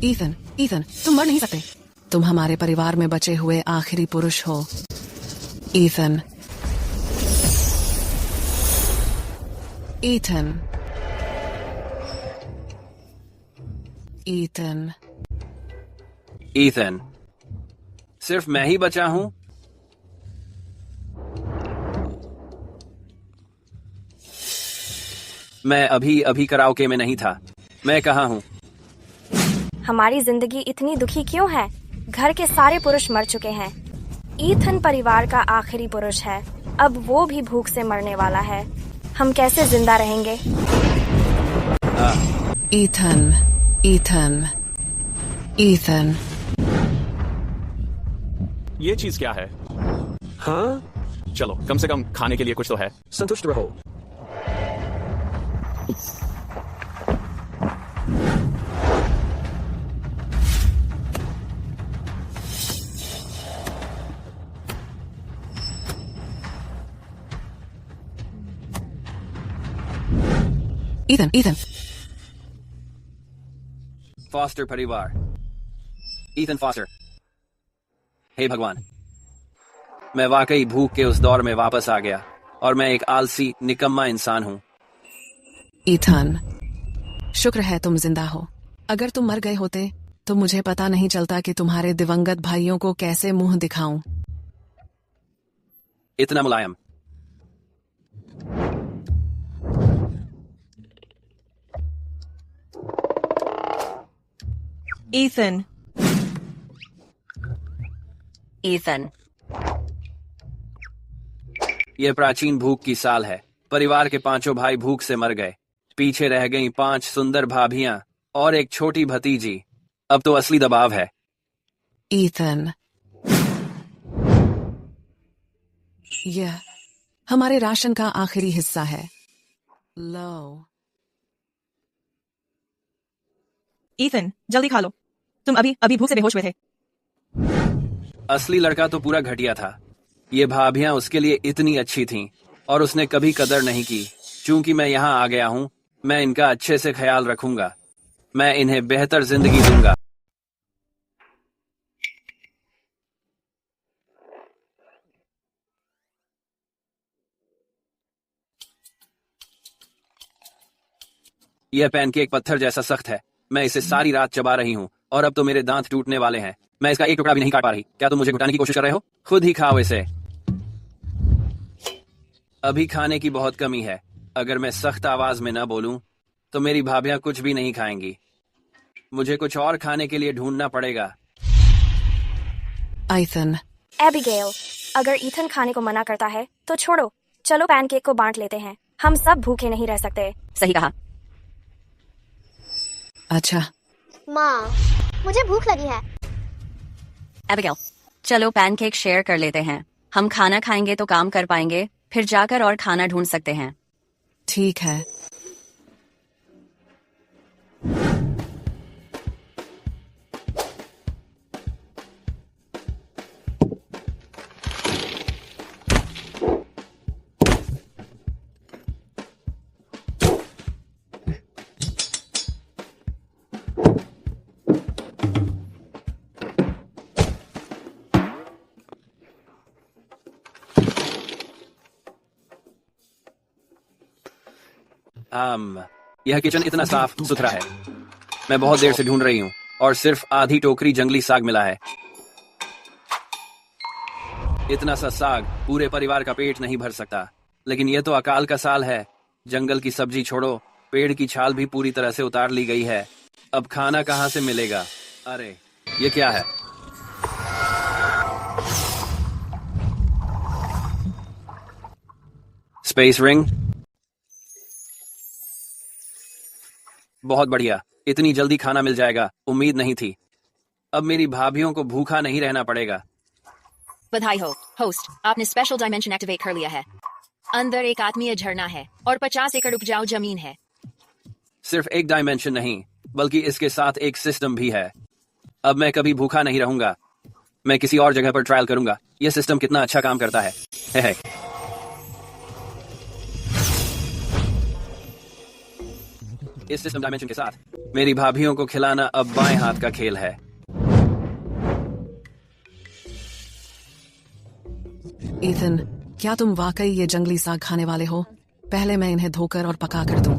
Ethan, Ethan, तुम मर नहीं सकते। तुम हमारे परिवार में बचे हुए आखिरी पुरुष हो। ईथन, ईथन, ईथन, ईथन, सिर्फ मैं ही बचा हूं? मैं अभी अभी कराओके में नहीं था। मैं कहाँ हूँ? हमारी जिंदगी इतनी दुखी क्यों है? घर के सारे पुरुष मर चुके हैं। ईथन परिवार का आखिरी पुरुष है। अब वो भी भूख से मरने वाला है। हम कैसे जिंदा रहेंगे? Ethan, Ethan, Ethan. ये चीज क्या है? हाँ, चलो, कम से कम खाने के लिए कुछ तो है। संतुष्ट रहो। ईथन, ईथन, फॉस्टर परिवार। Ethan Foster. हे भगवान, मैं वाकई भूख के उस दौर में वापस आ गया और मैं एक आलसी निकम्मा इंसान हूँ। ईथन, शुक्र है तुम जिंदा हो। अगर तुम मर गए होते तो मुझे पता नहीं चलता कि तुम्हारे दिवंगत भाइयों को कैसे मुंह दिखाऊं। इतना मुलायम। ईथन, ईथन, यह प्राचीन भूख की साल है। परिवार के पांचों भाई भूख से मर गए। पीछे रह गई 5 सुंदर भाभियां और एक छोटी भतीजी। अब तो असली दबाव है। ईथन, यह हमारे राशन का आखिरी हिस्सा है। लो। ईथन, जल्दी खा लो। तुम अभी अभी भूख से बेहोश हुए थे। असली लड़का तो पूरा घटिया था। ये भाभियां उसके लिए इतनी अच्छी थीं और उसने कभी कदर नहीं की। चूंकि मैं यहाँ आ गया हूँ, मैं इनका अच्छे से ख्याल रखूंगा। मैं इन्हें बेहतर जिंदगी दूंगा। यह पैनकेक पत्थर जैसा सख्त है। मैं इसे सारी रात चबा रही हूँ और अब तो मेरे दांत टूटने वाले हैं। मैं इसका एक टुकड़ा भी नहीं काट पा रही। क्या तुम मुझे घुटाने की कोशिश कर रहे हो? खुद ही खाओ इसे। अभी खाने की बहुत कमी है। अगर मैं सख्त आवाज में न बोलूं तो मेरी भाभियां कुछ भी नहीं खाएंगी। मुझे कुछ और खाने के लिए ढूंढना पड़ेगा। ईथन, एबिगेल, अगर ईथन खाने को मना करता है तो छोड़ो। चलो पैनकेक को बांट लेते हैं। हम सब भूखे नहीं रह सकते। सही कहा। अच्छा। माँ, मुझे भूख लगी है। एबिगेल, चलो पैनकेक शेयर कर लेते हैं। हम खाना खाएंगे तो काम कर पाएंगे, फिर जाकर और खाना ढूंढ सकते हैं। ठीक है। यह किचन इतना साफ सुथरा है। मैं बहुत देर से ढूंढ रही हूँ और सिर्फ आधी टोकरी जंगली साग मिला है। इतना सा साग पूरे परिवार का पेट नहीं भर सकता। लेकिन यह तो अकाल का साल है। जंगल की सब्जी छोड़ो, पेड़ की छाल भी पूरी तरह से उतार ली गई है। अब खाना कहाँ से मिलेगा? अरे, ये क्या है? Space ring. बहुत बढ़िया, इतनी जल्दी खाना मिल जाएगा, उम्मीद नहीं थी। अब मेरी भाभियों को भूखा नहीं रहना पड़ेगा। बधाई हो होस्ट, आपने स्पेशल डायमेंशन एक्टिवेट कर लिया है। अंदर एक आत्मीय झरना है और 50 एकड़ उपजाऊ जमीन है। सिर्फ एक डायमेंशन नहीं, बल्कि इसके साथ एक सिस्टम भी है। अब मैं कभी भूखा नहीं रहूंगा। मैं किसी और जगह पर ट्रायल करूंगा। यह सिस्टम कितना अच्छा काम करता है। इस सिस्टम डायमेंशन के साथ मेरी भाभीियों को खिलाना अब बाएं हाथ का खेल है। ईथन, क्या तुम वाकई ये जंगली साग खाने वाले हो? पहले मैं इन्हें धोकर और पका कर दूं।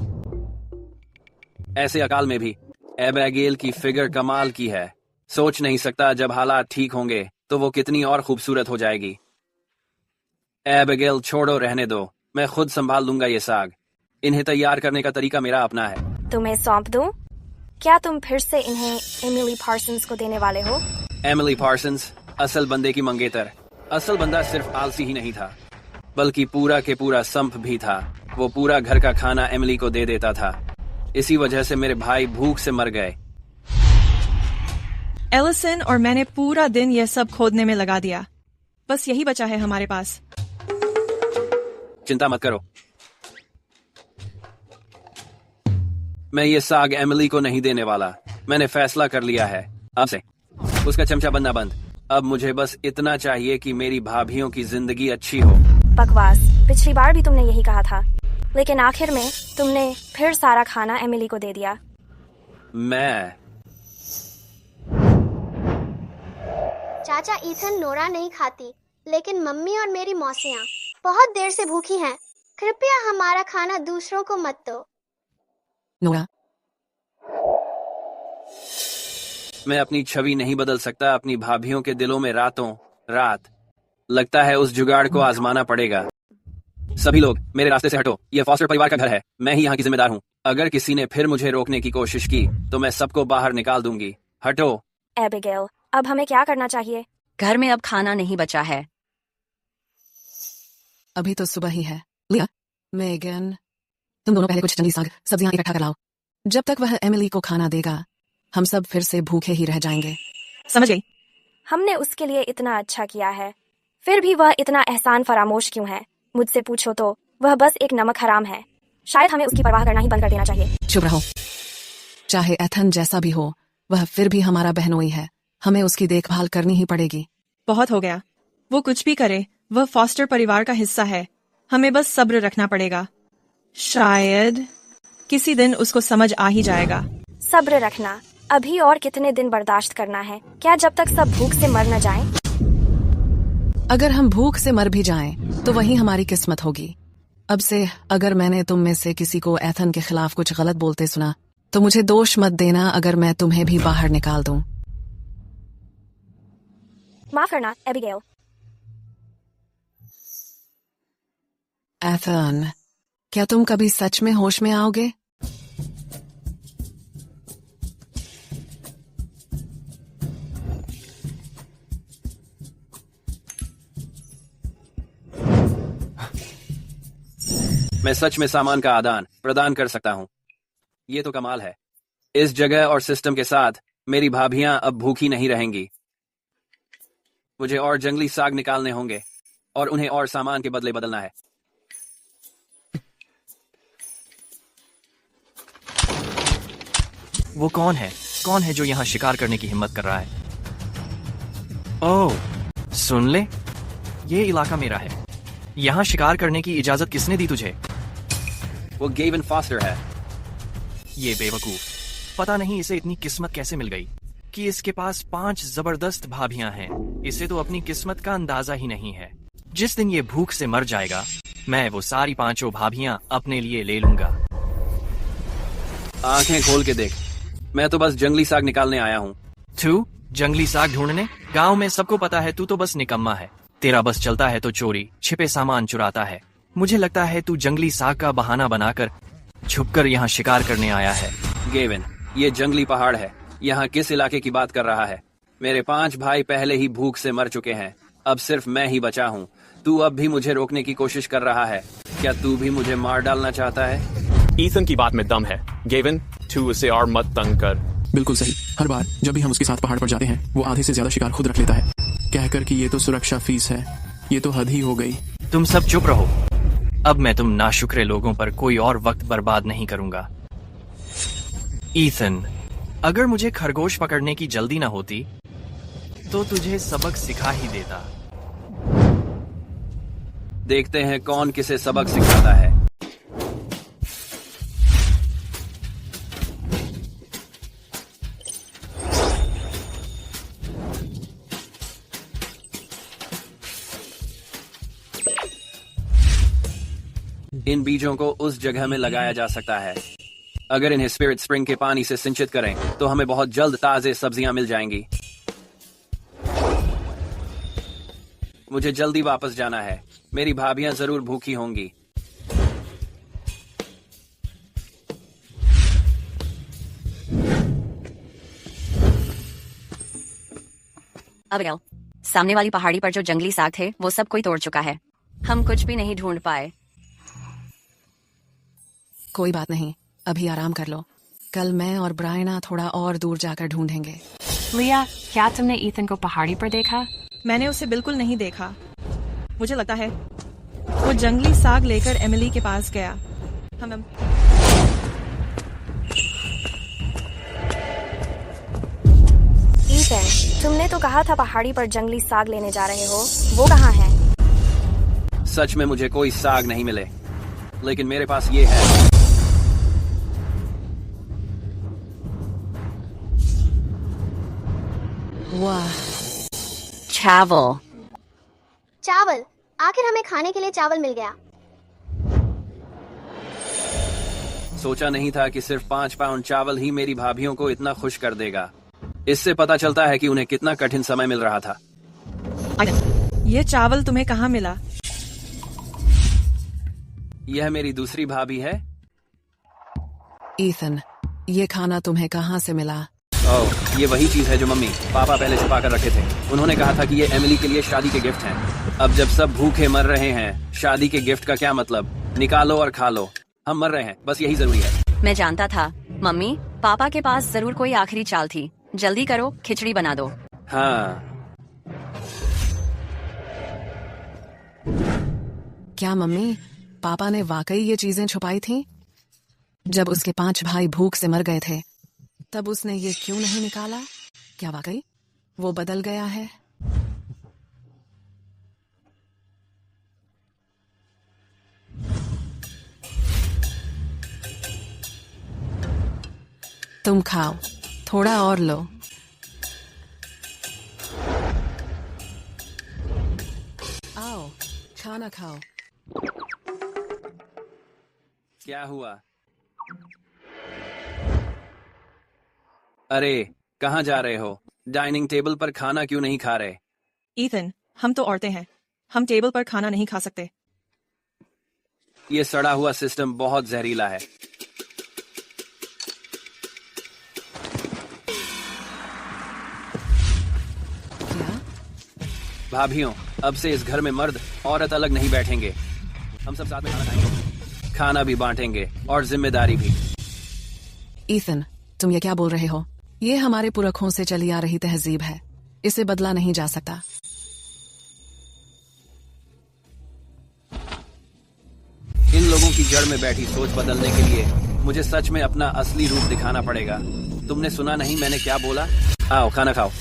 ऐसे अकाल में भी एबिगेल की फिगर कमाल की है। सोच नहीं सकता जब हालात ठीक होंगे तो वो कितनी और खूबसूरत हो जाएगी। एबिगेल छोड़ो, रहने दो, मैं खुद संभाल लूंगा ये साग। इन्हें तैयार करने का तरीका मेरा अपना है। तुम्हें सौंप दूं? क्या तुम फिर से इन्हें एमिली पार्सन्स को देने वाले हो? एमिली पार्सन्स, असल बंदे की मंगेतर। असल बंदा सिर्फ आलसी ही नहीं था, बल्कि पूरा के पूरा संप भी था। वो पूरा घर का खाना एमिली को दे देता था। इसी वजह से मेरे भाई भूख से मर गए। एलिसन और मैंने पूरा दिन यह सब खोदने में लगा दिया। बस यही बचा है हमारे पास। चिंता मत करो, मैं ये साग एमिली को नहीं देने वाला। मैंने फैसला कर लिया है। अब से उसका चमचा बनना बंद। अब मुझे बस इतना चाहिए कि मेरी भाभीियों की जिंदगी अच्छी हो। बकवास, पिछली बार भी तुमने यही कहा था, लेकिन आखिर में तुमने फिर सारा खाना एमिली को दे दिया। मैं चाचा ईथन नोरा नहीं खाती, लेकिन मम्मी और मेरी मौसियाँ बहुत देर से भूखी हैं। कृपया हमारा खाना दूसरों को मत दो। नोरा, मैं अपनी छवि नहीं बदल सकता अपनी भाभीियों के दिलों में रातों रात। लगता है उस जुगाड़ को आजमाना पड़ेगा। सभी लोग मेरे रास्ते से हटो। यह फॉस्टर परिवार का घर है। मैं ही यहाँ की जिम्मेदार हूँ। अगर किसी ने फिर मुझे रोकने की कोशिश की तो मैं सबको बाहर निकाल दूंगी। हटो। एबिगेल, अब हमें क्या करना चाहिए? घर में अब खाना नहीं बचा है। अभी तो सुबह ही है। लिया, मेगन, तुम दोनों पहले कुछ जंगली साग सब्जियां इकट्ठा कर लाओ। जब तक वह एमिली को खाना देगा हम सब फिर से भूखे ही रह जाएंगे। समझ गई। हमने उसके लिए इतना अच्छा किया है, फिर भी वह इतना एहसान फरामोश क्यों है? मुझसे पूछो तो वह बस एक नमक हराम है। शायद हमें उसकी परवाह करना ही बंद कर देना चाहिए। चुप रहो। चाहे एथन जैसा भी हो, वह फिर भी हमारा बहनोई है। हमें उसकी देखभाल करनी ही पड़ेगी। बहुत हो गया। वो कुछ भी करे, वह फॉस्टर परिवार का हिस्सा है। हमें बस सब्र रखना पड़ेगा। शायद किसी दिन उसको समझ आ ही जाएगा। सब्र रखना? अभी और कितने दिन बर्दाश्त करना है? क्या जब तक सब भूख से मर न जाएं? अगर हम भूख से मर भी जाएं, तो वही हमारी किस्मत होगी। अब से अगर मैंने तुम में से किसी को एथन के खिलाफ कुछ गलत बोलते सुना तो मुझे दोष मत देना अगर मैं तुम्हें भी बाहर निकाल दूं। माफ करना एबिगेल। एथन, क्या तुम कभी सच में होश में आओगे? मैं सच में सामान का आदान प्रदान कर सकता हूँ। ये तो कमाल है। इस जगह और सिस्टम के साथ मेरी भाभियां अब भूखी नहीं रहेंगी। मुझे और जंगली साग निकालने होंगे और उन्हें और सामान के बदले बदलना है। वो कौन है? कौन है जो यहाँ शिकार करने की हिम्मत कर रहा है? ओह, सुन ले, ये इलाका मेरा है। यहाँ शिकार करने की इजाजत किसने दी तुझे? वो गेवन फॉस्टर है। ये बेवकूफ, पता नहीं इसे इतनी किस्मत कैसे मिल गई कि इसके पास 5 जबरदस्त भाभियां हैं। इसे तो अपनी किस्मत का अंदाजा ही नहीं है। जिस दिन ये भूख से मर जाएगा, मैं वो सारी 5 भाभियां अपने लिए ले लूंगा। आंखें खोल के देख, मैं तो बस जंगली साग निकालने आया हूँ। तू जंगली साग ढूंढने? गांव में सबको पता है तू तो बस निकम्मा है। तेरा बस चलता है तो चोरी छिपे सामान चुराता है। मुझे लगता है तू जंगली साग का बहाना बनाकर छुपकर यहाँ शिकार करने आया है। गेवन, ये जंगली पहाड़ है। यहाँ किस इलाके की बात कर रहा है? मेरे 5 भाई पहले ही भूख से मर चुके हैं। अब सिर्फ मैं ही बचा हूँ। तू अब भी मुझे रोकने की कोशिश कर रहा है। क्या तू भी मुझे मार डालना चाहता है? ईथन की बात में दम है। गेवन, तू उसे और मत तंग कर। बिल्कुल सही। हर बार जब भी हम उसके साथ पहाड़ पर जाते हैं, वो आधे से ज्यादा शिकार खुद रख लेता है, कहकर कि ये तो सुरक्षा फीस है। ये तो हद ही हो गई। तुम सब चुप रहो। अब मैं तुम नाशुक्रे लोगों पर कोई और वक्त बर्बाद नहीं करूंगा। ईथन, अगर मुझे खरगोश पकड़ने की जल्दी ना होती तो तुझे सबक सिखा ही देता। देखते हैं कौन किसे सबक सिखाता है। इन बीजों को उस जगह में लगाया जा सकता है। अगर इन्हें स्पिरिट स्प्रिंग के पानी से सिंचित करें तो हमें बहुत जल्द ताजे सब्जियां मिल जाएंगी। मुझे जल्दी वापस जाना है, मेरी भाभियां जरूर भूखी होंगी। अबिगेल, सामने वाली पहाड़ी पर जो जंगली साग थे वो सब कोई तोड़ चुका है। हम कुछ भी नहीं ढूंढ पाए। कोई बात नहीं, अभी आराम कर लो। कल मैं और ब्रायना थोड़ा और दूर जाकर ढूंढेंगे। लिया, क्या तुमने ईथन को पहाड़ी पर देखा? मैंने उसे बिल्कुल नहीं देखा। मुझे लगता है वो जंगली साग लेकर एमिली के पास गया। हम ईथन, तुमने तो कहा था पहाड़ी पर जंगली साग लेने जा रहे हो, वो कहाँ है? सच में मुझे कोई साग नहीं मिले, लेकिन मेरे पास ये है। वाह, चावल। चावल, आखिर हमें खाने के लिए चावल मिल गया। सोचा नहीं था कि सिर्फ 5 पाउंड चावल ही मेरी भाभियों को इतना खुश कर देगा। इससे पता चलता है कि उन्हें कितना कठिन समय मिल रहा था। ये चावल तुम्हें कहाँ मिला? यह मेरी दूसरी भाभी है। ईथन, ये खाना तुम्हें कहाँ से मिला? ओह, ये वही चीज है जो मम्मी पापा पहले छुपा कर रखे थे। उन्होंने कहा था कि ये एमिली के लिए शादी के गिफ्ट हैं। अब जब सब भूखे मर रहे हैं, शादी के गिफ्ट का क्या मतलब? निकालो और खा लो। हम मर रहे हैं, बस यही जरूरी है। मैं जानता था। मम्मी, पापा के पास जरूर कोई आखिरी चाल थी। जल्दी करो, खिचड़ी बना दो। हाँ। क्या मम्मी, पापा ने वाकई ये चीजें छुपाई थीं? जब उसके 5 भाई भूख से मर गए थे, तब उसने ये क्यों नहीं निकाला? क्या वाकई वो बदल गया है? तुम खाओ, थोड़ा और लो। आओ, खाना खाओ। क्या हुआ? अरे, कहाँ जा रहे हो? डाइनिंग टेबल पर खाना क्यों नहीं खा रहे? ईथन, हम तो औरतें हैं, हम टेबल पर खाना नहीं खा सकते। ये सड़ा हुआ सिस्टम बहुत जहरीला है। क्या? भाभियों, अब से इस घर में मर्द औरत अलग नहीं बैठेंगे। हम सब साथ में खाना खाएंगे, खाना भी बांटेंगे और जिम्मेदारी भी। ईथन, तुम ये क्या बोल रहे हो? ये हमारे पुरखों से चली आ रही तहजीब है, इसे बदला नहीं जा सकता। इन लोगों की जड़ में बैठी सोच बदलने के लिए मुझे सच में अपना असली रूप दिखाना पड़ेगा। तुमने सुना नहीं मैंने क्या बोला? आओ, खाना खाओ।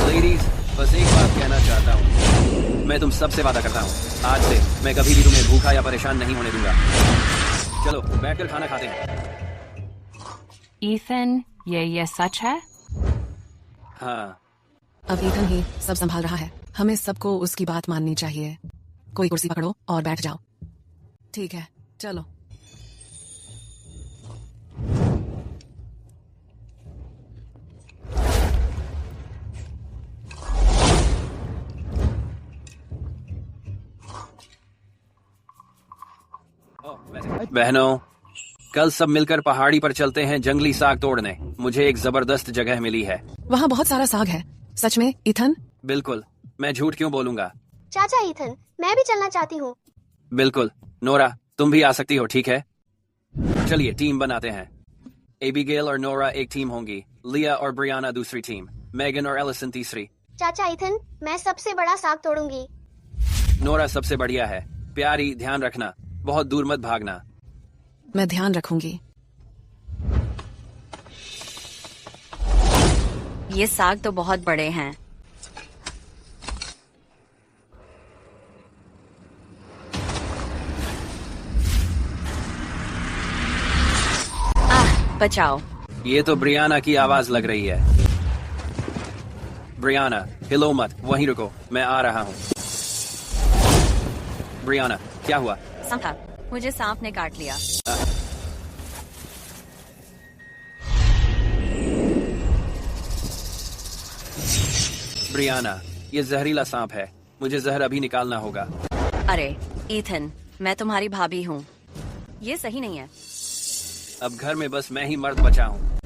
लेडीज, बस एक बात कहना चाहता हूँ। मैं तुम सबसे वादा करता हूँ, आज से मैं कभी भी तुम्हें भूखा या परेशान नहीं होने दूंगा। चलो बैठकर खाना खाते हैं। ईथन, ये सच है? हाँ। अब ईथन ही सब संभाल रहा है, हमें सबको उसकी बात माननी चाहिए। कोई कुर्सी पकड़ो और बैठ जाओ। ठीक है, चलो। बहनों, कल सब मिलकर पहाड़ी पर चलते हैं जंगली साग तोड़ने। मुझे एक जबरदस्त जगह मिली है। वहाँ बहुत सारा साग है। सच में ईथन? बिल्कुल, मैं झूठ क्यों बोलूंगा। चाचा ईथन, मैं भी चलना चाहती हूँ। बिल्कुल नोरा, तुम भी आ सकती हो, ठीक है? चलिए टीम बनाते हैं। एबिगेल और नोरा एक टीम होंगी, लिया और ब्रियाना दूसरी टीम, मेगन और एलिसन तीसरी। चाचा ईथन, मैं सबसे बड़ा साग तोड़ूंगी। नोरा सबसे बढ़िया है। प्यारी, ध्यान रखना, बहुत दूर मत भागना। मैं ध्यान रखूंगी। ये साग तो बहुत बड़े हैं। बचाओ। ये तो ब्रियाना की आवाज लग रही है। ब्रियाना, हिलो मत, वहीं रुको, मैं आ रहा हूँ। ब्रियाना, क्या हुआ? सांप था, मुझे सांप ने काट लिया। ब्रियाना, ये जहरीला सांप है, मुझे जहर अभी निकालना होगा। अरे ईथन, मैं तुम्हारी भाभी हूँ, ये सही नहीं है। अब घर में बस मैं ही मर्द बचा हूँ,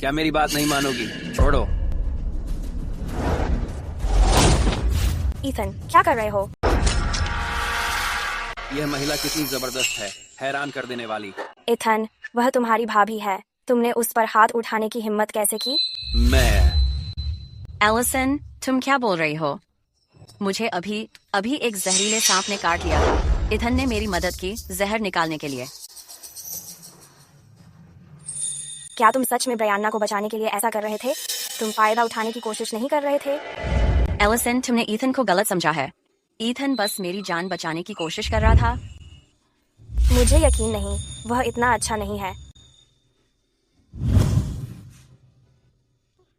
क्या मेरी बात नहीं मानोगी? छोड़ो। ईथन, क्या कर रहे हो? यह महिला कितनी जबरदस्त है, हैरान कर देने वाली। ईथन, वह तुम्हारी भाभी है, तुमने उस पर हाथ उठाने की हिम्मत कैसे की? एलिसन, तुम क्या बोल रही हो? मुझे अभी एक जहरीले सांप ने काट लिया था। ईथन ने मेरी मदद की जहर निकालने के लिए। क्या तुम सच में ब्रियाना को बचाने के लिए ऐसा कर रहे थे? तुम फायदा उठाने की कोशिश नहीं कर रहे थे? एलिसन, तुमने ईथन को गलत समझा है। ईथन बस मेरी जान बचाने की कोशिश कर रहा था। मुझे यकीन नहीं, वह इतना अच्छा नहीं है।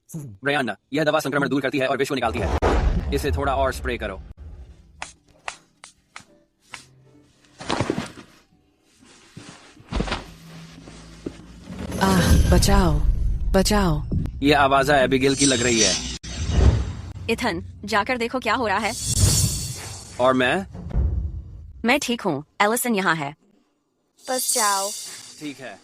ब्रियाना, यह दवा संक्रमण दूर करती है और विष को निकालती है। इसे थोड़ा और स्प्रे करो। बचाओ, बचाओ। ये आवाज़ एबिगेल की लग रही है। ईथन, जाकर देखो क्या हो रहा है। और मैं ठीक हूँ, एलिसन यहाँ है। बस जाओ। ठीक है।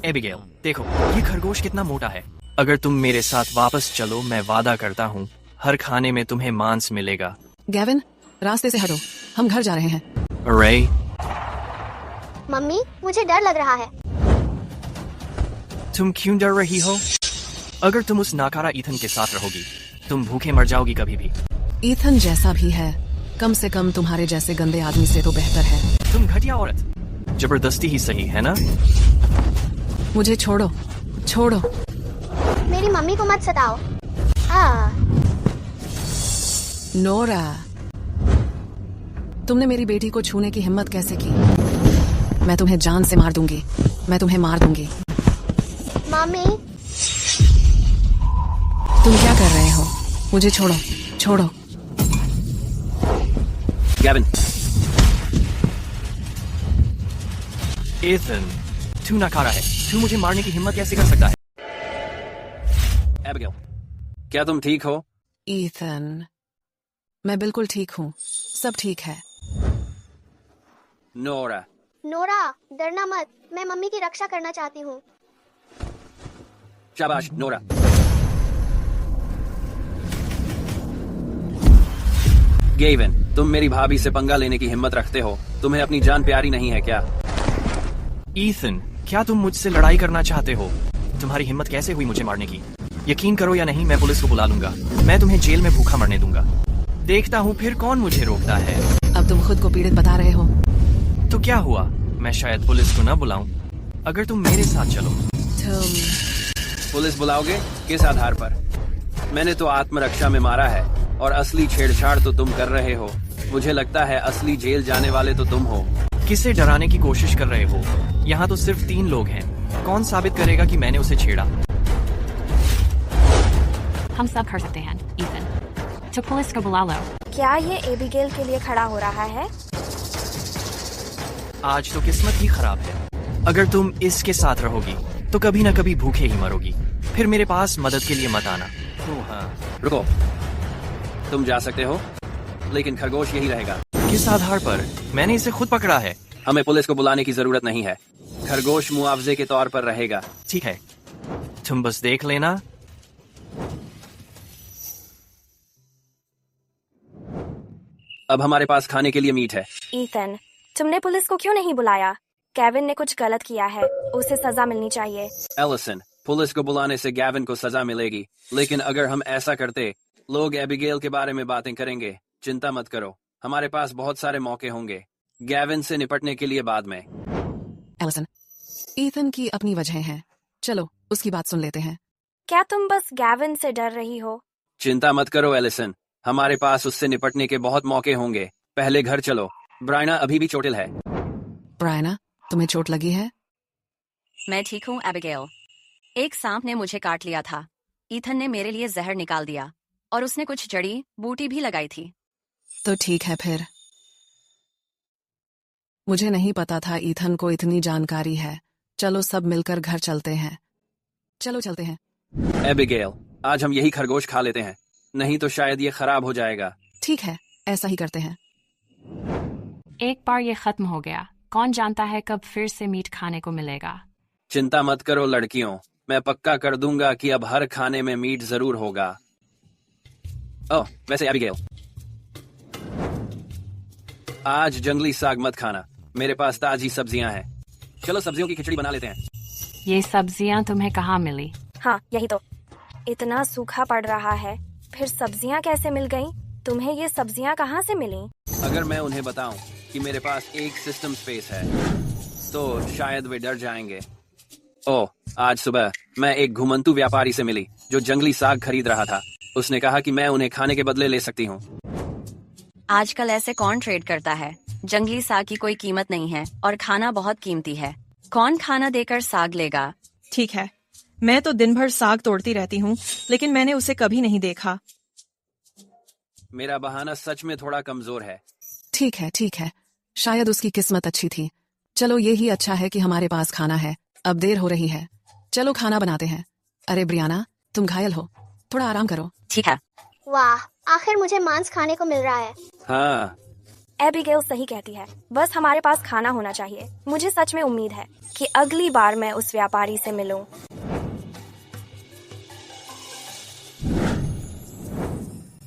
एबिगेल, देखो ये खरगोश कितना मोटा है। अगर तुम मेरे साथ वापस चलो, मैं वादा करता हूँ हर खाने में तुम्हें मांस मिलेगा। गैविन, रास्ते से हटो, हम घर जा रहे हैं। रे, मम्मी, मुझे डर लग रहा है। तुम क्यों डर रही हो? अगर तुम उस नाकारा ईथन के साथ रहोगी, तुम भूखे मर जाओगी कभी भी। ईथन जैसा भी है, कम से कम तुम्हारे जैसे गंदे आदमी से तो बेहतर है। तुम घटिया औरत, जबरदस्ती ही सही है ना? मुझे छोड़ो, छोड़ो। मेरी मम्मी को मत सताओ। नोरा, तुमने मेरी बेटी को छूने की हिम्मत कैसे की? मैं तुम्हें जान से मार दूंगी, मैं तुम्हें मार दूंगी। मम्मी, तुम क्या कर रहे हो? मुझे छोड़ो, छोड़ो। गैविन, ईथन, तू नाकारा है। तू मुझे मारने की हिम्मत कैसे कर सकता है? एबिगेल, क्या तुम ठीक हो? ईथन, मैं बिल्कुल ठीक हूँ, सब ठीक है। नोरा, नोरा, डरना मत, मैं मम्मी की रक्षा करना चाहती हूँ। शाबाश नोरा। गेविन, तुम मेरी भाभी से पंगा लेने की हिम्मत रखते हो? तुम्हें अपनी जान प्यारी नहीं है क्या? ईथन, क्या तुम मुझसे लड़ाई करना चाहते हो? तुम्हारी हिम्मत कैसे हुई मुझे मारने की? यकीन करो या नहीं, मैं पुलिस को बुला लूंगा। मैं तुम्हें जेल में भूखा मरने दूंगा। देखता हूँ फिर कौन मुझे रोकता है। अब तुम खुद को पीड़ित बता रहे हो। तो क्या हुआ, मैं शायद पुलिस को न बुलाऊं? अगर तुम मेरे साथ चलो। पुलिस बुलाओगे? किस आधार पर? मैंने तो आत्मरक्षा में मारा है, और असली छेड़छाड़ तो तुम कर रहे हो। मुझे लगता है असली जेल जाने वाले तो तुम हो। किसे डराने की कोशिश कर रहे हो? यहाँ तो सिर्फ 3 लोग हैं। कौन साबित करेगा कि मैंने उसे छेड़ा? हम सब कर सकते हैं, ईथन। तो पुलिस को बुला लो। क्या ये एबिगेल के लिए खड़ा हो रहा है? आज तो किस्मत ही खराब है। अगर तुम इसके साथ रहोगी तो कभी न कभी भूखे ही मरोगी। फिर मेरे पास मदद के लिए मत आना। हाँ, रुको, तुम जा सकते हो, लेकिन खरगोश यही रहेगा। किस आधार पर? मैंने इसे खुद पकड़ा है। हमें पुलिस को बुलाने की जरूरत नहीं है। खरगोश मुआवजे के तौर पर रहेगा। ठीक है, तुम बस देख लेना। अब हमारे पास खाने के लिए मीट है। ईथन, तुमने पुलिस को क्यों नहीं बुलाया? केविन ने कुछ गलत किया है, उसे सजा मिलनी चाहिए। एलिसन, पुलिस को बुलाने से गैविन को सजा मिलेगी, लेकिन अगर हम ऐसा करते, लोग एबिगेल के बारे में बातें करेंगे। चिंता मत करो, हमारे पास बहुत सारे मौके होंगे गैविन से निपटने के लिए बाद में। एलिसन, ईथन की अपनी वजह है, चलो उसकी बात सुन लेते हैं। क्या तुम बस गैविन से डर रही हो? चिंता मत करो एलिसन, हमारे पास उससे निपटने के बहुत मौके होंगे। पहले घर चलो। ब्रायना अभी भी चोटिल है। ब्रायना, तुम्हें चोट लगी है? मैं ठीक हूँ एबिगेल। एक सांप ने मुझे काट लिया था। ईथन ने मेरे लिए जहर निकाल दिया और उसने कुछ जड़ी बूटी भी लगाई थी। तो ठीक है फिर। मुझे नहीं पता था ईथन को इतनी जानकारी है। चलो सब मिलकर घर चलते हैं। चलो चलते हैं। एबिगेल, आज हम यही खरगोश खा लेते हैं, नहीं तो शायद ये खराब हो जाएगा। ठीक है, ऐसा ही करते हैं। एक बार ये खत्म हो गया, कौन जानता है कब फिर से मीट खाने को मिलेगा। चिंता मत करो लड़कियों, मैं पक्का कर दूंगा कि अब हर खाने में मीट जरूर होगा। ओह, वैसे एबिगेल, आज जंगली साग मत खाना, मेरे पास ताजी सब्जियां हैं। चलो सब्जियों की खिचड़ी बना लेते हैं। ये सब्जियां तुम्हें कहाँ मिली? हाँ, यही तो। इतना सूखा पड़ रहा है, फिर सब्जियां कैसे मिल गईं? तुम्हें ये सब्जियां कहाँ से मिली? अगर मैं उन्हें बताऊं कि मेरे पास एक सिस्टम स्पेस है, तो शायद वे डर जाएंगे। ओह, आज सुबह मैं एक घुमंतु व्यापारी से मिली जो जंगली साग खरीद रहा था। उसने कहा कि मैं उन्हें खाने के बदले ले सकती हूँ। आजकल ऐसे कौन ट्रेड करता है? जंगली साग की कोई कीमत नहीं है और खाना बहुत कीमती है। कौन खाना देकर साग लेगा? ठीक है, मैं तो दिन भर साग तोड़ती रहती हूँ, लेकिन मैंने उसे कभी नहीं देखा। मेरा बहाना सच में थोड़ा कमजोर है। ठीक है, ठीक है, शायद उसकी किस्मत अच्छी थी। चलो ये ही अच्छा है कि हमारे पास खाना है। अब देर हो रही है, चलो खाना बनाते हैं। अरे ब्रियाना, तुम घायल हो, थोड़ा आराम करो। ठीक है। वाह, आखिर मुझे मांस खाने को मिल रहा है। हाँ, एबिगेल सही कहती है, बस हमारे पास खाना होना चाहिए। मुझे सच में उम्मीद है कि अगली बार मैं उस व्यापारी से मिलूं।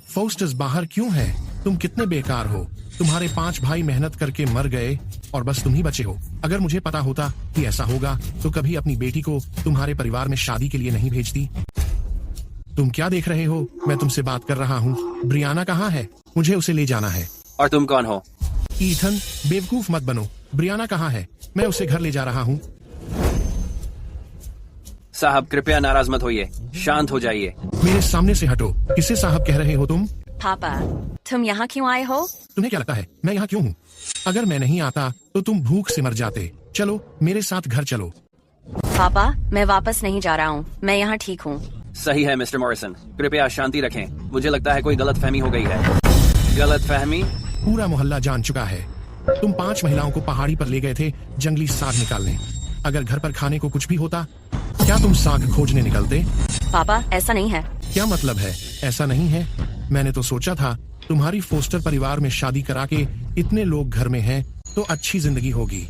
फोस्टर्स बाहर क्यों है? तुम कितने बेकार हो। तुम्हारे 5 भाई मेहनत करके मर गए और बस तुम ही बचे हो। अगर मुझे पता होता कि ऐसा होगा तो कभी अपनी बेटी को तुम्हारे परिवार में शादी के लिए नहीं भेजती। तुम क्या देख रहे हो? मैं तुमसे बात कर रहा हूँ। ब्रियाना कहाँ है? मुझे उसे ले जाना है। और तुम कौन हो? ईथन, बेवकूफ मत बनो। ब्रियाना कहाँ है? मैं उसे घर ले जा रहा हूँ। साहब कृपया नाराज मत होइए, शांत हो जाइए। मेरे सामने से हटो। किसे साहब कह रहे हो तुम? पापा, तुम यहाँ क्यों आए हो? तुम्हें क्या लगता है मैं यहाँ क्यों हूँ? अगर मैं नहीं आता तो तुम भूख से मर जाते। चलो मेरे साथ घर चलो। पापा, मैं वापस नहीं जा रहा हूँ, मैं यहाँ ठीक हूँ। सही है मिस्टर मॉरिसन, कृपया शांति रखें। मुझे लगता है कोई गलतफहमी हो गई है। गलतफहमी? पूरा मोहल्ला जान चुका है। तुम 5 महिलाओं को पहाड़ी पर ले गए थे जंगली साग निकालने। अगर घर पर खाने को कुछ भी होता, क्या तुम साग खोजने निकलते? पापा, ऐसा नहीं है। क्या मतलब है ऐसा नहीं है? मैंने तो सोचा था तुम्हारी फोस्टर परिवार में शादी करा के इतने लोग घर में हैं तो अच्छी जिंदगी होगी।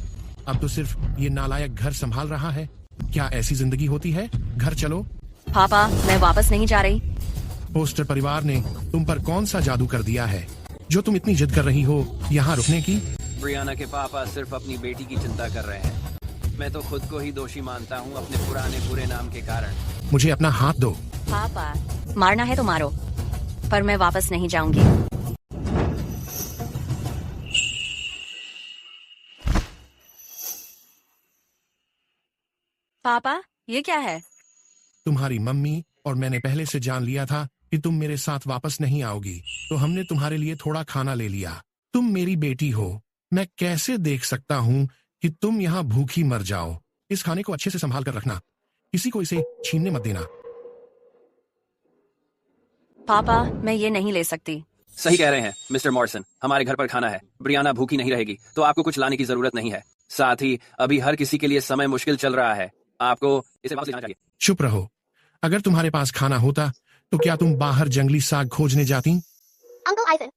अब तो सिर्फ ये नालायक घर संभाल रहा है। क्या ऐसी जिंदगी होती है? घर चलो। पापा, मैं वापस नहीं जा रही। फोस्टर परिवार ने तुम पर कौन सा जादू कर दिया है जो तुम इतनी जिद कर रही हो यहाँ रुकने की? ब्रियाना के पापा सिर्फ अपनी बेटी की चिंता कर रहे हैं। मैं तो खुद को ही दोषी मानता हूँ अपने पुराने बुरे नाम के कारण। मुझे अपना हाथ दो। पापा, मारना है तो मारो, पर मैं वापस नहीं जाऊंगी। पापा, ये क्या है? तुम्हारी मम्मी और मैंने पहले से जान लिया था कि तुम मेरे साथ वापस नहीं आओगी, तो हमने तुम्हारे लिए थोड़ा खाना ले लिया। तुम मेरी बेटी हो, मैं कैसे देख सकता हूँ कि तुम यहाँ भूखी मर जाओ। इस खाने को अच्छे से संभाल कर रखना, किसी को इसे छीनने मत देना। पापा, मैं ये नहीं ले सकती। सही कह रहे हैं मिस्टर मॉरिसन, हमारे घर पर खाना है। ब्रियाना भूखी नहीं रहेगी, तो आपको कुछ लाने की जरूरत नहीं है। साथ ही अभी हर किसी के लिए समय मुश्किल चल रहा है, आपको इसे वापस ले जाना चाहिए। चुप रहो। अगर तुम्हारे पास खाना होता तो क्या तुम बाहर जंगली साग खोजने जाती? अंकल आइसन,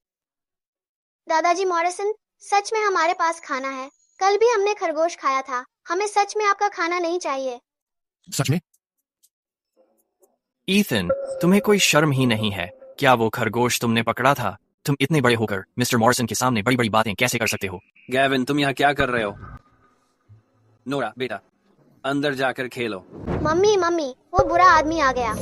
दादाजी मॉरिसन, सच में हमारे पास खाना है। कल भी हमने खरगोश खाया था। हमें सच में आपका खाना नहीं चाहिए। सच में? ईथन, तुम्हें कोई शर्म ही नहीं है क्या? वो खरगोश तुमने पकड़ा था। तुम इतने बड़े होकर मिस्टर मॉरिसन के सामने बड़ी बड़ी बातें कैसे कर सकते हो? गैविन, तुम यहाँ क्या कर रहे हो? नोरा बेटा, अंदर जाकर खेलो। मम्मी मम्मी, वो बुरा आदमी आ गया।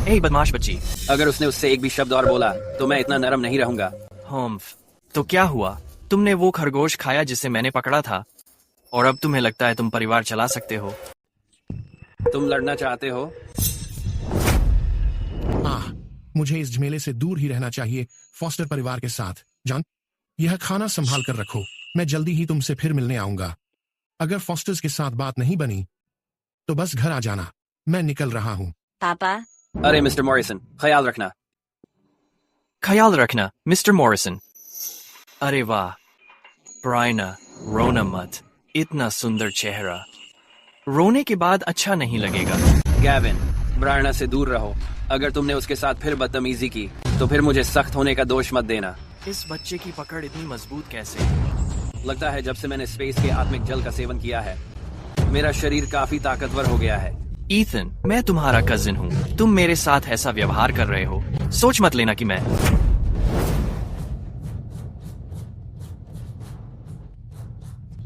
ए बदमाश बच्ची, अगर उसने उससे एक भी शब्द और बोला तो मैं इतना नरम नहीं रहूंगा। हम्फ, तो क्या हुआ? तुमने वो खरगोश खाया जिसे मैंने पकड़ा था, और अब तुम्हें लगता है तुम परिवार चला सकते हो? तुम लड़ना चाहते हो? मुझे इस झमेले से दूर ही रहना चाहिए फॉस्टर परिवार के साथ। जान, यह खाना संभाल कर रखो। मैं जल्दी ही तुमसे फिर मिलने आऊंगा। अगर फॉस्टर्स के साथ बात नहीं बनी तो बस घर आ जाना। मैं निकल रहा हूँ। पापा, अरे मिस्टर मॉरिसन, ख्याल रखना। ख्याल रखना मिस्टर मॉरिसन। अरे वाह ब्रायना, रोना मत, इतना सुंदर चेहरा। रोने के बाद अच्छा नहीं लगेगा। गैविन, ब्रायना से दूर रहो। अगर तुमने उसके साथ फिर बदतमीजी की तो फिर मुझे सख्त होने का दोष मत देना। इस बच्चे की पकड़ इतनी मजबूत कैसे? लगता है जब से मैंने स्पेस के आत्मिक जल का सेवन किया है मेरा शरीर काफी ताकतवर हो गया है। ईथन, मैं तुम्हारा कजिन हूँ, तुम मेरे साथ ऐसा व्यवहार कर रहे हो, सोच मत लेना कि मैं।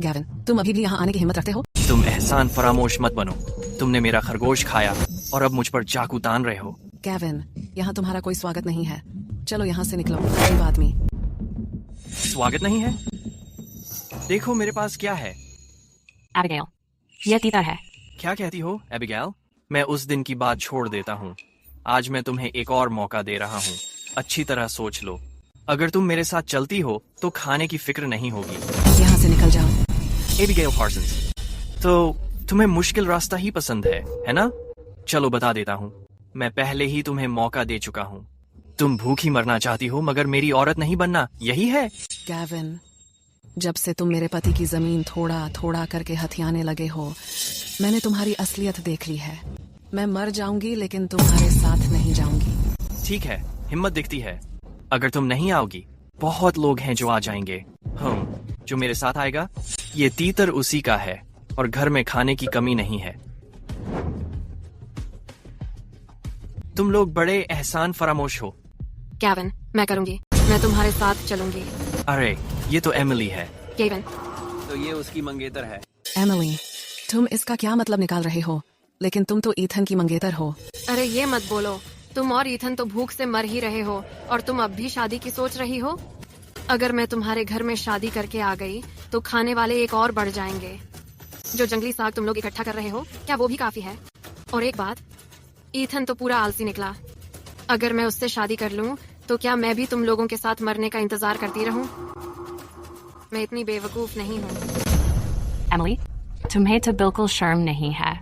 गैविन, तुम अभी भी यहाँ आने की हिम्मत रखते हो? तुम एहसान फरामोश मत बनो। तुमने मेरा खरगोश खाया और अब मुझ पर चाकू तान रहे हो। गैविन, यहाँ तुम्हारा कोई स्वागत नहीं है। चलो यहाँ से निकलो, गरीब आदमी। स्वागत नहीं है? देखो मेरे पास क्या है। एबिगेल, यह तीतर है। क्या कहती हो एबिगेल? मैं उस दिन की बात छोड़ देता हूँ। आज मैं तुम्हें एक और मौका दे रहा हूँ। अच्छी तरह सोच लो। अगर तुम मेरे साथ चलती हो तो खाने की फिक्र नहीं होगी। यहाँ से निकल जाओ। एबिगेल पार्सन्स, तो तुम्हें मुश्किल रास्ता ही पसंद है ना? चलो बता देता हूँ, मैं पहले ही तुम्हें मौका दे चुका हूँ। तुम भूखी मरना चाहती हो मगर मेरी औरत नहीं बनना, यही है? गैविन, जब से तुम मेरे पति की जमीन थोड़ा थोड़ा करके हथियाने लगे हो मैंने तुम्हारी असलियत देख ली है। मैं मर जाऊंगी लेकिन तुम्हारे साथ नहीं जाऊंगी। ठीक है, हिम्मत दिखती है। अगर तुम नहीं आओगी बहुत लोग हैं जो आ जाएंगे। जो मेरे साथ आएगा ये तीतर उसी का है और घर में खाने की कमी नहीं है। तुम लोग बड़े एहसान फरामोश हो। गैविन, मैं करूंगी, मैं तुम्हारे साथ चलूंगी। अरे ये तो एमिली है। गैविन, तो ये उसकी मंगेतर है। एमिली, तुम इसका क्या मतलब निकाल रहे हो? लेकिन तुम तो ईथन की मंगेतर हो। अरे ये मत बोलो, तुम और ईथन तो भूख से मर ही रहे हो और तुम अब भी शादी की सोच रही हो। अगर मैं तुम्हारे घर में शादी करके आ गई तो खाने वाले एक और बढ़ जाएंगे। जो जंगली साग तुम लोग इकट्ठा कर रहे हो क्या वो भी काफी है? और एक बात, ईथन तो पूरा आलसी निकला। अगर मैं उससे शादी कर लूं तो क्या मैं भी तुम लोगों के साथ मरने का इंतजार करती रहूं? मैं इतनी बेवकूफ नहीं हूँ। एमिली, तुम्हें तो बिल्कुल शर्म नहीं है।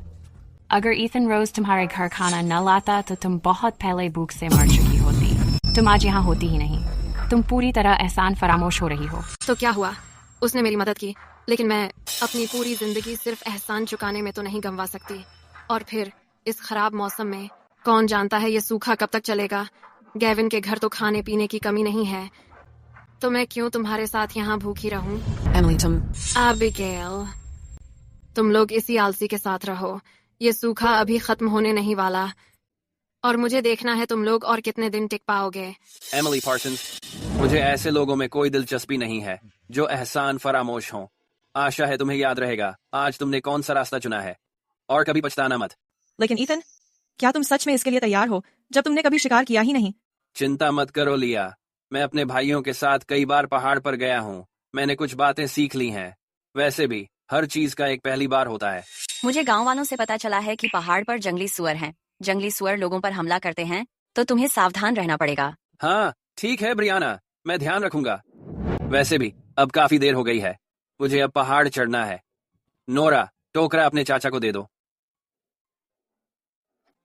अगर ईथन रोज तुम्हारे घर खाना न लाता तो तुम बहुत पहले भूख से मर चुकी होती। तुम आज यहाँ होती ही नहीं। तुम पूरी तरह एहसान फरामोश हो रही हो। तो क्या हुआ? उसने मेरी मदद की, लेकिन मैं अपनी पूरी जिंदगी सिर्फ एहसान चुकाने में तो नहीं गंवा सकती। और फिर इस खराब मौसम में कौन जानता है ये सूखा कब तक चलेगा। गैविन के घर तो खाने पीने की कमी नहीं है, तो मैं क्यों तुम्हारे साथ यहाँ भूखी रहूं? एमिली, एबिगेल, तुम लोग इसी आलसी के साथ रहो। ये सूखा अभी खत्म होने नहीं वाला और मुझे देखना है तुम लोग और कितने दिन टिक पाओगे। एमिली पार्सन्स, मुझे ऐसे लोगों में कोई दिलचस्पी नहीं है जो एहसान फरामोश हों। आशा है तुम्हें याद रहेगा आज तुमने कौन सा रास्ता चुना है और कभी पछताना मत। लेकिन ईथन, क्या तुम सच में इसके लिए तैयार हो जब तुमने कभी शिकार किया ही नहीं? चिंता मत करो लिया, मैं अपने भाइयों के साथ कई बार पहाड़ पर गया हूँ। मैंने कुछ बातें सीख ली हैं। वैसे भी हर चीज का एक पहली बार होता है। मुझे गांव वालों से पता चला है कि पहाड़ पर जंगली सुअर हैं। जंगली सुअर लोगों पर हमला करते हैं, तो तुम्हें सावधान रहना पड़ेगा। हाँ ठीक है ब्रियाना, मैं ध्यान रखूंगा। वैसे भी अब काफी देर हो गई है, मुझे अब पहाड़ चढ़ना है। नोरा, टोकरा अपने चाचा को दे दो।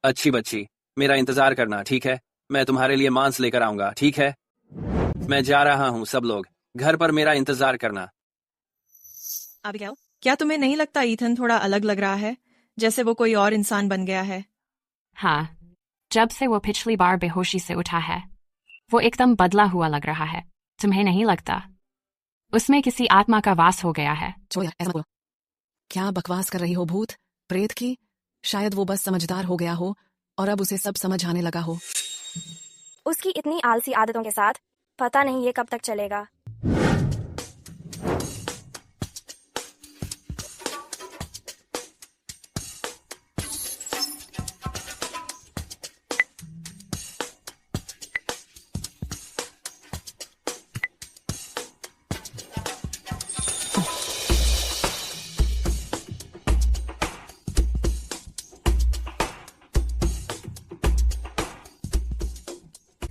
अच्छी बच्ची, मेरा इंतजार करना, ठीक है? मैं तुम्हारे लिए मांस लेकर आऊंगा, ठीक है? मैं जा रहा हूँ, सब लोग घर पर मेरा इंतजार करना। एबिगेल, क्या तुम्हें नहीं लगता ईथन थोड़ा अलग लग रहा है, जैसे वो कोई और इंसान बन गया है? हाँ, जब से वो पिछली बार बेहोशी से उठा है वो एकदम बदला हुआ लग रहा है। तुम्हें नहीं लगता उसमें किसी आत्मा का वास हो गया है? क्या बकवास कर रही हो भूत प्रेत की? शायद वो बस समझदार हो गया हो और अब उसे सब समझ आने लगा हो। उसकी इतनी आलसी आदतों के साथ पता नहीं ये कब तक चलेगा।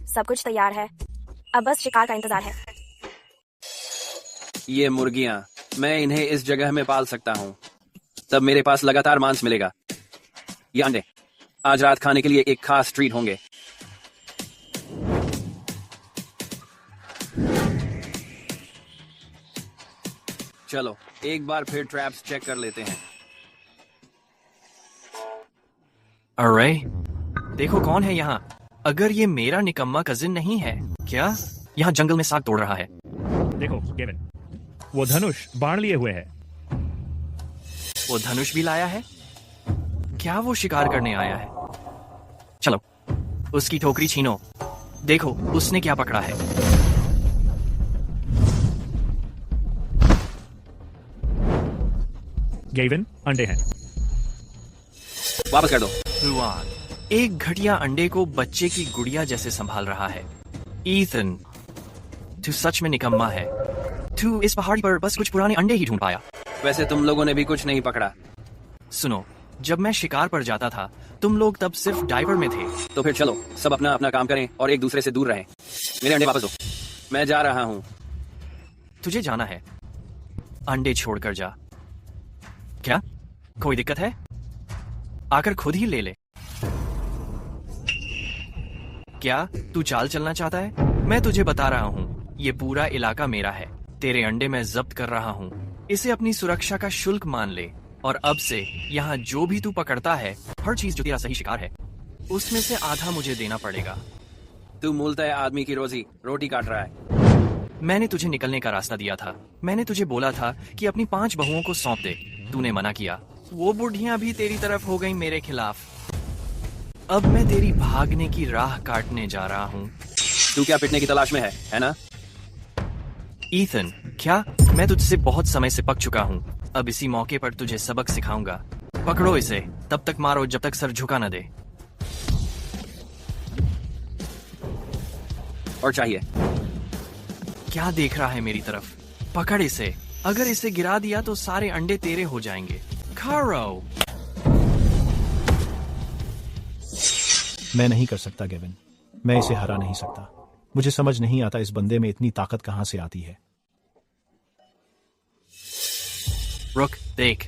सब कुछ तैयार है, अब बस शिकार का इंतजार है। ये मुर्गियां, मैं इन्हें इस जगह में पाल सकता हूँ, तब मेरे पास लगातार मांस मिलेगा। ये अंडे, आज रात खाने के लिए एक खास ट्रीट होंगे। चलो एक बार फिर ट्रैप्स चेक कर लेते हैं। अरे देखो कौन है यहाँ। अगर ये मेरा निकम्मा कजिन नहीं है क्या? यहाँ जंगल में साग तोड़ रहा है। देखो केविन, वो धनुष बाण लिए हुए है। वो धनुष भी लाया है? क्या वो शिकार करने आया है? चलो उसकी ठोकरी छीनो। देखो उसने क्या पकड़ा है। गेविन, अंडे हैं। वापस कर दो। रुआन एक घटिया अंडे को बच्चे की गुड़िया जैसे संभाल रहा है। ईथन, तू सच में निकम्मा है। तू इस पहाड़ी पर बस कुछ पुराने अंडे ही ढूंढ पाया। वैसे तुम लोगों ने भी कुछ नहीं पकड़ा। सुनो, जब मैं शिकार पर जाता था तुम लोग तब सिर्फ डाइवर में थे। तो फिर चलो सब अपना अपना काम करें और एक दूसरे से दूर रहें। मेरे अंडे वापस दो। मैं जा रहा हूँ। तुझे जाना है? अंडे छोड़कर जा। क्या कोई दिक्कत है? आकर खुद ही ले ले। क्या तू चाल चलना चाहता है? मैं तुझे बता रहा हूँ, ये पूरा इलाका मेरा है। तेरे अंडे मैं जब्त कर रहा हूँ। इसे अपनी सुरक्षा का शुल्क मान ले। और अब से यहाँ जो भी तू पकड़ता है, हर चीज जो तेरा सही शिकार है, उसमें से आधा मुझे देना पड़ेगा। तू मूलतः आदमी की रोटी काट रहा है। मैंने तुझे निकलने का रास्ता दिया था। मैंने तुझे बोला था कि अपनी 5 बहुओं को सौंप दे। तूने मना किया। वो बुढ़ियां भी तेरी तरफ हो गई मेरे खिलाफ। अब मैं तेरी भागने की राह काटने जा रहा हूँ। तू क्या पिटने की तलाश में है ना? ईथन, क्या मैं तुझसे बहुत समय से पक चुका हूँ। अब इसी मौके पर तुझे सबक सिखाऊंगा। पकड़ो इसे, तब तक मारो जब तक सर झुका न दे। और चाहिए? क्या देख रहा है मेरी तरफ? पकड़ इसे। अगर इसे गिरा दिया तो सारे अंडे तेरे हो जाएंगे। खाओ। मैं नहीं कर सकता गेविन। मैं इसे हरा नहीं सकता। मुझे समझ नहीं आता इस बंदे में इतनी ताकत कहां से आती है। रुक, देख,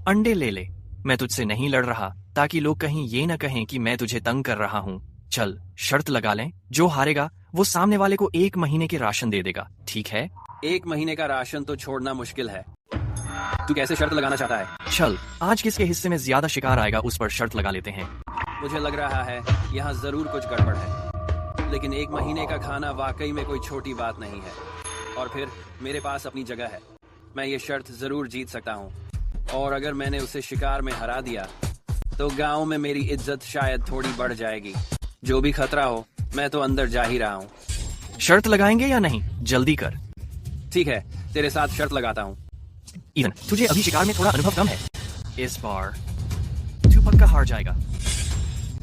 अंडे ले ले। मैं तुझसे नहीं लड़ रहा ताकि लोग कहीं ये न कहें कि मैं तुझे तंग कर रहा हूँ। चल शर्त लगा लें, जो हारेगा वो सामने वाले को 1 महीने के राशन दे देगा, ठीक है? 1 महीने का राशन तो छोड़ना मुश्किल है। तू कैसे शर्त लगाना चाहता है? चल आज किसके हिस्से में ज्यादा शिकार आएगा उस पर शर्त लगा लेते हैं। मुझे लग रहा है यहाँ जरूर कुछ गड़बड़ है, लेकिन 1 महीने का खाना वाकई में कोई छोटी बात नहीं है। और फिर मेरे पास अपनी जगह है। मैं ये शर्त जरूर जीत सकता हूँ। और अगर मैंने उसे शिकार में हरा दिया तो गांव में मेरी इज्जत शायद थोड़ी बढ़ जाएगी। जो भी खतरा हो, मैं तो अंदर जा ही रहा हूँ। शर्त लगाएंगे या नहीं? जल्दी कर। ठीक है, तेरे साथ शर्त लगाता हूँ। ईथन, तुझे अभी शिकार में थोड़ा अनुभव कम है। इस बार तू पक्का हार जाएगा।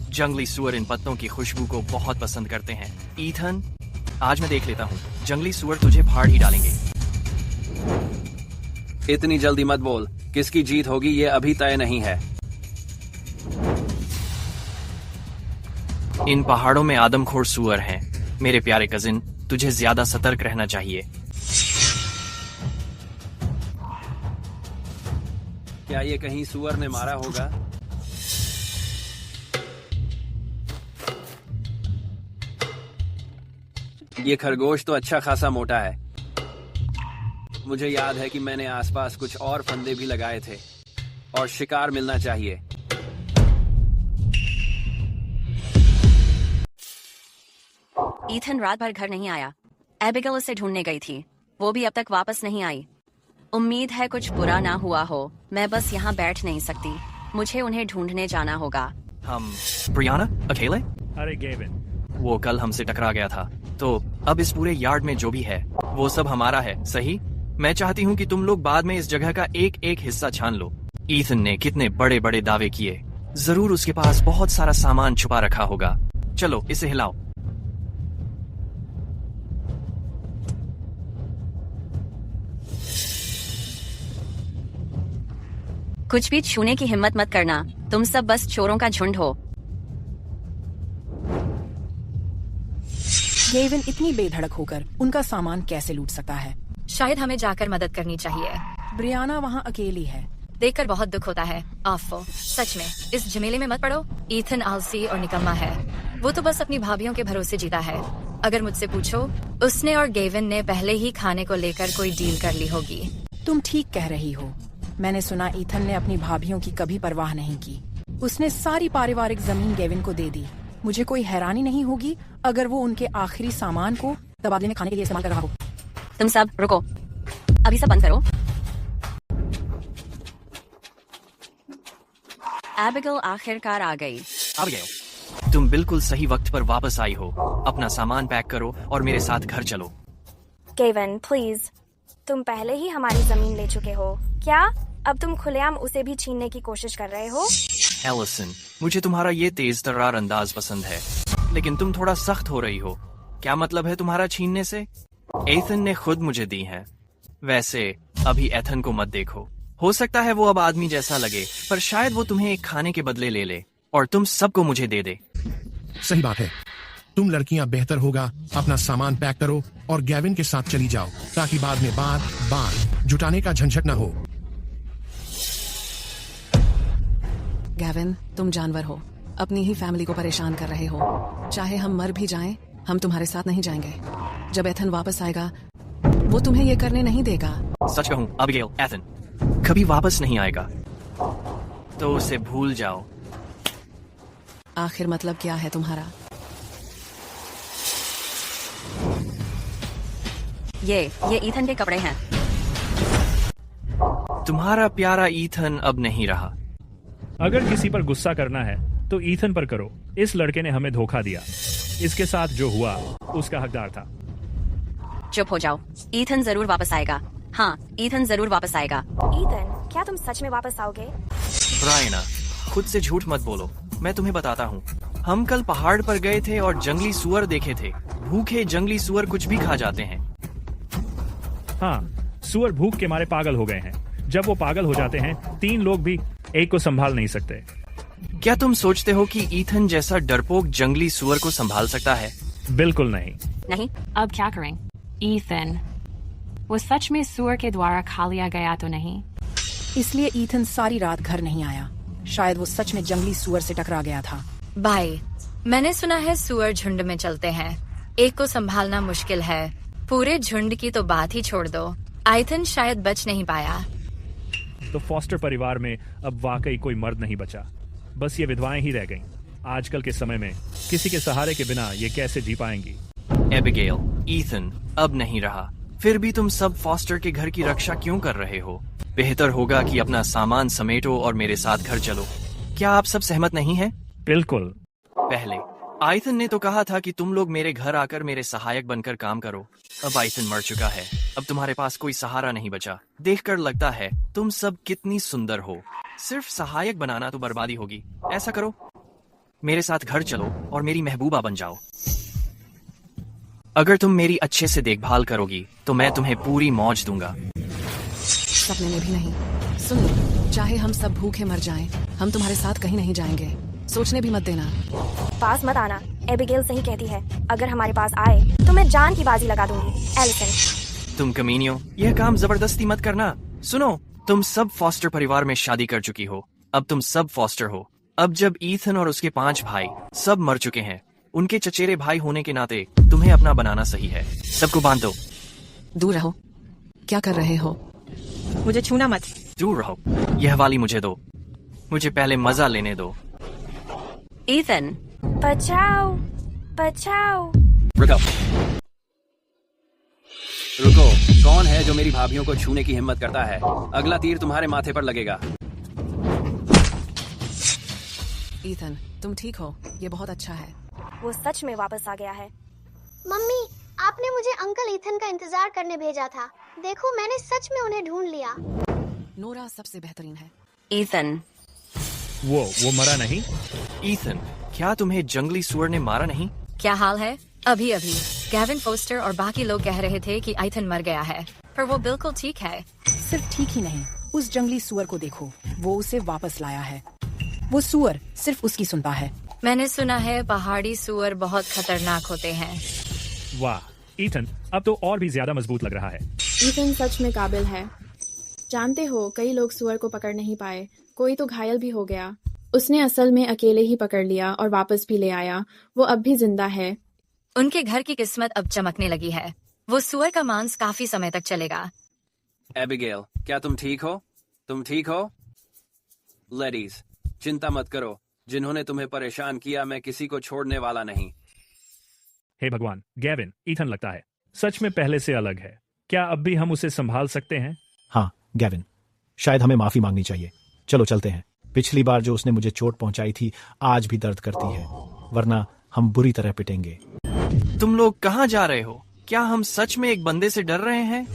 जंगली सुअर इन पत्तों की खुशबू को बहुत पसंद करते हैं। ईथन, आज मैं देख लेता हूँ। जंगली सुअर तुझे फाड़ ही डालेंगे। इतनी जल्दी मत बोल। किसकी जीत होगी ये अभी तय नहीं है। इन पहाड़ों में आदमखोर सुअर हैं। मेरे प्यारे कजिन, तुझे ज्यादा सतर्क रहना चाहिए। क्या ये कहीं सुअर ने मारा होगा? ये खरगोश तो अच्छा खासा मोटा है। मुझे याद है कि मैंने आसपास कुछ और फंदे भी लगाए थे और शिकार मिलना चाहिए। ईथन रात भर घर नहीं आया। एबिगेल उसे ढूंढने गई थी, वो भी अब तक वापस नहीं आई। उम्मीद है कुछ बुरा ना हुआ हो। मैं बस यहाँ बैठ नहीं सकती, मुझे उन्हें ढूंढने जाना होगा। हम ब्रियाना अकेले? अरे गेविन, वो कल हमसे टकरा गया था, तो अब इस पूरे यार्ड में जो भी है वो सब हमारा है, सही? मैं चाहती हूँ कि तुम लोग बाद में इस जगह का एक एक हिस्सा छान लो। ईथन ने कितने बड़े बड़े दावे किए। जरूर उसके पास बहुत सारा सामान छुपा रखा होगा। चलो इसे हिलाओ। कुछ भी छूने की हिम्मत मत करना। तुम सब बस चोरों का झुंड हो। गेविन इतनी बेधड़क होकर उनका सामान कैसे लूट सकता है? शायद हमें जाकर मदद करनी चाहिए। ब्रियाना वहाँ अकेली है। देखकर बहुत दुख होता है। आफो, सच में इस झमेले में मत पड़ो। ईथन आलसी और निकम्मा है। वो तो बस अपनी भाभीियों के भरोसे जीता है। अगर मुझसे पूछो, उसने और गेविन ने पहले ही खाने को लेकर कोई डील कर ली होगी। तुम ठीक कह रही हो। मैंने सुना ईथन ने अपनी भाभीियों की कभी परवाह नहीं की। उसने सारी पारिवारिक जमीन गेविन को दे दी। मुझे कोई हैरानी नहीं होगी अगर वो उनके आखिरी सामान को तबादले में खाने के लिए इस्तेमाल कर रहा हो। तुम सब रुको, अभी सब बंद करो। एबिगेल आखिरकार आ गई। एबिगेल, तुम बिल्कुल सही वक्त पर वापस आई हो। अपना सामान पैक करो और मेरे साथ घर चलो। केविन, प्लीज, तुम पहले ही हमारी जमीन ले चुके हो। क्या अब तुम खुलेआम उसे भी छीनने की कोशिश कर रहे हो? एलिसन, मुझे तुम्हारा ये तेज तर्रार अंदाज पसंद है, लेकिन तुम थोड़ा सख्त हो रही हो। क्या मतलब है तुम्हारा छीनने से? एथन ने खुद मुझे दी है। वैसे अभी एथन को मत देखो। हो सकता है वो अब आदमी जैसा लगे, पर शायद वो तुम्हें एक खाने के बदले ले ले और तुम सबको मुझे दे दे। सही बात है। तुम लड़कियां बेहतर होगा अपना सामान पैक करो और गेविन के साथ चली जाओ, ताकि बाद में बार जुटाने का झंझट न हो। गेविन, तुम जानवर हो, अपनी ही फैमिली को परेशान कर रहे हो। चाहे हम मर भी जाएं, हम तुम्हारे साथ नहीं जाएंगे। जब एथन वापस आएगा, वो तुम्हें ये करने नहीं देगा। सच कहूं, एबिगेल, एथन कभी वापस नहीं आएगा, तो उसे भूल जाओ। आखिर मतलब क्या है तुम्हारा? ये ईथन के कपड़े हैं। तुम्हारा प्यारा ईथन अब नहीं रहा। अगर किसी पर गुस्सा करना है तो ईथन पर करो। इस लड़के ने हमें धोखा दिया। इसके साथ जो हुआ उसका हकदार था। चुप हो जाओ। ईथन जरूर वापस आएगा। हाँ, ईथन जरूर वापस आएगा। ईथन, क्या तुम सच में वापस आओगे? ब्रायना, खुद से झूठ मत बोलो। मैं तुम्हें बताता हूँ, हम कल पहाड़ पर गए थे और जंगली सुअर देखे थे। भूखे जंगली सुअर कुछ भी खा जाते हैं। हाँ, सुअर भूख के मारे पागल हो गए हैं। जब वो पागल हो जाते हैं, 3 लोग भी एक को संभाल नहीं सकते। क्या तुम सोचते हो कि ईथन जैसा डरपोक जंगली सुअर को संभाल सकता है? बिल्कुल नहीं। नहीं। अब क्या करें? ईथन, वो सच में सुअर के द्वारा खा लिया गया तो नहीं? इसलिए ईथन सारी रात घर नहीं आया। शायद वो सच में जंगली सुअर से टकरा गया था। भाई, मैंने सुना है सुअर झुंड में चलते हैं। एक को संभालना मुश्किल है, पूरे झुंड की तो बात ही छोड़ दो। ईथन शायद बच नहीं पाया। तो फॉस्टर परिवार में अब वाकई कोई मर्द नहीं बचा, बस ये विधवाएं ही रह गईं। आजकल के समय में किसी के सहारे के बिना ये कैसे जी पाएंगी? एबिगेल, ईथन अब नहीं रहा, फिर भी तुम सब फॉस्टर के घर की रक्षा क्यों कर रहे हो? बेहतर होगा कि अपना सामान समेटो और मेरे साथ घर चलो। क्या आप सब सहमत नहीं हैं? बिल्कुल। पहले ईथन ने तो कहा था कि तुम लोग मेरे घर आकर मेरे सहायक बनकर काम करो। अब ईथन मर चुका है, अब तुम्हारे पास कोई सहारा नहीं बचा। देखकर लगता है तुम सब कितनी सुंदर हो। सिर्फ सहायक बनाना तो बर्बादी होगी। ऐसा करो, मेरे साथ घर चलो और मेरी महबूबा बन जाओ। अगर तुम मेरी अच्छे से देखभाल करोगी तो मैं तुम्हें पूरी मौज दूंगा। सपने में भी नहीं। सुन लो, चाहे हम सब भूखे मर जाएं, हम तुम्हारे साथ कहीं नहीं जाएंगे। सोचने भी मत देना। पास मत आना। एबिगेल सही कहती है, अगर हमारे पास आए तो मैं जान की बाजी लगा दूंगी। एलिसन, तुम कमीनियो, यह काम जबरदस्ती मत करना। सुनो, तुम सब फॉस्टर परिवार में शादी कर चुकी हो। अब तुम सब फॉस्टर हो। अब जब ईथन और उसके 5 भाई सब मर चुके हैं, उनके चचेरे भाई होने के नाते तुम्हें अपना बनाना सही है। सबको बांध दो। दूर रहो। क्या कर रहे हो? मुझे छूना मत। दूर रहो। यह वाली मुझे दो। मुझे पहले मजा लेने दो। ईथन, बचाओ, बचाओ। रुको, कौन है जो मेरी भाभीियों को छूने की हिम्मत करता है? अगला तीर तुम्हारे माथे पर लगेगा। ईथन, तुम ठीक हो? ये बहुत अच्छा है। वो सच में वापस आ गया है। मम्मी, आपने मुझे अंकल ईथन का इंतजार करने भेजा था। देखो, मैंने सच में उन्हें ढूंढ लिया। नोरा सबसे बेहतरीन है। ईथन, वो मरा नहीं? ईथन, क्या तुम्हें जंगली सुअर ने मारा नहीं? क्या हाल है? अभी अभी गेविन फोस्टर और बाकी लोग कह रहे थे कि ईथन मर गया है, पर वो बिल्कुल ठीक है। सिर्फ ठीक ही नहीं, उस जंगली सुअर को देखो, वो उसे वापस लाया है। वो सुअर सिर्फ उसकी सुनता है। मैंने सुना है पहाड़ी सुअर बहुत खतरनाक होते हैं। वाह, ईथन अब तो और भी ज्यादा मजबूत लग रहा है। ईथन सच में काबिल है। जानते हो, कई लोग सुअर को पकड़ नहीं पाए, कोई तो घायल भी हो गया। उसने असल में अकेले ही पकड़ लिया और वापस भी ले आया। वो अब भी जिंदा है। उनके घर की किस्मत अब चमकने लगी है। वो सुअर का मांस काफी समय तक चलेगा। एबिगेल, क्या तुम ठीक हो? तुम ठीक हो? लेडीज, चिंता मत करो। जिन्होंने तुम्हें परेशान किया, मैं किसी को छोड़ने वाला नहीं। हे भगवान, गेविन, ईथन लगता है सच में पहले से अलग है। क्या अब भी हम उसे संभाल सकते हैं? हाँ गेविन, शायद हमें माफी मांगनी चाहिए। चलो चलते हैं। पिछली बार जो उसने मुझे चोट पहुंचाई थी आज भी दर्द करती है, वरना हम बुरी तरह पिटेंगे। तुम लोग कहाँ जा रहे हो? क्या हम सच में एक बंदे से डर रहे हैं?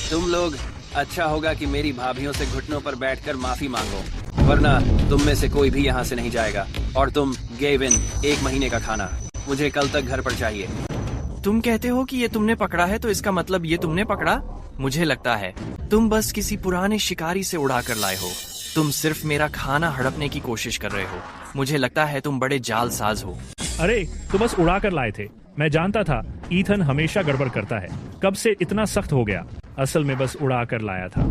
तुम लोग, अच्छा होगा कि मेरी भाभीियों से घुटनों पर बैठकर माफी मांगो, वरना तुम में से कोई भी यहाँ से नहीं जाएगा। और तुम गेविन, 1 महीने का खाना मुझे कल तक घर पर चाहिए। तुम कहते हो कि ये तुमने पकड़ा है, तो इसका मतलब ये तुमने पकड़ा? मुझे लगता है तुम बस किसी पुराने शिकारी से उड़ा कर लाए हो। तुम सिर्फ मेरा खाना हड़पने की कोशिश कर रहे हो। मुझे लगता है तुम बड़े जालसाज हो। अरे, तो बस उड़ा कर लाए थे। मैं जानता था ईथन हमेशा गड़बड़ करता है। कब से इतना सख्त हो गया? असल में बस उड़ा कर लाया था।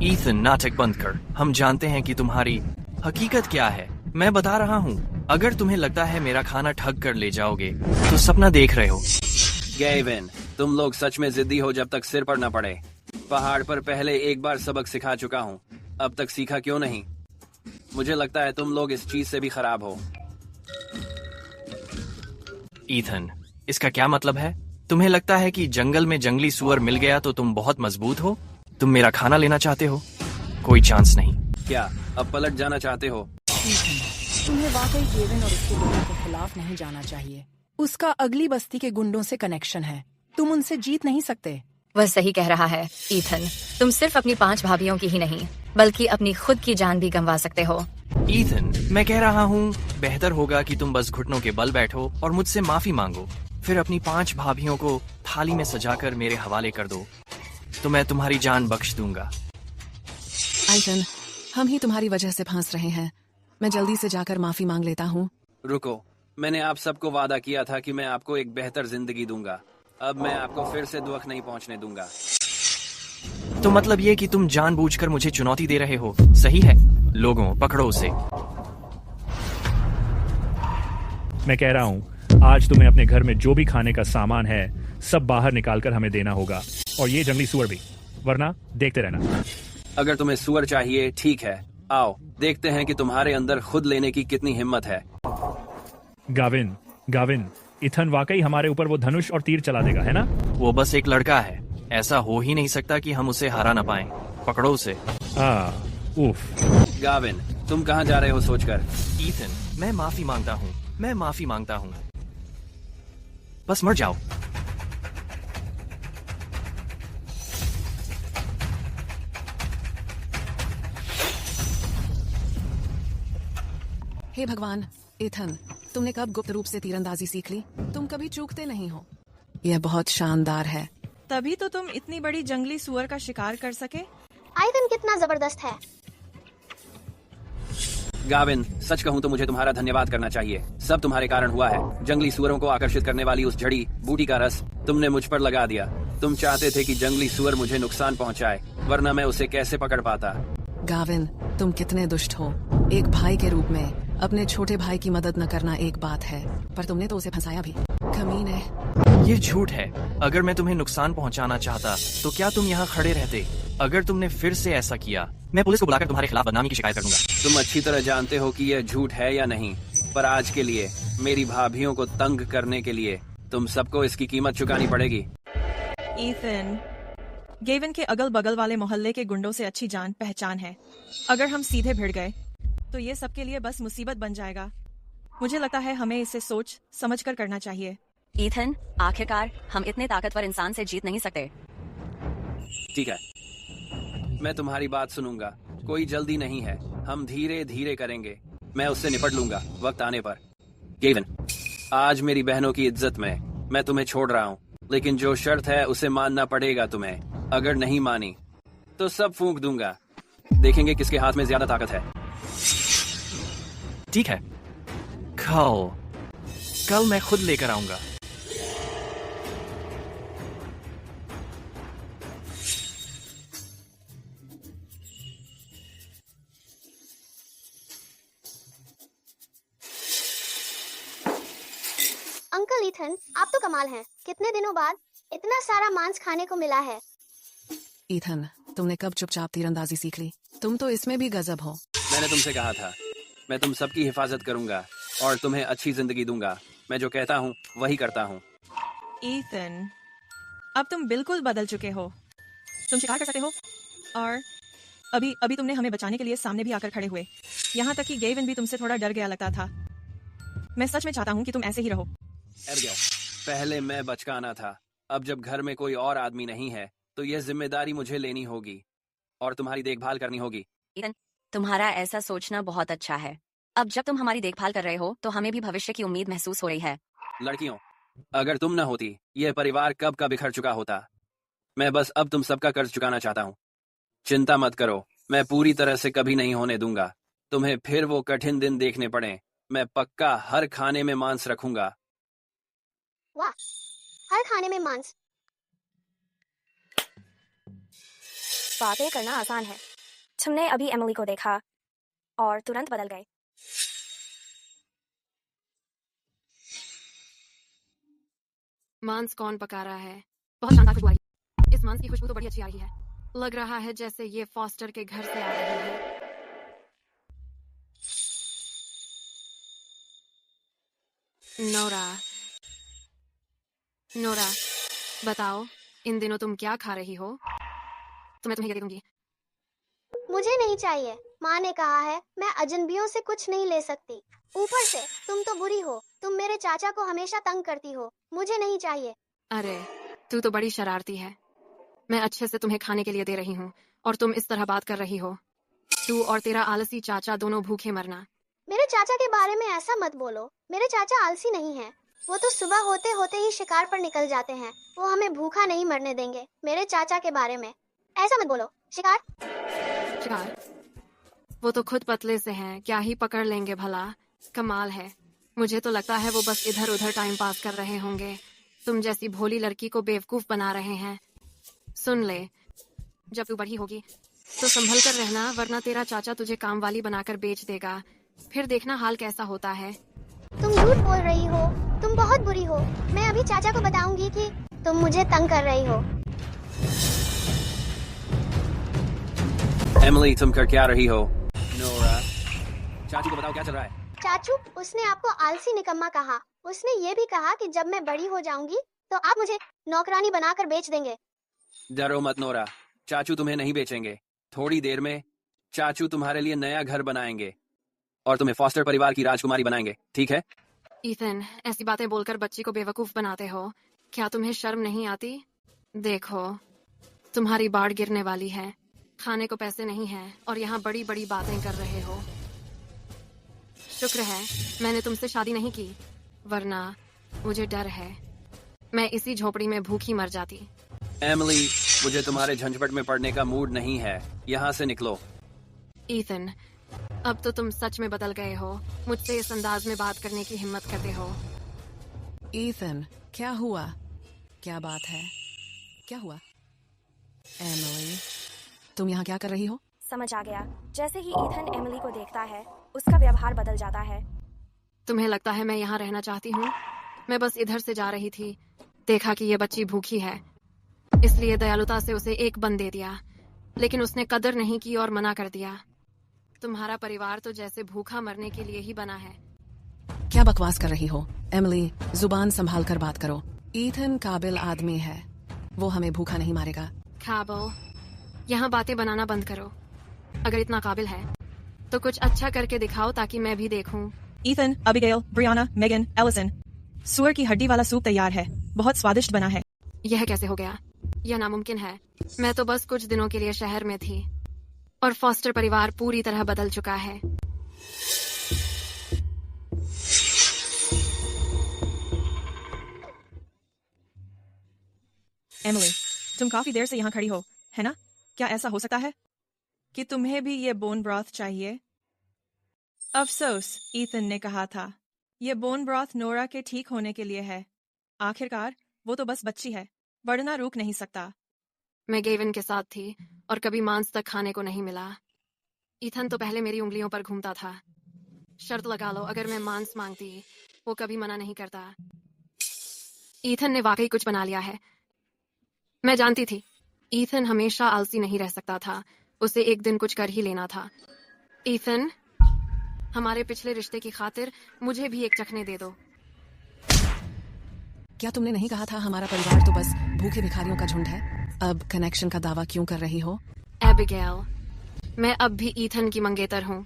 ईथन, नाटक बंद कर। हम जानते हैं कि तुम्हारी हकीकत क्या है। मैं बता रहा हूँ, अगर तुम्हें लगता है मेरा खाना ठग कर ले जाओगे तो सपना देख रहे हो। गेविन, तुम लोग सच में जिद्दी हो जब तक सिर पर न पड़े। पहाड़ पर पहले एक बार सबक सिखा चुका हूँ, अब तक सीखा क्यों नहीं? मुझे लगता है तुम लोग इस चीज से भी खराब हो। ईथन, इसका क्या मतलब है? तुम्हें लगता है कि जंगल में जंगली सुअर मिल गया तो तुम बहुत मजबूत हो? तुम मेरा खाना लेना चाहते हो? कोई चांस नहीं। क्या अब पलट जाना चाहते हो? तुम्हें वाकई गेविन और उसके लोगों के खिलाफ नहीं जाना चाहिए। उसका अगली बस्ती के गुंडों से कनेक्शन है। तुम उनसे जीत नहीं सकते। वह सही कह रहा है ईथन। तुम सिर्फ अपनी 5 भाभीियों की ही नहीं, बल्कि अपनी खुद की जान भी गंवा सकते हो। ईथन, मैं कह रहा हूँ बेहतर होगा कि तुम बस घुटनों के बल बैठो और मुझसे माफी मांगो। फिर अपनी 5 भाभीियों को थाली में सजाकर मेरे हवाले कर दो, तो मैं तुम्हारी जान बख्श दूंगा। ईथन, हम ही तुम्हारी वजह से फंस रहे हैं। मैं जल्दी से जाकर माफी मांग लेता हूँ। रुको, मैंने आप सबको वादा किया था कि मैं आपको एक बेहतर जिंदगी दूंगा। अब मैं आपको फिर से दुख नहीं पहुंचने दूंगा। तो मतलब ये कि तुम जानबूझकर मुझे चुनौती दे रहे हो, सही है? लोगों, पकड़ो उसे। मैं कह रहा हूँ, आज तुम्हें अपने घर में जो भी खाने का सामान है सब बाहर निकालकर हमें देना होगा, और ये जंगली सुअर भी, वरना देखते रहना। अगर तुम्हें सुअर चाहिए, ठीक है, आओ देखते हैं कि तुम्हारे अंदर खुद लेने की कितनी हिम्मत है। गाविन, ईथन वाकई हमारे ऊपर वो धनुष और तीर चला देगा, है ना? वो बस एक लड़का है। ऐसा हो ही नहीं सकता कि हम उसे हरा ना पाएं। पकड़ो उसे। उफ। गाविन, तुम कहाँ जा रहे हो सोचकर? ईथन, मैं माफी मांगता हूँ। मैं माफी मांगता हूँ। बस मर जाओ। हे भगवान, ईथन, तुमने कब गुप्त रूप से तीरंदाजी सीख ली? तुम कभी चूकते नहीं हो। यह बहुत शानदार है। तभी तो तुम इतनी बड़ी जंगली सुअर का शिकार कर सके। ईथन कितना जबरदस्त है। गाविन, सच कहूँ तो मुझे तुम्हारा धन्यवाद करना चाहिए। सब तुम्हारे कारण हुआ है। जंगली सुअरों को आकर्षित करने वाली उस जड़ी बूटी का रस तुमने मुझ पर लगा दिया। तुम चाहते थे कि जंगली सुअर मुझे नुकसान पहुँचाए, वरना मैं उसे कैसे पकड़ पाता। गाविन, तुम कितने दुष्ट हो। एक भाई के रूप में अपने छोटे भाई की मदद न करना एक बात है, पर तुमने तो उसे फंसाया भी। कमीने। ये झूठ है। अगर मैं तुम्हें नुकसान पहुंचाना चाहता तो क्या तुम यहाँ खड़े रहते? अगर तुमने फिर से ऐसा किया, मैं पुलिस को बुलाकर तुम्हारे खिलाफ बदनामी की शिकायत कर दूंगा। तुम अच्छी तरह जानते हो कि यह झूठ है या नहीं, पर आज के लिए मेरी भाभीियों को तंग करने के लिए तुम सबको इसकी कीमत चुकानी पड़ेगी। ईथन, गेविन के अगल बगल वाले मोहल्ले के गुंडों से अच्छी जान पहचान है। अगर हम सीधे भिड़ गए तो ये सबके लिए बस मुसीबत बन जाएगा। मुझे लगता है हमें इसे सोच समझ कर करना चाहिए। ईथन, आखिरकार हम इतने ताकतवर इंसान से जीत नहीं सकते। ठीक है, मैं तुम्हारी बात सुनूंगा। कोई जल्दी नहीं है, हम धीरे धीरे करेंगे। मैं उससे निपट लूंगा वक्त आने पर। गेविन, आज मेरी बहनों की इज्जत में मैं तुम्हें छोड़ रहा हूँ, लेकिन जो शर्त है उसे मानना पड़ेगा तुम्हें। अगर नहीं मानी तो सब फूंक दूंगा। देखेंगे किसके हाथ में ज्यादा ताकत है। ठीक है, कल मैं खुद लेकर आऊंगा। अंकल ईथन, आप तो कमाल हैं। कितने दिनों बाद इतना सारा मांस खाने को मिला है। ईथन, तुमने कब चुपचाप तीरंदाजी सीख ली? तुम तो इसमें भी गजब हो। मैंने तुमसे कहा था, मैं तुम सबकी हिफाजत करूंगा और तुम्हें अच्छी जिंदगी दूंगा। मैं जो कहता हूँ वही करता हूँ। ईथन, अब तुम बिल्कुल बदल चुके हो। तुम शिकार कर सकते हो और अभी अभी तुमने हमें बचाने के लिए सामने भी आकर खड़े हुए। यहाँ तक कि गेविन भी तुमसे थोड़ा डर गया लगता था। मैं सच में चाहता हूँ कि तुम ऐसे ही रहो। एबिगेल, पहले मैं बचकाना था। अब जब घर में कोई और आदमी नहीं है तो यह जिम्मेदारी मुझे लेनी होगी और तुम्हारी देखभाल करनी होगी। ईथन, तुम्हारा ऐसा सोचना बहुत अच्छा है। अब जब तुम हमारी देखभाल कर रहे हो तो हमें भी भविष्य की उम्मीद महसूस हो रही है। लड़कियों, अगर तुम न होती यह परिवार कब का बिखर चुका होता। मैं बस अब तुम सबका कर्ज चुकाना चाहता हूँ। चिंता मत करो, मैं पूरी तरह से कभी नहीं होने दूंगा तुम्हें फिर वो कठिन दिन देखने पड़े। मैं पक्का हर खाने में मांस रखूंगा। वाह, हर खाने में मांस। बातें करना आसान है। तुमने अभी एमिली को देखा और तुरंत बदल गए। मांस कौन पका रहा है? बहुत शानदार खुशबू आ रही है। इस मांस की खुशबू तो बड़ी अच्छी आ रही है। लग रहा है जैसे ये फॉस्टर के घर से आ रही है। नोरा, नोरा, बताओ, इन दिनों तुम क्या खा रही हो? तो मैं तुम्हें ये दे दूंगी। मुझे नहीं चाहिए। माँ ने कहा है मैं अजनबियों से कुछ नहीं ले सकती। ऊपर से तुम तो बुरी हो। तुम मेरे चाचा को हमेशा तंग करती हो। मुझे नहीं चाहिए। अरे, तू तो बड़ी शरारती है। मैं अच्छे से तुम्हें खाने के लिए दे रही हूँ और तुम इस तरह बात कर रही हो। तू और तेरा आलसी चाचा दोनों भूखे मरना। मेरे चाचा के बारे में ऐसा मत बोलो। मेरे चाचा आलसी नहीं है। वो तो सुबह होते होते ही शिकार पर निकल जाते हैं। वो हमें भूखा नहीं मरने देंगे। मेरे चाचा के बारे में ऐसा मत बोलो। शिकार? शिकार? वो तो खुद पतले से हैं, क्या ही पकड़ लेंगे भला। कमाल है। मुझे तो लगता है वो बस इधर उधर टाइम पास कर रहे होंगे। तुम जैसी भोली लड़की को बेवकूफ बना रहे हैं। सुन ले, जब तू बड़ी होगी तो संभल कर रहना, वरना तेरा चाचा तुझे काम वाली बनाकर बेच देगा। फिर देखना हाल कैसा होता है। तुम झूठ बोल रही हो। तुम बहुत बुरी हो। मैं अभी चाचा को बताऊंगी कि तुम मुझे तंग कर रही हो। एमिली, तुम कर क्या रही हो? नोरा, चाचू को बताओ क्या चल रहा है। चाचू, उसने आपको आलसी निकम्मा कहा। उसने ये भी कहा कि जब मैं बड़ी हो जाऊंगी तो आप मुझे नौकरानी बनाकर बेच देंगे। डरो मत नोरा, चाचू तुम्हें नहीं बेचेंगे। थोड़ी देर में चाचू तुम्हारे लिए नया घर बनाएंगे और तुम्हें फॉस्टर परिवार की राजकुमारी बनाएंगे, ठीक है? ईथन, ऐसी बातें बोलकर बच्ची को बेवकूफ बनाते हो। क्या तुम्हें शर्म नहीं आती? देखो, तुम्हारी बाढ़ गिरने वाली है। खाने को पैसे नहीं हैं और यहाँ बड़ी बड़ी बातें कर रहे हो। शुक्र है मैंने तुमसे शादी नहीं की, वरना मुझे डर है मैं इसी झोपड़ी में भूखी मर जाती। एमिली, मुझे तुम्हारे झंझट में पड़ने का मूड नहीं है। यहाँ से निकलो। ईथन, अब तो तुम सच में बदल गए हो। मुझसे इस अंदाज में बात करने की हिम्मत करते हो। ईथन, क्या हुआ? क्या बात है? क्या हुआ? एमिली, तुम यहाँ क्या कर रही हो? समझ आ गया। जैसे ही ईथन एमिली को देखता है उसका व्यवहार बदल जाता है। तुम्हें लगता है मैं यहाँ रहना चाहती हूँ? मैं बस इधर से जा रही थी, देखा कि ये बच्ची भूखी है, इसलिए दयालुता से उसे एक बन दे दिया। लेकिन उसने कदर नहीं की और मना कर दिया। तुम्हारा परिवार तो जैसे भूखा मरने के लिए ही बना है। क्या बकवास कर रही हो? एमिली, जुबान संभाल कर बात करो। ईथन काबिल आदमी है, वो हमें भूखा नहीं मारेगा। काबिल? यहाँ बातें बनाना बंद करो। अगर इतना काबिल है तो कुछ अच्छा करके दिखाओ ताकि मैं भी देखूं। Ethan, Abigail, Brianna, Megan, Allison, सुअर की हड्डी वाला सूप तैयार है। बहुत स्वादिष्ट बना है। यह कैसे हो गया? यह नामुमकिन है। मैं तो बस कुछ दिनों के लिए शहर में थी और फॉस्टर परिवार पूरी तरह बदल चुका है। एमिली, तुम काफी देर से यहाँ खड़ी हो, है ना? क्या ऐसा हो सकता है कि तुम्हें भी ये बोन ब्रॉथ चाहिए? अफसोस, ईथन ने कहा था, ये बोन ब्रॉथ नोरा के ठीक होने के लिए है। आखिरकार वो तो बस बच्ची है, बढ़ना रुक नहीं सकता। मैं गेविन के साथ थी और कभी मांस तक खाने को नहीं मिला। ईथन तो पहले मेरी उंगलियों पर घूमता था। शर्त लगा लो, अगर मैं मांस मांगती वो कभी मना नहीं करता। ईथन ने वाकई कुछ बना लिया है। मैं जानती थी ईथन हमेशा आलसी नहीं रह सकता था, उसे एक दिन कुछ कर ही लेना था। ईथन, हमारे पिछले रिश्ते की खातिर मुझे भी एक चखने दे दो। क्या तुमने नहीं कहा था हमारा परिवार तो बस भूखे भिखारियों का झुंड है? अब कनेक्शन का दावा क्यों कर रही हो? एबिगेल, मैं अब भी ईथन की मंगेतर हूँ।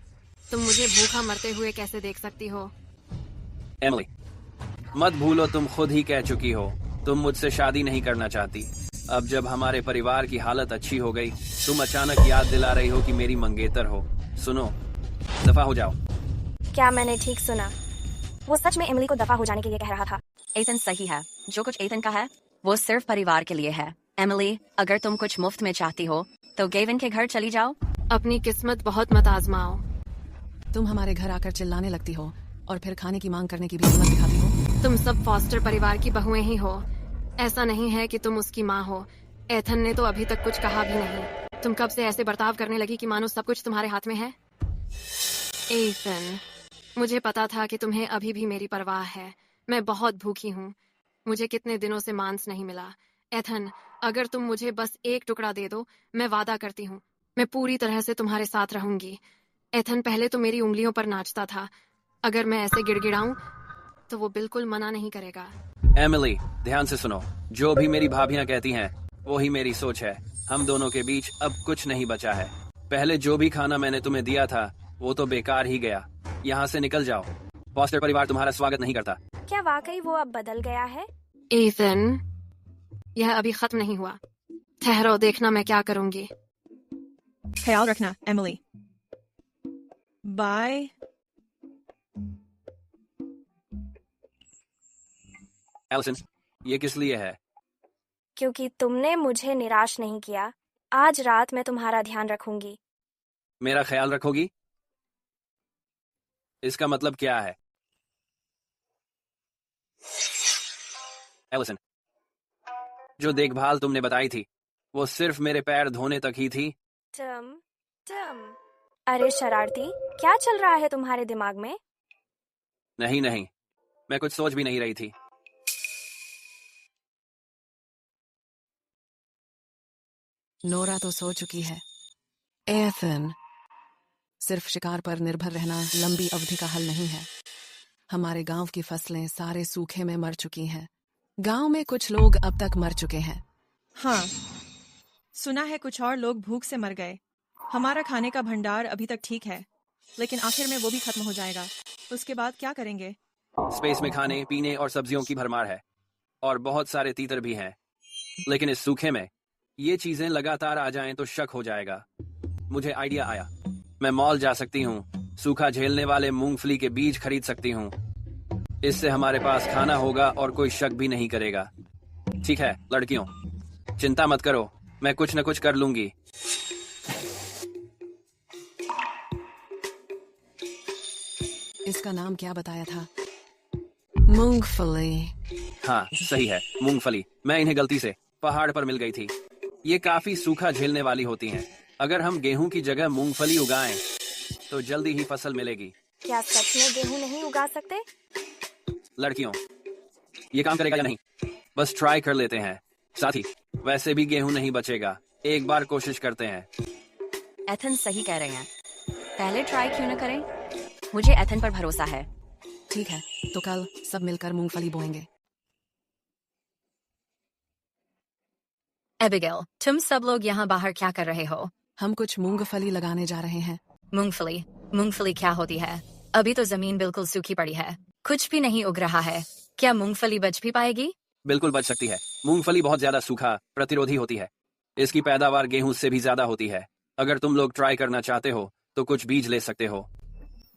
तुम मुझे भूखा मरते हुए कैसे देख सकती हो? एमिली, मत भूलो तुम खुद ही कह चुकी हो तुम मुझसे शादी नहीं करना चाहती। अब जब हमारे परिवार की हालत अच्छी हो गई, तुम अचानक याद दिला रही हो कि मेरी मंगेतर हो। सुनो, दफा हो जाओ। क्या मैंने ठीक सुना? वो सच में एमिली को दफा हो जाने के लिए कह रहा था? एथन सही है। जो कुछ एथन का है वो सिर्फ परिवार के लिए है। एमिली, अगर तुम कुछ मुफ्त में चाहती हो तो गेविन के घर चली जाओ। अपनी किस्मत बहुत मत आजमाओ। तुम हमारे घर आकर चिल्लाने लगती हो और फिर खाने की मांग करने की भी हिम्मत दिखाती हो। तुम सब फॉस्टर परिवार की बहुएं ही हो। ऐसा नहीं है कि तुम उसकी माँ हो। एथन ने तो अभी तक कुछ कहा भी नहीं। तुम कब से ऐसे बर्ताव करने लगी कि मानो सब कुछ तुम्हारे हाथ में है? एथन, मुझे पता था कि तुम्हें अभी भी मेरी परवाह है। मैं बहुत भूखी हूँ। मुझे कितने दिनों से मांस नहीं मिला। एथन, अगर तुम मुझे बस एक टुकड़ा दे दो, मैं वादा करती हूँ मैं पूरी तरह से तुम्हारे साथ रहूंगी। एथन पहले तो मेरी उंगलियों पर नाचता था। अगर मैं ऐसे गिड़गिड़ाऊं तो वो बिल्कुल मना नहीं करेगा। एमिली, ध्यान से सुनो। जो भी मेरी भाभियां कहती हैं वो ही मेरी सोच है। हम दोनों के बीच अब कुछ नहीं बचा है। पहले जो भी खाना मैंने तुम्हें दिया था वो तो बेकार ही गया। यहाँ से निकल जाओ। फॉस्टर परिवार तुम्हारा स्वागत नहीं करता। क्या वाकई वो अब बदल गया है? एथन, यह अभी खत्म नहीं हुआ। ठहरो, देखना मैं क्या करूंगी। ख्याल रखना एमिली। बाय। एलिसन, ये किस लिए है? क्योंकि तुमने मुझे निराश नहीं किया। आज रात मैं तुम्हारा ध्यान रखूंगी। मेरा ख्याल रखोगी? इसका मतलब क्या है? एलिसन, जो देखभाल तुमने बताई थी वो सिर्फ मेरे पैर धोने तक ही थी। टम, अरे शरारती, क्या चल रहा है तुम्हारे दिमाग में? नहीं, मैं कुछ सोच भी नहीं रही थी। नोरा तो सो चुकी है। एथन, सिर्फ शिकार पर निर्भर रहना लंबी अवधि का हल नहीं है। हमारे गांव की फसलें सारे सूखे में मर चुकी हैं। गांव में कुछ लोग अब तक मर चुके हैं। हाँ, सुना है कुछ और लोग भूख से मर गए। हमारा खाने का भंडार अभी तक ठीक है, लेकिन आखिर में वो भी खत्म हो जाएगा। उसके बाद क्या करेंगे? स्पेस में खाने पीने और सब्जियों की भरमार है और बहुत सारे तीतर भी हैं। लेकिन इस सूखे में ये चीजें लगातार आ जाएं तो शक हो जाएगा। मुझे आइडिया आया। मैं मॉल जा सकती हूँ, सूखा झेलने वाले मूंगफली के बीज खरीद सकती हूँ। इससे हमारे पास खाना होगा और कोई शक भी नहीं करेगा। ठीक है लड़कियों, चिंता मत करो, मैं कुछ न कुछ कर लूंगी। इसका नाम क्या बताया था? मूंगफली। हाँ सही है, मूंगफली। मैं इन्हें गलती से पहाड़ पर मिल गई थी। ये काफी सूखा झेलने वाली होती हैं। अगर हम गेहूं की जगह मूंगफली उगाएं तो जल्दी ही फसल मिलेगी। क्या सच में गेहूं नहीं उगा सकते? लड़कियों, ये काम करेगा या नहीं? बस ट्राई कर लेते हैं। साथ ही वैसे भी गेहूं नहीं बचेगा। एक बार कोशिश करते हैं। एथन सही कह रहे हैं। पहले ट्राई क्यों न करें? मुझे एथन पर भरोसा है। ठीक है, तो कल सब मिलकर मूंगफली बोएंगे। एबिगेल, तुम सब लोग यहाँ बाहर क्या कर रहे हो? हम कुछ मूंगफली लगाने जा रहे हैं। मूंगफली क्या होती है? अभी तो जमीन बिल्कुल सूखी पड़ी है, कुछ भी नहीं उग रहा है। क्या मूंगफली बच भी पाएगी? बिल्कुल बच सकती है। मूंगफली बहुत ज्यादा सूखा प्रतिरोधी होती है। इसकी पैदावार गेहूं से भी ज्यादा होती है। अगर तुम लोग ट्राई करना चाहते हो तो कुछ बीज ले सकते हो।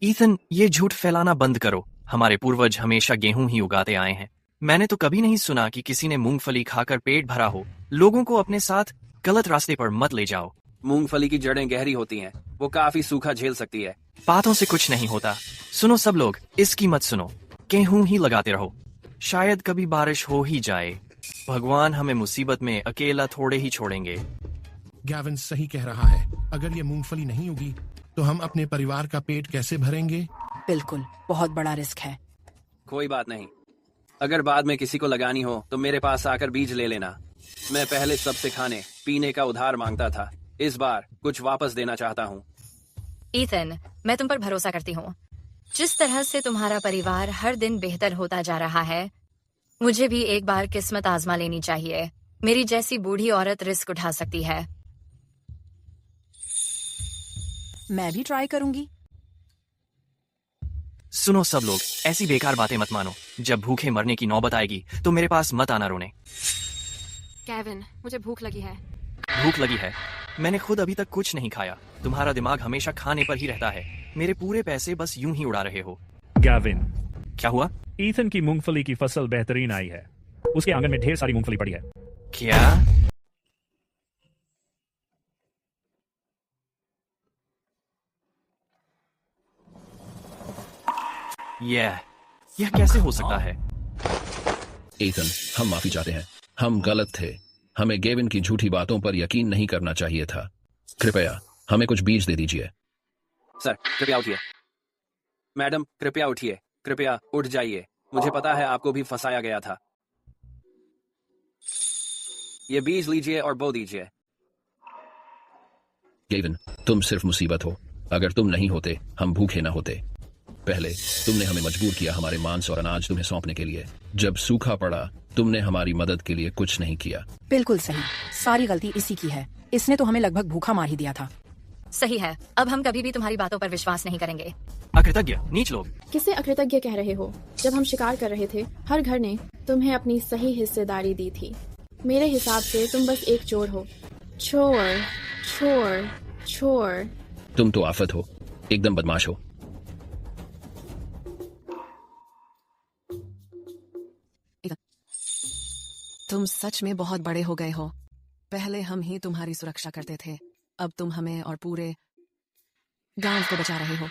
ईथन, ये झूठ फैलाना बंद करो। हमारे पूर्वज हमेशा गेहूं ही उगाते आए हैं। मैंने तो कभी नहीं सुना कि किसी ने मूंगफली खाकर पेट भरा हो। लोगों को अपने साथ गलत रास्ते पर मत ले जाओ। मूंगफली की जड़ें गहरी होती हैं, वो काफी सूखा झेल सकती है। बातों से कुछ नहीं होता। सुनो सब लोग, इसकी मत सुनो। गेहूं ही लगाते रहो, शायद कभी बारिश हो ही जाए। भगवान हमें मुसीबत में अकेला थोड़े ही छोड़ेंगे। गैविन सही कह रहा है। अगर ये मूंगफली नहीं उगी तो हम अपने परिवार का पेट कैसे भरेंगे? बिल्कुल, बहुत बड़ा रिस्क है। कोई बात नहीं, अगर बाद में किसी को लगानी हो तो मेरे पास आकर बीज ले लेना। मैं पहले सबसे खाने पीने का उधार मांगता था, इस बार कुछ वापस देना चाहता हूँ। ईथन, मैं तुम पर भरोसा करती हूँ। जिस तरह से तुम्हारा परिवार हर दिन बेहतर होता जा रहा है, मुझे भी एक बार किस्मत आजमा लेनी चाहिए। मेरी जैसी बूढ़ी औरत रिस्क उठा सकती है। मैं भी ट्राई करूंगी। सुनो सब लोग, ऐसी बेकार बातें मत मानो। जब भूखे मरने की नौबत आएगी तो मेरे पास मत आना रोने। केविन, मुझे भूख लगी है। भूख लगी है? मैंने खुद अभी तक कुछ नहीं खाया। तुम्हारा दिमाग हमेशा खाने पर ही रहता है। मेरे पूरे पैसे बस यूं ही उड़ा रहे हो। गैविन, क्या हुआ? ईथन की मूंगफली की फसल बेहतरीन आई है। उसके आंगन में ढेर सारी मूंगफली पड़ी है। क्या? यह कैसे हो सकता है? ईथन, हम माफी चाहते हैं। हम गलत थे। हमें गेविन की झूठी बातों पर यकीन नहीं करना चाहिए था। कृपया हमें कुछ बीज दे दीजिए। सर, कृपया उठिए। मैडम, कृपया उठिए। कृपया उठ जाइए। मुझे पता है आपको भी फंसाया गया था। ये बीज लीजिए और बो दीजिए। गेविन, तुम सिर्फ मुसीबत हो। अगर तुम नहीं होते हम भूखे न होते। पहले तुमने हमें मजबूर किया हमारे मांस और अनाज तुम्हें सौंपने के लिए। जब सूखा पड़ा तुमने हमारी मदद के लिए कुछ नहीं किया। बिल्कुल सही, सारी गलती इसी की है। इसने तो हमें लगभग भूखा मार ही दिया था। सही है, अब हम कभी भी तुम्हारी बातों पर विश्वास नहीं करेंगे। अकृतज्ञ नीच लोग। किसे अकृतज्ञ कह रहे हो? जब हम शिकार कर रहे थे, हर घर ने तुम्हें अपनी सही हिस्सेदारी दी थी। मेरे हिसाब से तुम बस एक चोर हो। चोर, चोर, चोर। तुम तो आफत हो, एकदम बदमाश हो। तुम सच में बहुत बड़े हो गए हो। पहले हम ही तुम्हारी सुरक्षा करते थे, अब तुम हमें और पूरे गांव को बचा रहे हो।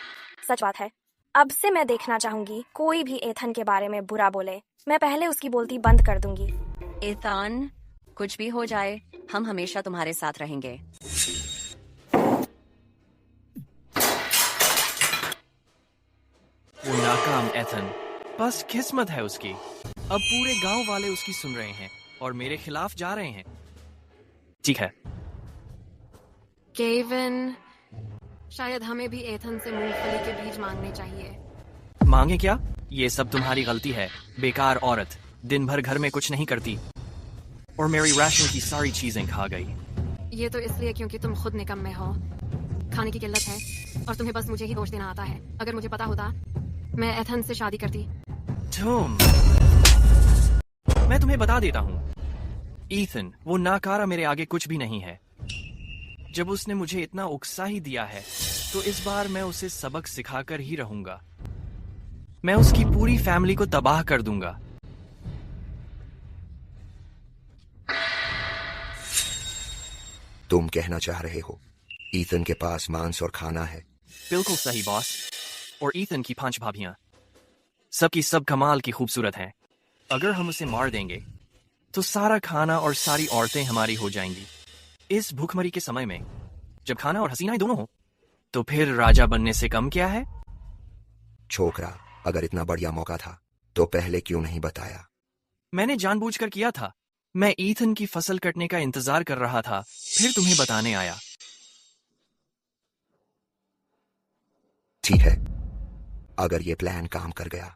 सच बात है। अब से मैं देखना चाहूंगी कोई भी एथन के बारे में बुरा बोले। मैं पहले उसकी बोलती बंद कर दूंगी। एथन, कुछ भी हो जाए हम हमेशा तुम्हारे साथ रहेंगे। वो नाकाम एथन, बस किस्मत है उसकी। अब पूरे गांव वाले उसकी सुन रहे हैं और मेरे खिलाफ जा रहे हैं। ठीक है केविन, शायद हमें भी एथन से मूंगफली के बीज मांगने चाहिए। मांगे क्या? ये सब तुम्हारी गलती है। बेकार औरत, दिन भर घर में कुछ नहीं करती और मेरी राशन की सारी चीजें खा गई। ये तो इसलिए क्योंकि तुम खुद निकम्मे हो। खाने की किल्लत है और तुम्हें बस मुझे ही दोष देना आता है। अगर मुझे पता होता मैं एथन से शादी करती। मैं तुम्हें बता देता हूँ, ईथन वो नाकारा मेरे आगे कुछ भी नहीं है। जब उसने मुझे इतना उकसा ही दिया है तो इस बार मैं उसे सबक सिखाकर ही रहूंगा। मैं उसकी पूरी फैमिली को तबाह कर दूंगा। तुम कहना चाह रहे हो ईथन के पास मांस और खाना है? बिल्कुल सही बॉस। और ईथन की 5 भाभियां सबकी सब कमाल की खूबसूरत हैं। अगर हम उसे मार देंगे तो सारा खाना और सारी औरतें हमारी हो जाएंगी। इस भूखमरी के समय में जब खाना और हसीनाएं दोनों हो तो फिर राजा बनने से कम क्या है? छोकरा, अगर इतना बढ़िया मौका था तो पहले क्यों नहीं बताया? मैंने जानबूझकर किया था। मैं ईथन की फसल कटने का इंतजार कर रहा था, फिर तुम्हें बताने आया। ठीक है, अगर ये प्लान काम कर गया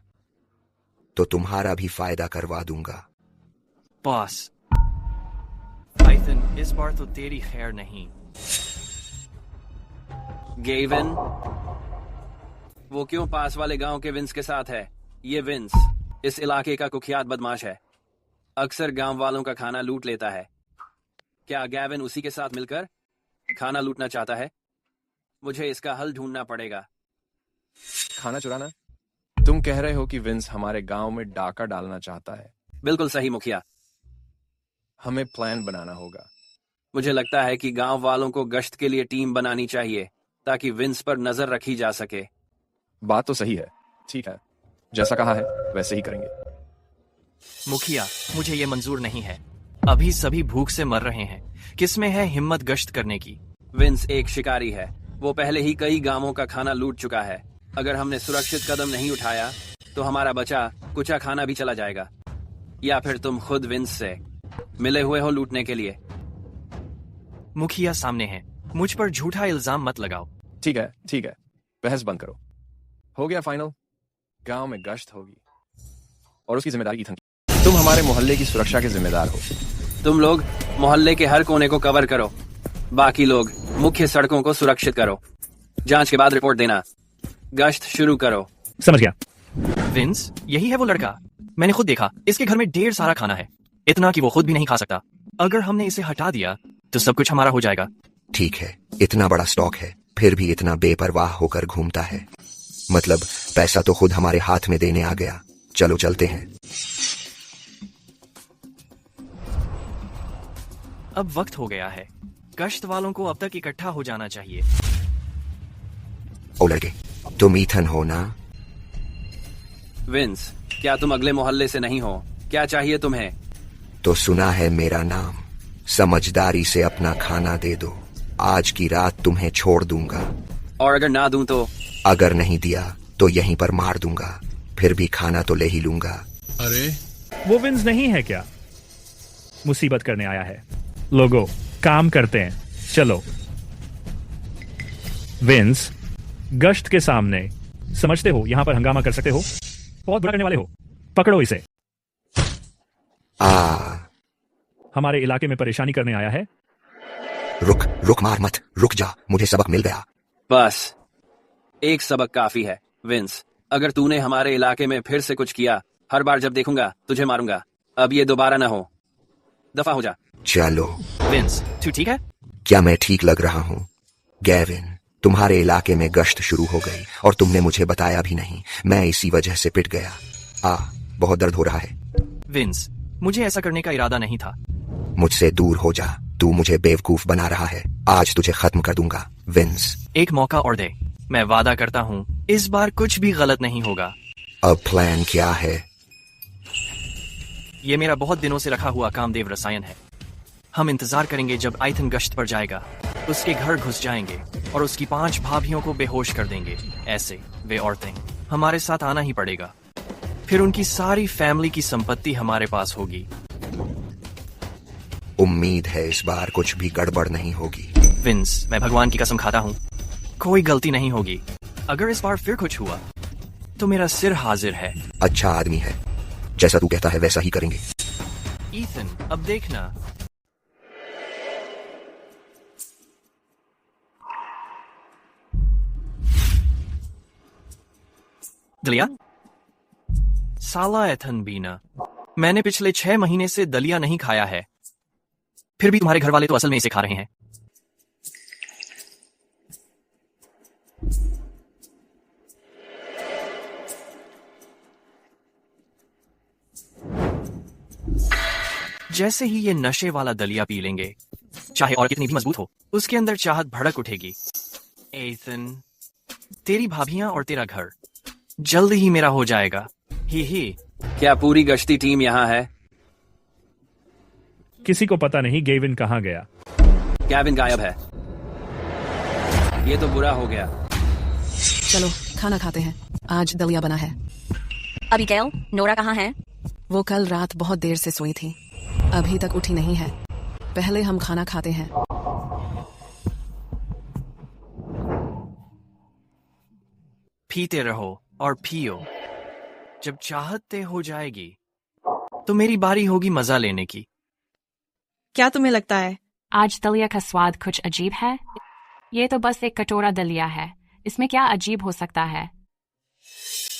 तो तुम्हारा भी फायदा करवा दूंगा। बॉस, ईथन इस बार तो तेरी खैर नहीं। गेविन, वो क्यों पास वाले गांव के विंस के साथ है? ये विंस इस इलाके का कुख्यात बदमाश है। अक्सर गांव वालों का खाना लूट लेता है। क्या गैविन उसी के साथ मिलकर खाना लूटना चाहता है? मुझे इसका हल ढूंढना पड़ेगा। खाना चुराना? तुम कह रहे हो कि विंस हमारे गांव में डाका डालना चाहता है? बिल्कुल सही मुखिया। हमें प्लान बनाना होगा। मुझे लगता है कि गांव वालों को गश्त के लिए टीम बनानी चाहिए ताकि विंस पर नजर रखी जा सके। बात तो सही है। ठीक है, जैसा कहा है वैसे ही करेंगे। मुखिया, मुझे ये मंजूर नहीं है। अभी सभी भूख से मर रहे हैं। किसमें है हिम्मत गश्त करने की? विंस एक शिकारी है। वो पहले ही कई गांवों का खाना लूट चुका है। अगर हमने सुरक्षित कदम नहीं उठाया तो हमारा बचा कुचा खाना भी चला जाएगा। या फिर तुम खुद विंस से मिले हुए हो लूटने के लिए? मुखिया सामने है, मुझ पर झूठा इल्जाम मत लगाओ। ठीक है, बहस बंद करो। हो गया फाइनल, गांव में गश्त होगी और उसकी जिम्मेदारी ईथन की। तुम हमारे मोहल्ले की सुरक्षा के जिम्मेदार हो। तुम लोग मोहल्ले के हर कोने को कवर करो, बाकी लोग मुख्य सड़कों को सुरक्षित करो। जांच के बाद रिपोर्ट देना। गश्त शुरू करो। समझ गया। विंस, यही है वो लड़का। मैंने खुद देखा, इसके घर में ढेर सारा खाना है, इतना कि वो खुद भी नहीं खा सकता। अगर हमने इसे हटा दिया तो सब कुछ हमारा हो जाएगा। ठीक है, इतना बड़ा स्टॉक है, फिर भी इतना बेपरवाह होकर घूमता है। मतलब पैसा तो खुद हमारे हाथ में देने आ गया। चलो चलते हैं। अब वक्त हो गया है, गश्त वालों को अब तक इकट्ठा हो जाना चाहिए। ओ लड़के, तुम ईथन हो ना? विंस, क्या तुम अगले मोहल्ले से नहीं हो? क्या चाहिए तुम्हें? तो सुना है मेरा नाम। समझदारी से अपना खाना दे दो, आज की रात तुम्हें छोड़ दूंगा। और अगर ना दूं तो? अगर नहीं दिया तो यहीं पर मार दूंगा, फिर भी खाना तो ले ही लूंगा। अरे वो विंस नहीं है क्या? मुसीबत करने आया है। लोगों, काम करते हैं, चलो। विंस, गश्त के सामने समझते हो यहां पर हंगामा कर सकते हो? बहुत बुरा करने वाले हो। पकड़ो इसे। हमारे इलाके में परेशानी करने आया है। रुक मार मत, रुक जा, मुझे सबक मिल गया। बस एक सबक काफी है विंस। अगर तूने हमारे इलाके में फिर से कुछ किया, हर बार जब देखूंगा तुझे मारूंगा। अब ये दोबारा ना हो। दफा हो जा। चलो। विंस, तू ठीक है? क्या मैं ठीक लग रहा हूँ? गेविन, तुम्हारे इलाके में गश्त शुरू हो गई और तुमने मुझे बताया भी नहीं। मैं इसी वजह से पिट गया। बहुत दर्द हो रहा है। विंस, मुझे ऐसा करने का इरादा नहीं था। मुझसे दूर हो जा, तू मुझे बेवकूफ बना रहा है। आज तुझे खत्म कर दूंगा विंस। एक मौका और दे, मैं वादा करता हूँ इस बार कुछ भी गलत नहीं होगा। अब प्लान क्या है? ये मेरा बहुत दिनों से रखा हुआ कामदेव रसायन है। हम इंतजार करेंगे जब आइथन गश्त पर जाएगा, उसके घर घुस जाएंगे और उसकी 5 भाभियों को बेहोश कर देंगे। ऐसे वे औरतें हमारे साथ आना ही पड़ेगा, फिर उनकी सारी फैमिली की संपत्ति हमारे पास होगी। उम्मीद है इस बार कुछ भी गड़बड़ नहीं होगी। विंस, मैं भगवान की कसम खाता हूँ कोई गलती नहीं होगी। अगर इस बार फिर कुछ हुआ तो मेरा सिर हाजिर है। अच्छा आदमी है, जैसा तू कहता है वैसा ही करेंगे। ईथन, अब देखना। दलिया? साला एथन बीना, मैंने पिछले 6 महीने से दलिया नहीं खाया है, फिर भी तुम्हारे घर वाले तो असल में इसे खा रहे हैं। जैसे ही ये नशे वाला दलिया पी लेंगे, चाहे और कितनी भी मजबूत हो, उसके अंदर चाहत भड़क उठेगी। एथन, तेरी भाभियां और तेरा घर जल्द ही मेरा हो जाएगा। ही। क्या पूरी गश्ती टीम यहाँ है? किसी को पता नहीं गेविन कहाँ गया। गेविन गायब है। ये तो बुरा हो गया। चलो खाना खाते हैं, आज दलिया बना है। अबिगेल, नोरा कहाँ है? वो कल रात बहुत देर से सोई थी, अभी तक उठी नहीं है। पहले हम खाना खाते हैं। पीते रहो और पियो, जब चाहते हो जाएगी तो मेरी बारी होगी मजा लेने की। क्या तुम्हें लगता है आज दलिया का स्वाद कुछ अजीब है? ये तो बस एक कटोरा दलिया है, इसमें क्या अजीब हो सकता है?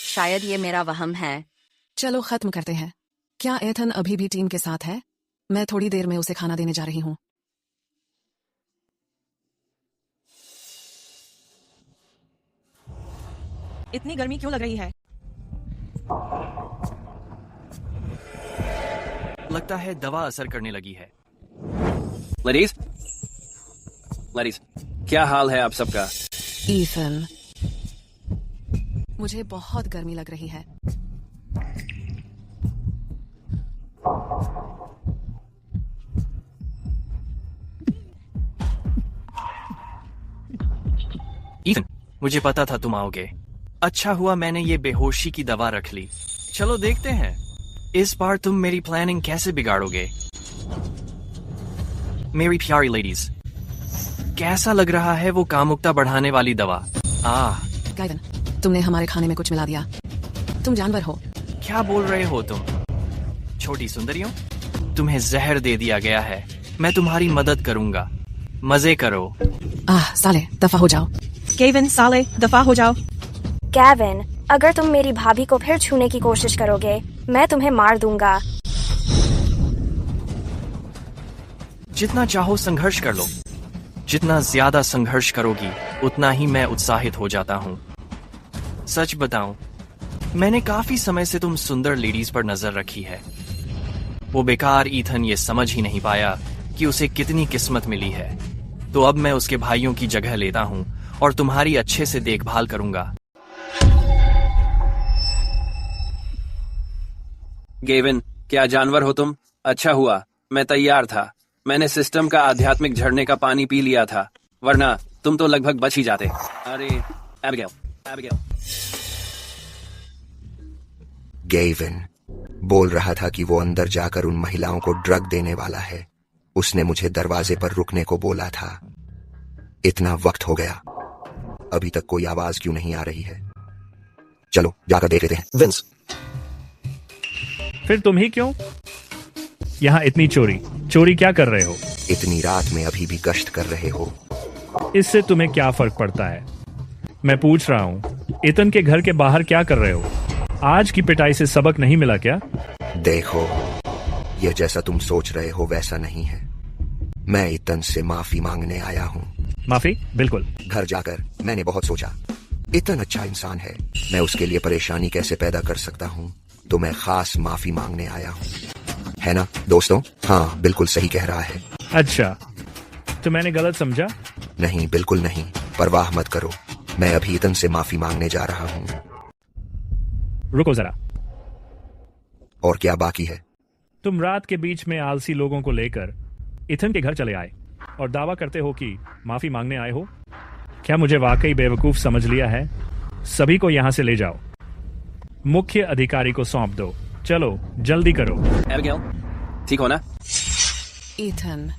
शायद ये मेरा वहम है। चलो खत्म करते हैं। क्या एथन अभी भी टीम के साथ है? मैं थोड़ी देर में उसे खाना देने जा रही हूँ। इतनी गर्मी क्यों लग रही है? लगता है दवा असर करने लगी है। लेडीज, क्या हाल है आप सबका? ईथन, मुझे बहुत गर्मी लग रही है। ईथन, मुझे पता था तुम आओगे। अच्छा हुआ मैंने ये बेहोशी की दवा रख ली। चलो देखते हैं। इस बार तुम मेरी प्लानिंग कैसे बिगाड़ोगे? मेरी प्यारी लेडीज, कैसा लग रहा है वो कामुकता बढ़ाने वाली दवा? गेविन, तुमने हमारे खाने में कुछ मिला दिया। तुम जानवर हो। क्या बोल रहे हो तुम? छोटी सुंदरियों, तुम्हें जहर दे दिया गया है। मैं तुम्हारी मदद करूंगा। मजे करो। साले, दफा हो जाओ। गेविन, साले, दफा हो जाओ। गेविन, अगर तुम मेरी भाभी को फिर छूने की कोशिश करोगे, मैं तुम्हें मार दूंगा। जितना चाहो संघर्ष कर लो। जितना ज्यादा संघर्ष करोगी, उतना ही मैं उत्साहित हो जाता हूँ। सच बताऊं, मैंने काफी समय से तुम सुंदर लेडीज पर नजर रखी है। वो बेकार ईथन ये समझ ही नहीं पाया कि उसे कितनी किस्मत मिली है। तो अब मैं उसके भाइयों की जगह लेता हूँ और तुम्हारी अच्छे से देखभाल करूंगा। गेविन, क्या जानवर हो तुम? अच्छा हुआ मैं तैयार था। मैंने सिस्टम का आध्यात्मिक झरने का पानी पी लिया था, वरना तुम तो लगभग बच ही जाते। अरे एबिगेल। गेविन बोल रहा था कि वो अंदर जाकर उन महिलाओं को ड्रग देने वाला है। उसने मुझे दरवाजे पर रुकने को बोला था। इतना वक्त हो गया, अभी तक कोई आवाज क्यों नहीं आ रही है? चलो जाकर देख लेते हैं। विंस, फिर तुम ही क्यों? यहाँ इतनी चोरी क्या कर रहे हो? इतनी रात में अभी भी गश्त कर रहे हो? इससे तुम्हें क्या फर्क पड़ता है? मैं पूछ रहा हूँ, ईथन के घर के बाहर क्या कर रहे हो? आज की पिटाई से सबक नहीं मिला क्या? देखो, यह जैसा तुम सोच रहे हो वैसा नहीं है। मैं ईथन से माफी मांगने आया हूँ। माफी? बिल्कुल। घर जाकर मैंने बहुत सोचा, ईथन अच्छा इंसान है, मैं उसके लिए परेशानी कैसे पैदा कर सकता हूँ, तो मैं खास माफी मांगने आया हूँ। है ना दोस्तों? हाँ, बिल्कुल सही कह रहा है। अच्छा, तो मैंने गलत समझा? नहीं, बिल्कुल नहीं। परवाह मत करो, मैं अभी ईथन से माफी मांगने जा रहा हूँ। रुको जरा। और क्या बाकी है? तुम रात के बीच में आलसी लोगों को लेकर ईथन के घर चले आए और दावा करते हो कि माफी मांगने आए हो। क्या मुझे वाकई बेवकूफ समझ लिया है? सभी को यहाँ से ले जाओ। मुख्य अधिकारी को सौंप दो। चलो जल्दी करो। एबिगेल, ठीक हो ना? ईथन,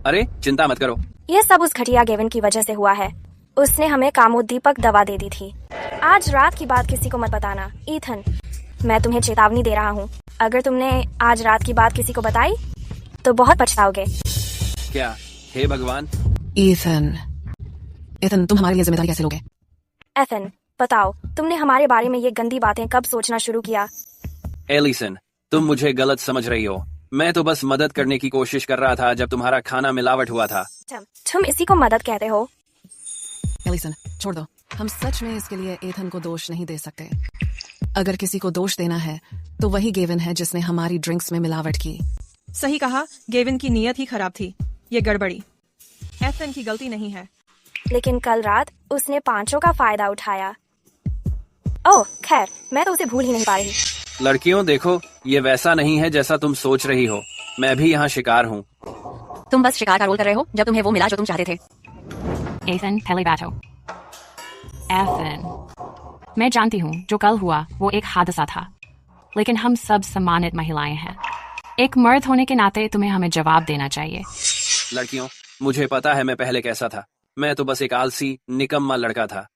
अरे चिंता मत करो। यह सब उस घटिया गेविन की वजह से हुआ है। उसने हमें कामोद्दीपक दवा दे दी थी। आज रात की बात किसी को मत बताना। ईथन, मैं तुम्हें चेतावनी दे रहा हूँ, अगर तुमने आज रात की बात किसी को बताई तो बहुत पछताओगे। क्या? हे भगवान। ईथन, तुम हमारे लिए जिम्मेदारी कैसे लोगे? एथन, बताओ, तुमने हमारे बारे में ये गंदी बातें कब सोचना शुरू किया? एलिसन, तुम मुझे गलत समझ रही हो। मैं तो बस मदद करने की कोशिश कर रहा था जब तुम्हारा खाना मिलावट हुआ था। तुम इसी को मदद कहते हो? एलिसन, छोड़ दो। हम सच में इसके लिए ईथन को दोष नहीं दे सकते। अगर किसी को दोष देना है तो वही गेविन है जिसने हमारी ड्रिंक्स में मिलावट की। सही कहा, गेविन की नीयत ही खराब थी। ये गड़बड़ी एथन की गलती नहीं है। लेकिन कल रात उसने पांचों का फायदा उठाया। ओह खैर, मैं तो उसे भूल ही नहीं पा रही। लड़कियों देखो, ये वैसा नहीं है जैसा तुम सोच रही हो। मैं भी यहाँ शिकार हूँ। तुम बस शिकार का रोल कर रहे हो जब तुम्हें वो मिला जो तुम चाहते थे। एथन, पहले बैठो। एथन, मैं जानती हूँ जो कल हुआ वो एक हादसा था, लेकिन हम सब सम्मानित महिलाएं हैं। एक मर्द होने के नाते तुम्हें हमें जवाब देना चाहिए। लड़कियों, मुझे पता है मैं पहले कैसा था। मैं तो बस एक आलसी निकम्मा लड़का था।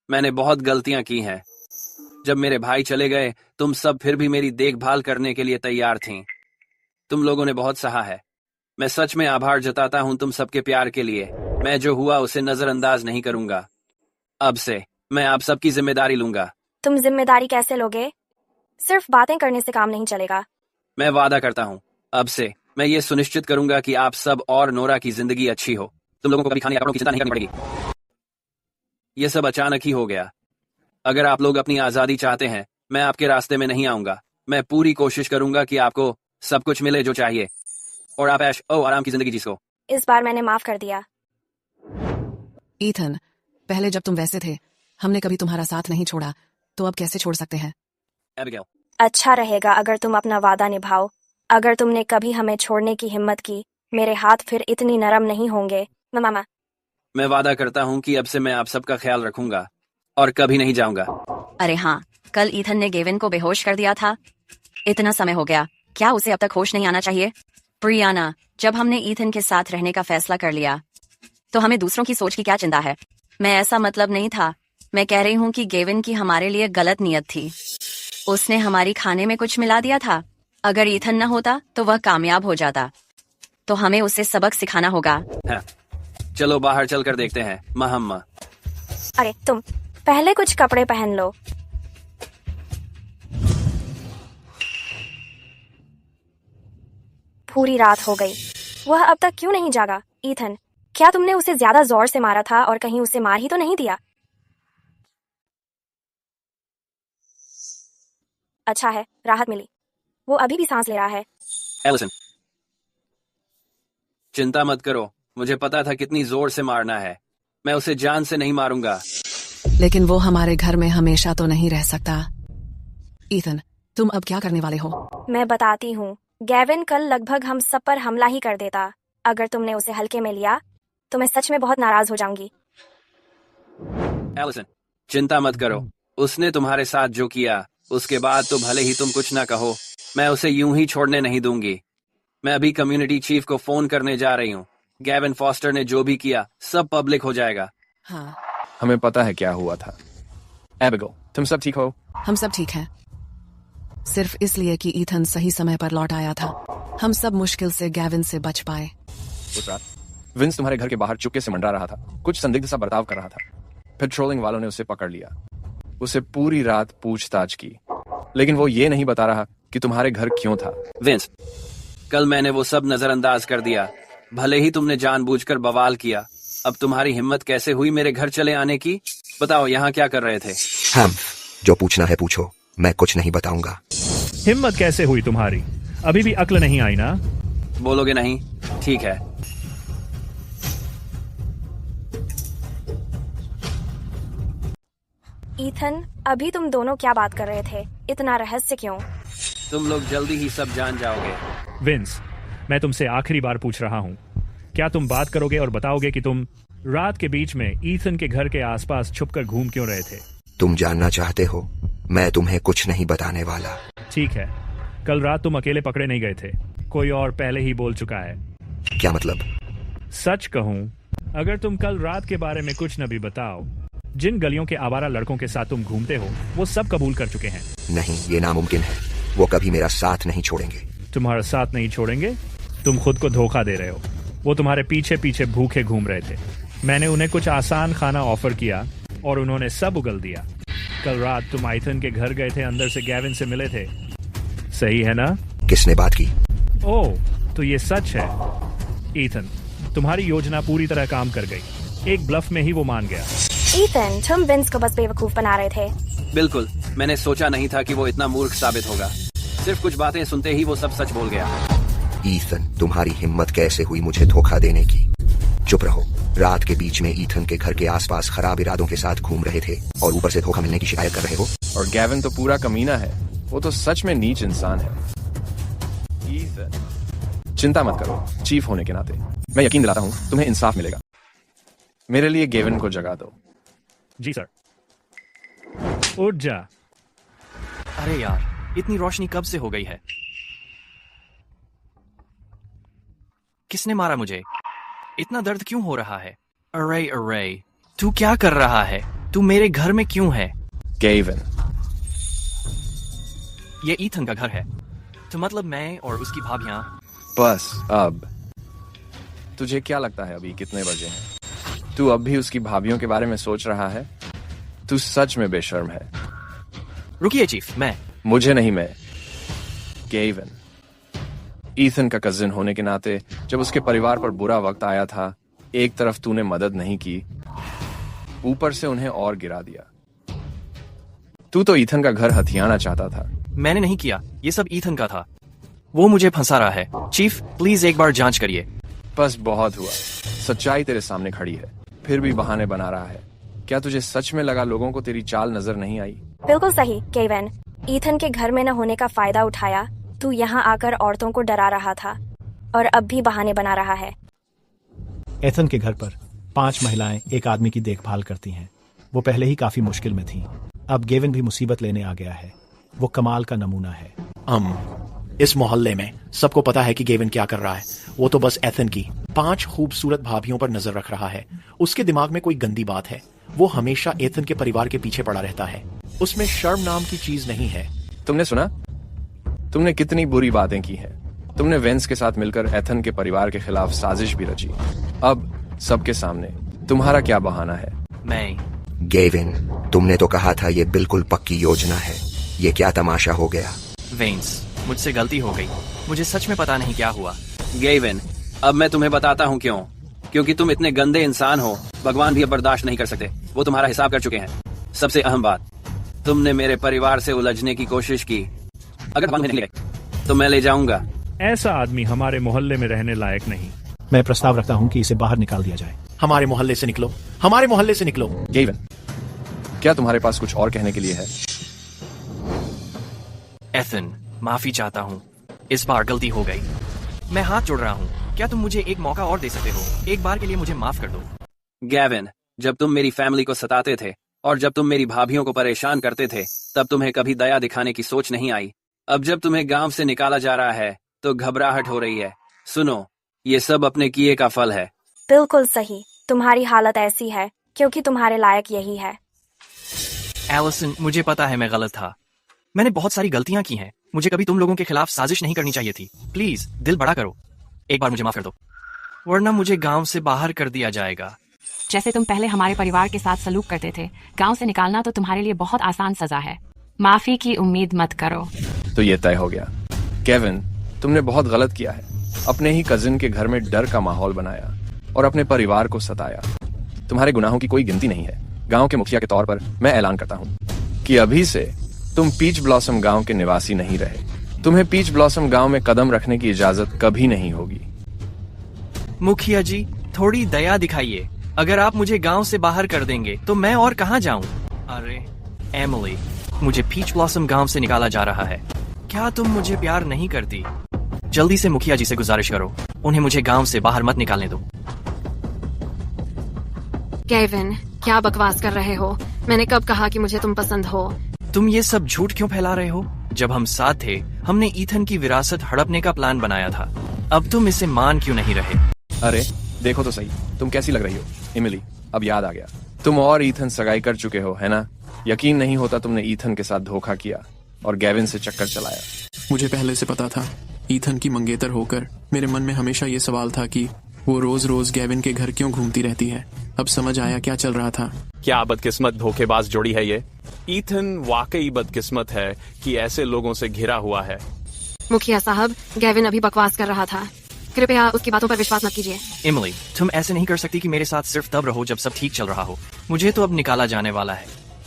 मैंने बहुत गलतियां की हैं। जब मेरे भाई चले गए, तुम सब फिर भी मेरी देखभाल करने के लिए तैयार थीं। तुम लोगों ने बहुत सहा है। मैं सच में आभार जताता हूँ तुम सबके प्यार के लिए। मैं जो हुआ उसे नजरअंदाज नहीं करूंगा। अब से मैं आप सबकी जिम्मेदारी लूंगा। तुम जिम्मेदारी कैसे लोगे? सिर्फ बातें करने से काम नहीं चलेगा। मैं वादा करता हूँ, अब से मैं ये सुनिश्चित करूंगा कि आप सब और नोरा की जिंदगी अच्छी हो। तुम लोगों को कभी खाने या कपड़ों की चिंता नहीं करनी पड़ेगी। ये सब अचानक ही हो गया। अगर आप लोग अपनी आजादी चाहते हैं, मैं आपके रास्ते में नहीं आऊंगा। मैं पूरी कोशिश करूंगा कि आपको सब कुछ मिले जो चाहिए, और आप ऐश ओ आराम की जिंदगी जी सको। इस बार मैंने माफ कर दिया। ईथन, पहले जब तुम वैसे थे, हमने कभी तुम्हारा साथ नहीं छोड़ा, तो अब कैसे छोड़ सकते हैं? एबिगेल, अच्छा रहेगा अगर तुम अपना वादा निभाओ। अगर तुमने कभी हमें छोड़ने की हिम्मत की, मेरे हाथ फिर इतनी नरम नहीं होंगे। मामा, मैं वादा करता हूँ कि अब से मैं आप सबका ख्याल रखूंगा और कभी नहीं जाऊंगा। अरे हाँ, कल ईथन ने गेविन को बेहोश कर दिया था। इतना समय हो गया, क्या उसे अब तक होश नहीं आना चाहिए? ब्रियाना, जब हमने ईथन के साथ रहने का फैसला कर लिया तो हमें दूसरों की सोच की क्या चिंता है? मैं ऐसा मतलब नहीं था। मैं कह रही हूँ कि गेविन की हमारे लिए गलत नियत थी। उसने हमारी खाने में कुछ मिला दिया था। अगर ईथन न होता तो वह कामयाब हो जाता। तो हमें उसे सबक सिखाना होगा। हाँ, चलो बाहर चलकर देखते हैं। महम्मा, अरे तुम पहले कुछ कपड़े पहन लो। पूरी रात हो गई, वह अब तक क्यों नहीं जागा? ईथन, क्या तुमने उसे ज्यादा जोर से मारा था और कहीं उसे मार ही तो नहीं दिया? अच्छा है, राहत मिली। वो अभी भी सांस ले रहा है। एलिसन, चिंता मत करो, मुझे पता था कितनी जोर से मारना है। मैं उसे जान से नहीं मारूंगा। लेकिन वो हमारे घर में हमेशा तो नहीं रह सकता। ईथन, तुम अब क्या करने वाले हो? मैं बताती हूँ। गेविन कल लगभग हम सब पर हमला ही कर देता। अगर तुमने उसे हल्के में लिया तो मैं सच में बहुत नाराज हो जाऊंगी। एलिसन, चिंता मत करो। उसने तुम्हारे साथ जो किया, उसके बाद तो भले ही तुम कुछ ना कहो, मैं उसे यूं ही छोड़ने नहीं दूंगी। मैं अभी कम्युनिटी चीफ को फोन करने जा रही हूँ। गेविन फॉस्टर ने जो भी किया सब पब्लिक हो जाएगा। हाँ, हमें पता है क्या हुआ था। एबिगेल, तुम सब ठीक हो? हम सब ठीक हैं। सिर्फ इसलिए कि ईथन सही समय पर लौट आया था, हम सब मुश्किल से गेविन से बच पाए। उस रात विंस तुम्हारे घर के बाहर चुपके से मंडरा रहा था, कुछ संदिग्ध सा बर्ताव कर रहा था। पेट्रोलिंग वालों ने उसे पकड़ लिया। उसे पूरी रात पूछताछ की, लेकिन वो ये नहीं बता रहा कि तुम्हारे घर क्यों था। विंस, कल मैंने वो सब नजरअंदाज कर दिया। भले ही तुमने जानबूझकर बवाल किया, अब तुम्हारी हिम्मत कैसे हुई मेरे घर चले आने की? बताओ, यहाँ क्या कर रहे थे? जो पूछना है पूछो, मैं कुछ नहीं बताऊंगा। हिम्मत कैसे हुई तुम्हारी? अभी भी अक्ल नहीं आई ना? बोलोगे नहीं? ठीक है। ईथन, अभी तुम दोनों क्या बात कर रहे थे? इतना रहस्य क्यों? तुम लोग जल्दी ही सब जान जाओगे। विंस, मैं तुमसे आखिरी बार पूछ रहा हूँ, क्या तुम बात करोगे और बताओगे कि तुम रात के बीच में ईथन के घर के आसपास छुपकर घूम क्यों रहे थे? तुम जानना चाहते हो? मैं तुम्हें कुछ नहीं बताने वाला। ठीक है, कल रात तुम अकेले पकड़े नहीं गए थे, कोई और पहले ही बोल चुका है। क्या मतलब? सच कहूँ, अगर तुम कल रात के बारे में कुछ न भी बताओ, जिन गलियों के आवारा लड़कों के साथ तुम घूमते हो वो सब कबूल कर चुके हैं। नहीं, ये नामुमकिन है। वो कभी मेरा साथ नहीं छोड़ेंगे। तुम्हारा साथ नहीं छोड़ेंगे? तुम खुद को धोखा दे रहे हो। वो तुम्हारे पीछे पीछे भूखे घूम रहे थे। मैंने उन्हें कुछ आसान खाना ऑफर किया और उन्होंने सब उगल दिया। कल रात तुम ईथन के घर गए थे, अंदर से गेविन से मिले थे, सही है ना? किसने बात की? ओह, तो ये सच है। ईथन, तुम्हारी योजना पूरी तरह काम कर गई। एक ब्लफ में ही वो मान गया। ईथन, तुम विंस को बस बेवकूफ बना रहे थे। बिल्कुल, मैंने सोचा नहीं था कि वो इतना मूर्ख साबित होगा। सिर्फ कुछ बातें सुनते ही वो सब सच बोल गया। ईथन, तुम्हारी हिम्मत कैसे हुई मुझे धोखा देने की? चुप रहो। रात के बीच में ईथन के घर के आसपास खराब इरादों के साथ घूम रहे थे और ऊपर से धोखा मिलने की शिकायत कर रहे हो। और गेविन तो पूरा कमीना है। वो तो सच में नीच इंसान है। ईथन, चिंता मत करो। चीफ होने के नाते मैं यकीन दिलाता हूँ तुम्हें इंसाफ मिलेगा। मेरे लिए गेविन को जगा दो। जी सर। उठ जा। अरे यार, इतनी रोशनी कब से हो गई है? किसने मारा मुझे? इतना दर्द क्यों हो रहा है? अरे अरे, तू क्या कर रहा है? तू मेरे घर में क्यों है? गेविन, ये ईथन का घर है, तो मतलब मैं और उसकी भाभियां। बस अब तुझे क्या लगता है अभी कितने बजे हैं? तू अब भी उसकी भाभियों के बारे में सोच रहा है? तू सच में बेशर्म है। रुकिए चीफ, मुझे नहीं, मैं गेविन, ईथन का कजिन होने के नाते जब उसके परिवार पर बुरा वक्त आया था, एक तरफ तूने मदद नहीं की, ऊपर से उन्हें और गिरा दिया। तू तो ईथन का घर हथियाना चाहता था। मैंने नहीं किया, ये सब ईथन का था। वो मुझे फंसा रहा है। चीफ, प्लीज एक बार जांच करिए। बस बहुत हुआ। सच्चाई तेरे सामने खड़ी है, फिर भी बहाने बना रहा है। क्या तुझे सच में लगा लोगों को तेरी चाल नजर नहीं आई? बिल्कुल सही गेविन, ईथन के घर में न होने का फायदा उठाया तू यहाँ आकर औरतों को डरा रहा था और अब भी बहाने बना रहा है। एथन के घर पर 5 महिलाएं एक आदमी की देखभाल करती हैं। वो पहले ही काफी मुश्किल में थीं। अब गेविन भी मुसीबत लेने आ गया है। वो कमाल का नमूना है। इस मोहल्ले में सबको पता है कि गेविन क्या कर रहा है। वो तो बस एथन की 5 खूबसूरत भाभियों पर नजर रख रहा है। उसके दिमाग में कोई गंदी बात है। वो हमेशा एथन के परिवार के पीछे पड़ा रहता है। उसमें शर्म नाम की चीज नहीं है। तुमने सुना? तुमने कितनी बुरी बातें की हैं। तुमने वेंस के साथ मिलकर एथन के परिवार के खिलाफ साजिश भी रची। अब सबके सामने तुम्हारा क्या बहाना है? मैं गेविन, तुमने तो कहा था ये बिल्कुल पक्की योजना है। ये क्या तमाशा हो गया? वेंस, मुझसे गलती हो गई। मुझे सच में पता नहीं क्या हुआ। गेविन, अब मैं तुम्हें बताता हूँ क्यों। क्योंकि तुम इतने गंदे इंसान हो, भगवान भी अब बर्दाश्त नहीं कर सकते। वो तुम्हारा हिसाब कर चुके हैं। सबसे अहम बात, तुमने मेरे परिवार से उलझने की कोशिश की। अगर भगवान नहीं गए तो मैं ले जाऊंगा। ऐसा आदमी हमारे मोहल्ले में रहने लायक नहीं। मैं प्रस्ताव रखता हूँ कि इसे बाहर निकाल दिया जाए। हमारे मोहल्ले से निकलो, हमारे मोहल्ले से निकलो। गेविन, क्या तुम्हारे पास कुछ और कहने के लिए है? एथन, माफी चाहता हूँ। इस बार गलती हो गई। मैं हाथ जोड़ रहा हूँ। क्या तुम मुझे एक मौका और दे सकते हो? एक बार के लिए मुझे माफ कर दो। गेविन, जब तुम मेरी फैमिली को सताते थे और जब तुम मेरी भाभियों को परेशान करते थे, तब तुम्हें कभी दया दिखाने की सोच नहीं आई। अब जब तुम्हें गांव से निकाला जा रहा है तो घबराहट हो रही है। सुनो, ये सब अपने किए का फल है। बिल्कुल सही। तुम्हारी हालत ऐसी है क्योंकि तुम्हारे लायक यही है। एलिसन, मुझे पता है मैं गलत था। मैंने बहुत सारी गलतियां की हैं। मुझे कभी तुम लोगों के खिलाफ साजिश नहीं करनी चाहिए थी। प्लीज दिल बड़ा करो। एक बार मुझे माफ कर दो, वरना मुझे गांव से बाहर कर दिया जाएगा। जैसे तुम पहले हमारे परिवार के साथ सलूक करते थे, गांव से निकालना तो तुम्हारे लिए बहुत आसान सजा है। माफी की उम्मीद मत करो। तो ये तय हो गया। केविन, तुमने बहुत गलत किया है। अपने ही कजिन के घर में डर का माहौल बनाया और अपने परिवार को सताया। तुम्हारे गुनाहों की कोई गिनती नहीं है। गांव के मुखिया के तौर पर मैं ऐलान करता हूँ कि अभी से तुम पीच ब्लॉसम गांव के निवासी नहीं रहे। तुम्हें पीच ब्लॉसम गांव में कदम रखने की इजाजत कभी नहीं होगी। मुखिया जी, थोड़ी दया दिखाइए। अगर आप मुझे गांव से बाहर कर देंगे तो मैं और कहां जाऊं? अरे एमिली, मुझे पीच ब्लॉसम गांव से निकाला जा रहा है। क्या तुम मुझे प्यार नहीं करती? जल्दी से मुखिया जी से गुजारिश करो, उन्हें मुझे गांव से बाहर मत निकालने दो। केविन, क्या बकवास कर रहे हो? मैंने कब कहा कि मुझे तुम पसंद हो? तुम ये सब झूठ क्यों फैला रहे हो? जब हम साथ थे, हमने ईथन की विरासत हड़पने का प्लान बनाया था। अब तुम इसे मान क्यों नहीं रहे? अरे देखो तो सही, तुम कैसी लग रही हो। एमिली, अब याद आ गया, तुम और ईथन सगाई कर चुके हो, है ना? यकीन नहीं होता तुमने ईथन के साथ धोखा किया और गेविन से चक्कर चलाया। मुझे पहले से पता था। ईथन की मंगेतर होकर मेरे मन में हमेशा ये सवाल था कि वो रोज रोज गेविन के घर क्यों घूमती रहती है। अब समझ आया क्या चल रहा था। क्या बदकिस्मत धोखेबाज जोड़ी है ये। ईथन वाकई बदकिस्मत है कि ऐसे लोगों से घिरा हुआ है। मुखिया साहब, गेविन अभी बकवास कर रहा था। कृपया उसकी बातों पर विश्वास मत कीजिए। एमिली, तुम ऐसे नहीं कर सकती कि मेरे साथ सिर्फ तब रहो जब सब ठीक चल रहा हो। मुझे तो अब निकाला जाने वाला है।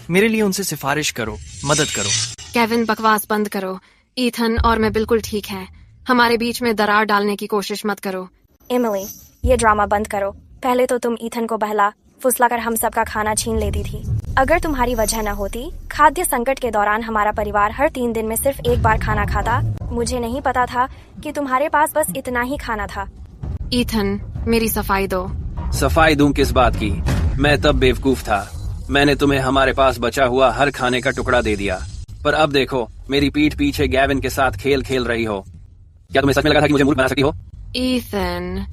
मेरे लिए उनसे सिफारिश करो, मदद करो। केविन, बकवास बंद करो। ईथन और मैं बिल्कुल ठीक हैं। हमारे बीच में दरार डालने की कोशिश मत करो। एमिली, ये ड्रामा बंद करो। पहले तो तुम ईथन को बहला फुसलाकर हम सबका खाना छीन लेती थी। अगर तुम्हारी वजह न होती, खाद्य संकट के दौरान हमारा परिवार हर 3 दिन में सिर्फ एक बार खाना खाता। मुझे नहीं पता था कि तुम्हारे पास बस इतना ही खाना था। ईथन, मेरी सफाई दो। सफाई दूं किस बात की? मैं तब बेवकूफ था। मैंने तुम्हें हमारे पास बचा हुआ हर खाने का टुकड़ा दे दिया, पर अब देखो, मेरी पीठ पीछे गेविन के साथ खेल खेल रही हो। क्या तुम्हें सच में लगा था कि मुझे मूर्ख बना सकती हो? ईथन,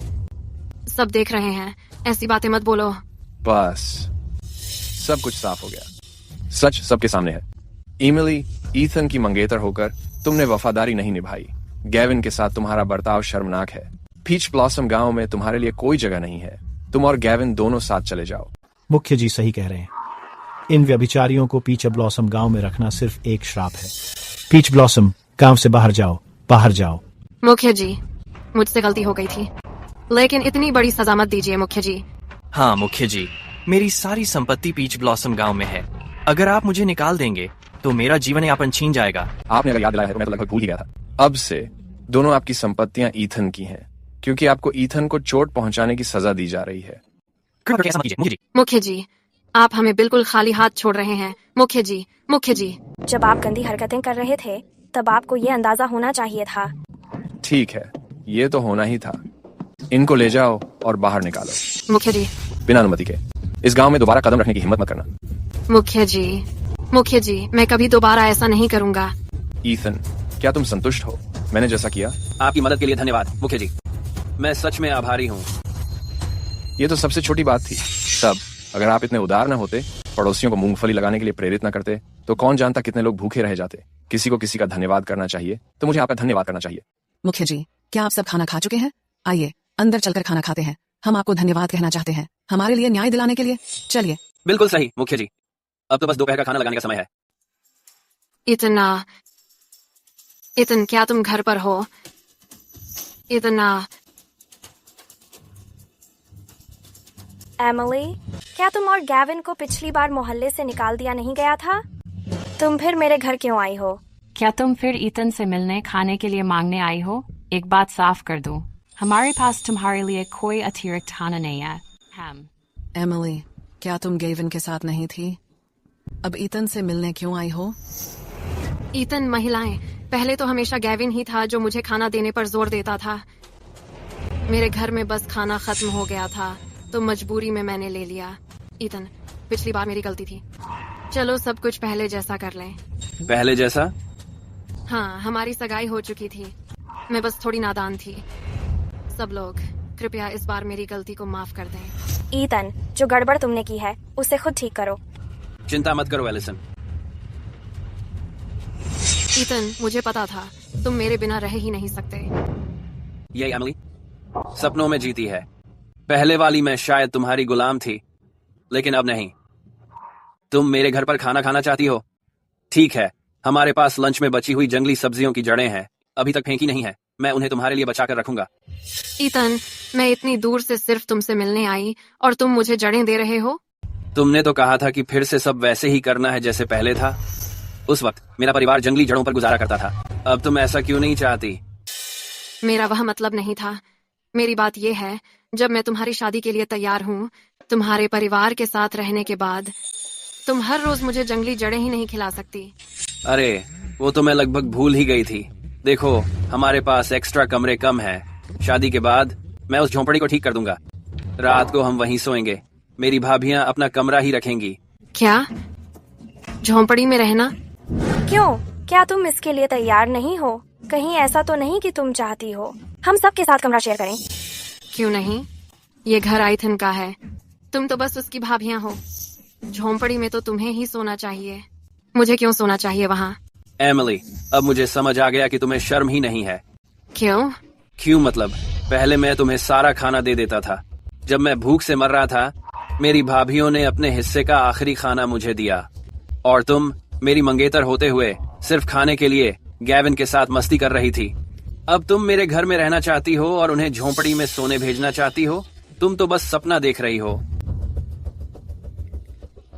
सब देख रहे हैं, ऐसी बातें मत बोलो। बस सब कुछ साफ हो गया। सच सबके सामने है। एमिली, ईथन की मंगेतर होकर तुमने वफादारी नहीं निभाई। गेविन के साथ तुम्हारा बर्ताव शर्मनाक है। पीच ब्लॉसम गांव में तुम्हारे लिए कोई जगह नहीं है। तुम और गेविन दोनों साथ चले जाओ। मुख्य जी सही कह रहे हैं। इन व्यभिचारियों को पीच ब्लॉसम गांव में रखना सिर्फ एक श्राप है। पीच ब्लॉसम, गांव से बाहर जाओ, बाहर जाओ। मुखिया जी, मुझसे गलती हो गई थी, लेकिन इतनी बड़ी सजा मत दीजिए मुखिया जी। हाँ मुखिया जी, मेरी सारी संपत्ति पीच ब्लॉसम गांव में है। अगर आप मुझे निकाल देंगे तो मेरा जीवन यापन छीन जाएगा। आपने अगर याद दिलाया है तो मैं तो लगभग भूल ही गया था। अब से दोनों आपकी संपत्तियां ईथन की हैं, क्योंकि आपको ईथन को चोट पहुंचाने की सजा दी जा रही है। मुखिया जी, आप हमें बिल्कुल खाली हाथ छोड़ रहे हैं। मुखिया जी, मुखिया जी, जब आप गंदी हरकतें कर रहे थे तब आपको ये अंदाजा होना चाहिए था। ठीक है, ये तो होना ही था। इनको ले जाओ और बाहर निकालो। मुखिया जी, बिना अनुमति के इस गांव में दोबारा कदम रखने की हिम्मत मत करना। मुखिया जी, मुखिया जी, मैं कभी दोबारा ऐसा नहीं करूंगा। ईथन, क्या तुम संतुष्ट हो मैंने जैसा किया? आपकी मदद के लिए धन्यवाद मुखिया जी, मैं सच में आभारी हूँ। ये तो सबसे छोटी बात थी। तब अगर आप इतने उदार न होते, पड़ोसियों को मूंगफली लगाने के लिए प्रेरित न करते, तो कौन जानता कितने लोग भूखे रह जाते। किसी को किसी का धन्यवाद करना चाहिए, तो मुझे आपका धन्यवाद करना चाहिए। मुखिया जी, क्या आप सब खाना खा चुके हैं? आइए अंदर चलकर खाना खाते हैं। हम आपको धन्यवाद कहना चाहते हैं हमारे लिए न्याय दिलाने के लिए। चलिए। बिल्कुल सही मुखिया जी, अब तो बस दोपहर का खाना लगाने का समय है। इतन, क्या तुम घर पर हो? इतना एमिली, क्या तुम और गैविन को पिछली बार मोहल्ले से निकाल दिया नहीं गया था? तुम फिर मेरे घर क्यों आई हो? क्या तुम फिर ईथन से मिलने खाने के लिए मांगने आई हो? एक बात साफ कर दूं, हमारे पास तुम्हारे लिए कोई अतिरिक्त खाना नहीं है। हम एमिली, क्या तुम गेविन के साथ नहीं थी? अब ईथन से मिलने क्यों आई हो? ईथन, महिलाएं, पहले तो हमेशा गैविन ही था जो मुझे खाना देने पर जोर देता था। मेरे घर में बस खाना खत्म हो गया था, तो मजबूरी में मैंने ले लिया। ईथन, पिछली बार मेरी गलती थी। चलो सब कुछ पहले जैसा कर लें। पहले जैसा? हाँ, हमारी सगाई हो चुकी थी। मैं बस थोड़ी नादान थी। सब लोग कृपया इस बार मेरी गलती को माफ कर दें। ईथन, जो गड़बड़ तुमने की है उसे खुद ठीक करो। चिंता मत करो एलिसन। ईथन, मुझे पता था तुम मेरे बिना रह ही नहीं सकते। ये एमिली सपनों में जीती है। पहले वाली मैं शायद तुम्हारी गुलाम थी, लेकिन अब नहीं। तुम मेरे घर पर खाना खाना चाहती हो? ठीक है, हमारे पास लंच में बची हुई जंगली सब्जियों की जड़ें हैं, अभी तक फेंकी नहीं है। मैं उन्हें तुम्हारे लिए बचा कर रखूंगा। ईथन, मैं इतनी दूर से सिर्फ तुमसे मिलने आई और तुम मुझे जड़ें दे रहे हो? तुमने तो कहा था कि फिर से सब वैसे ही करना है जैसे पहले था। उस वक्त मेरा परिवार जंगली जड़ों पर गुजारा करता था। अब तुम ऐसा क्यों नहीं चाहती? मेरा वह मतलब नहीं था। मेरी बात यह है, जब मैं तुम्हारी शादी के लिए तैयार हूँ, तुम्हारे परिवार के साथ रहने के बाद तुम हर रोज मुझे जंगली जड़ें ही नहीं खिला सकती। अरे वो तो मैं लगभग भूल ही गई थी। देखो, हमारे पास एक्स्ट्रा कमरे कम हैं। शादी के बाद मैं उस झोंपड़ी को ठीक कर दूंगा। रात को हम वहीं सोएंगे। मेरी भाभियां अपना कमरा ही रखेंगी। क्या? झोंपड़ी में रहना? क्यों? क्या तुम इसके लिए तैयार नहीं हो? कहीं ऐसा तो नहीं कि तुम चाहती हो हम सब के साथ कमरा शेयर करें? क्यों नहीं? ये घर ईथन का है। तुम तो बस उसकी भाभियां हो। झोंपड़ी में तो तुम्हें ही सोना चाहिए। मुझे क्यों सोना चाहिए वहाँ? एमिली, अब मुझे समझ आ गया कि तुम्हें शर्म ही नहीं है। क्यों? क्यों मतलब, पहले मैं तुम्हें सारा खाना दे देता था। जब मैं भूख से मर रहा था, मेरी भाभियों ने अपने हिस्से का आखिरी खाना मुझे दिया, और तुम मेरी मंगेतर होते हुए सिर्फ खाने के लिए गैविन के साथ मस्ती कर रही थी। अब तुम मेरे घर में रहना चाहती हो और उन्हें झोंपड़ी में सोने भेजना चाहती हो। तुम तो बस सपना देख रही हो।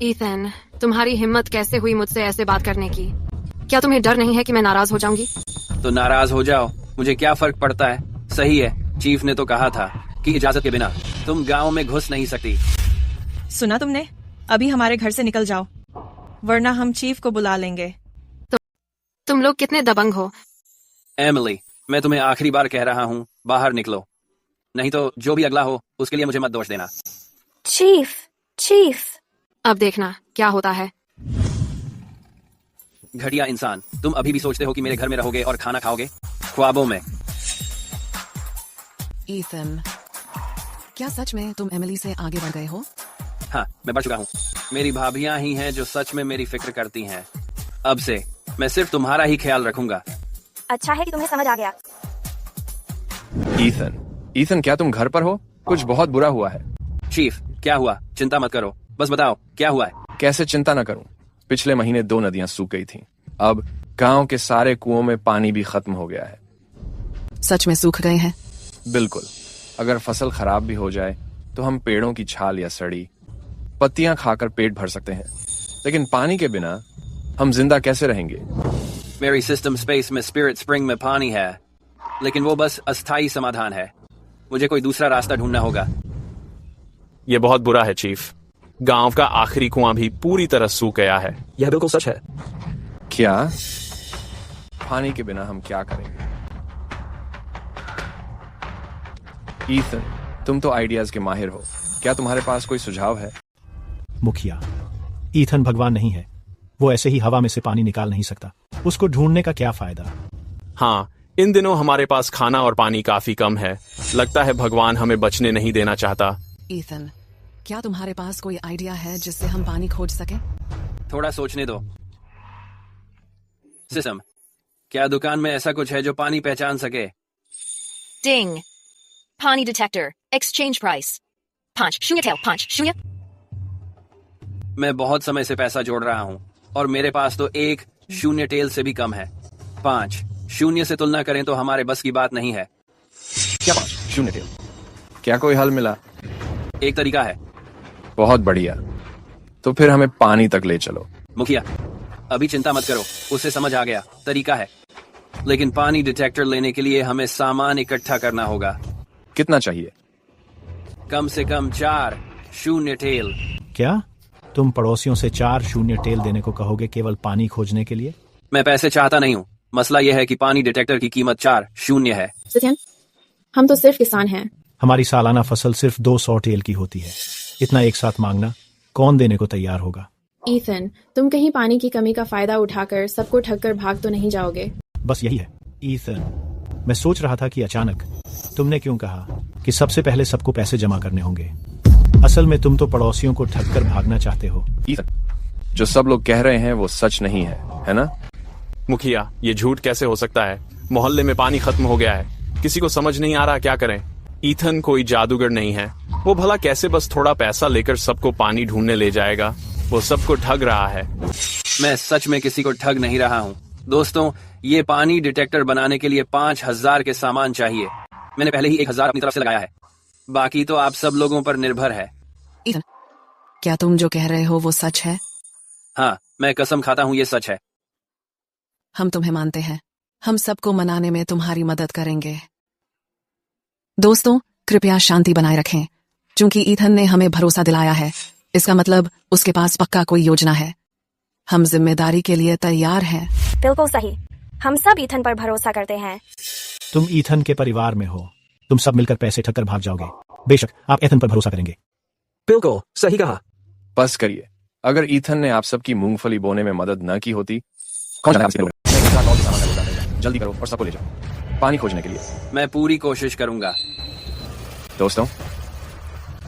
ईथन, तुम्हारी हिम्मत कैसे हुई मुझसे ऐसे बात करने की? क्या तुम्हें डर नहीं है कि मैं नाराज हो जाऊंगी? तो नाराज हो जाओ, मुझे क्या फर्क पड़ता है। सही है, चीफ ने तो कहा था कि इजाजत के बिना तुम गांव में घुस नहीं सकती। सुना तुमने? अभी हमारे घर से निकल जाओ, वरना हम चीफ को बुला लेंगे। तुम लोग कितने दबंग हो। एमिली, मैं तुम्हें आखिरी बार कह रहा हूँ, बाहर निकलो, नहीं तो जो भी अगला हो उसके लिए मुझे मत दोष देना। चीफ, अब देखना क्या होता है। घटिया इंसान, तुम अभी भी सोचते हो कि मेरे घर में रहोगे और खाना खाओगे? ख्वाबों में। ईथन, क्या सच में तुम एमिली से आगे बढ़ गए हो? हाँ, मैं बढ़ चुका हूँ। मेरी भाभियां ही हैं जो सच में मेरी फिक्र करती हैं। अब से मैं सिर्फ तुम्हारा ही ख्याल रखूंगा। अच्छा है कि तुम्हें समझ आ गया। ईथन, क्या तुम घर पर हो? कुछ बहुत बुरा हुआ है। चीफ, क्या हुआ? चिंता मत करो, बस बताओ क्या हुआ है। कैसे चिंता न करूं? पिछले महीने 2 नदियां सूख गई थीं। अब गांव के सारे कुओं में पानी भी खत्म हो गया है। सच में सूख गए हैं? बिल्कुल। अगर फसल खराब भी हो जाए तो हम पेड़ों की छाल या सड़ी पत्तियां खाकर पेट भर सकते हैं, लेकिन पानी के बिना हम जिंदा कैसे रहेंगे? मेरी सिस्टम स्पेस में स्पिरिट स्प्रिंग में पानी है, लेकिन वो बस अस्थायी समाधान है। मुझे कोई दूसरा रास्ता ढूंढना होगा। ये बहुत बुरा है चीफ। गांव का आखिरी कुआं भी पूरी तरह सूख गया है। यह बिल्कुल सच है। क्या? पानी के बिना हम क्या करेंगे? ईथन, तुम तो आइडियाज के माहिर हो। क्या तुम्हारे पास कोई सुझाव है? मुखिया, ईथन भगवान नहीं है। वो ऐसे ही हवा में से पानी निकाल नहीं सकता। उसको ढूंढने का क्या फायदा। हाँ, इन दिनों हमारे पास खाना और पानी काफी कम है। लगता है भगवान हमें बचने नहीं देना चाहता। ईथन, क्या तुम्हारे पास कोई आइडिया है जिससे हम पानी खोज सकें? थोड़ा सोचने दो। सिस्टम, क्या दुकान में ऐसा कुछ है जो पानी पहचान सके? Ding. Pani detector. Exchange price. 5 tail 5 मैं बहुत समय से पैसा जोड़ रहा हूँ और मेरे पास तो 1 0 टेल से भी कम है। 5 0 से तुलना करें तो हमारे बस की बात नहीं है। क्या 5 0 टेल? क्या कोई हल मिला? एक तरीका है। बहुत बढ़िया, तो फिर हमें पानी तक ले चलो। मुखिया, अभी चिंता मत करो, उसे समझ आ गया तरीका है। लेकिन पानी डिटेक्टर लेने के लिए हमें सामान इकट्ठा करना होगा। कितना चाहिए? कम से कम 4 0 टेल। क्या तुम पड़ोसियों से 4 0 टेल देने को कहोगे केवल पानी खोजने के लिए? मैं पैसे चाहता नहीं हूँ। मसला यह है कि पानी डिटेक्टर की कीमत 4 0 है। सत्यन, हम तो सिर्फ किसान हैं। हमारी सालाना फसल सिर्फ 200 टेल की होती है। इतना एक साथ मांगना कौन देने को तैयार होगा? ईथन, तुम कहीं पानी की कमी का फायदा उठाकर सबको ठगकर भाग तो नहीं जाओगे? बस यही है ईथन। मैं सोच रहा था कि अचानक तुमने क्यों कहा कि सबसे पहले सबको पैसे जमा करने होंगे। असल में तुम तो पड़ोसियों को ठगकर भागना चाहते हो। ईथन, जो सब लोग कह रहे हैं वो सच नहीं है ना? मुखिया, ये झूठ कैसे हो सकता है? मोहल्ले में पानी खत्म हो गया है, किसी को समझ नहीं आ रहा क्या करें। ईथन कोई जादूगर नहीं है। वो भला कैसे बस थोड़ा पैसा लेकर सबको पानी ढूंढने ले जाएगा? वो सबको ठग रहा है। मैं सच में किसी को ठग नहीं रहा हूँ। दोस्तों, ये पानी डिटेक्टर बनाने के लिए 5000 के सामान चाहिए। मैंने पहले ही 1000 अपनी तरफ से लगाया है, बाकी तो आप सब लोगों पर निर्भर है। ईथन, क्या तुम जो कह रहे हो वो सच है? हाँ, मैं कसम खाता हूँ ये सच है। हम तुम्हें मानते हैं। हम सबको मनाने में तुम्हारी मदद करेंगे। दोस्तों, कृपया शांति बनाए रखें। क्योंकि ईथन ने हमें भरोसा दिलाया है, इसका मतलब उसके पास पक्का कोई योजना है। हम जिम्मेदारी के लिए तैयार हैं। बिल्कुल सही, हम सब ईथन पर भरोसा करते हैं। तुम ईथन के परिवार में हो। तुम सब मिलकर पैसे ठगकर भाग जाओगे। बेशक आप ईथन पर भरोसा करेंगे। बिल्कुल सही कहा। बस करिए, अगर ईथन ने आप सबकी मूंगफली बोने में मदद न की होती। जल्दी करो और सबको ले जाओ पानी खोजने के लिए। मैं पूरी कोशिश करूंगा। दोस्तों,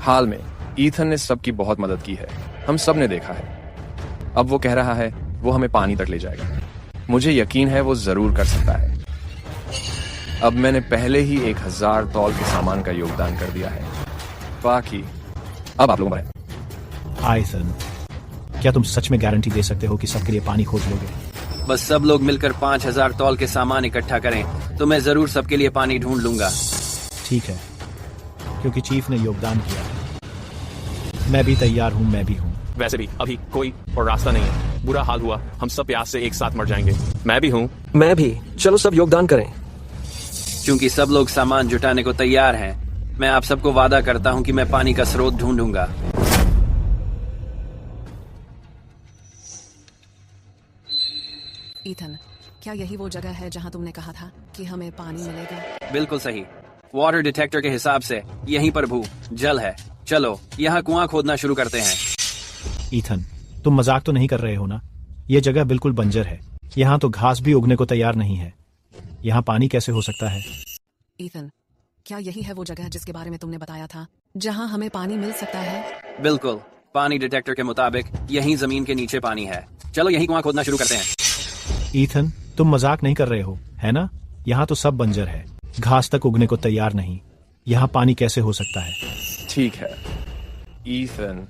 हाल में ईथन ने सबकी बहुत मदद की है। हम सब ने देखा है। अब वो कह रहा है वो हमें पानी तक ले जाएगा। मुझे यकीन है वो जरूर कर सकता है। अब मैंने पहले ही 1000 तौल के सामान का योगदान कर दिया है। बाकी अब आप लोगों पर है। ईथन, क्या तुम सच में गारंटी दे सकते हो कि सबके लिए पानी खोज लोगे? बस सब लोग मिलकर 5000 तौल के सामान इकट्ठा करें तो मैं जरूर सबके लिए पानी ढूंढ लूंगा। ठीक है, क्योंकि चीफ ने योगदान किया है। मैं भी तैयार हूँ। मैं भी हूँ। वैसे भी अभी कोई और रास्ता नहीं है। बुरा हाल हुआ, हम सब प्यास से एक साथ मर जाएंगे। मैं भी हूँ। मैं भी। चलो सब योगदान करें। क्योंकि सब लोग सामान जुटाने को तैयार हैं, मैं आप सबको वादा करता हूँ कि मैं पानी का स्रोत ढूंढूंगा। ईथन, क्या यही वो जगह है जहां तुमने कहा था कि हमें पानी मिलेगा? बिल्कुल सही। वाटर डिटेक्टर के हिसाब से यहीं पर जल है। चलो यहाँ कुआं खोदना शुरू करते हैं। ईथन, तुम मजाक तो नहीं कर रहे हो ना? ये जगह बिल्कुल बंजर है। यहाँ तो घास भी उगने को तैयार नहीं है। यहाँ पानी कैसे हो सकता है? ईथन, क्या यही है वो जगह जिसके बारे में तुमने बताया था जहाँ हमें पानी मिल सकता है? बिल्कुल, पानी डिटेक्टर के मुताबिक यहीं जमीन के नीचे पानी है। चलो यहीं कुआं खोदना शुरू करते हैं। ईथन, तुम मजाक नहीं कर रहे हो, है ना? यहाँ तो सब बंजर है, घास तक उगने को तैयार नहीं। यहाँ पानी कैसे हो सकता है? ठीक है ईथन,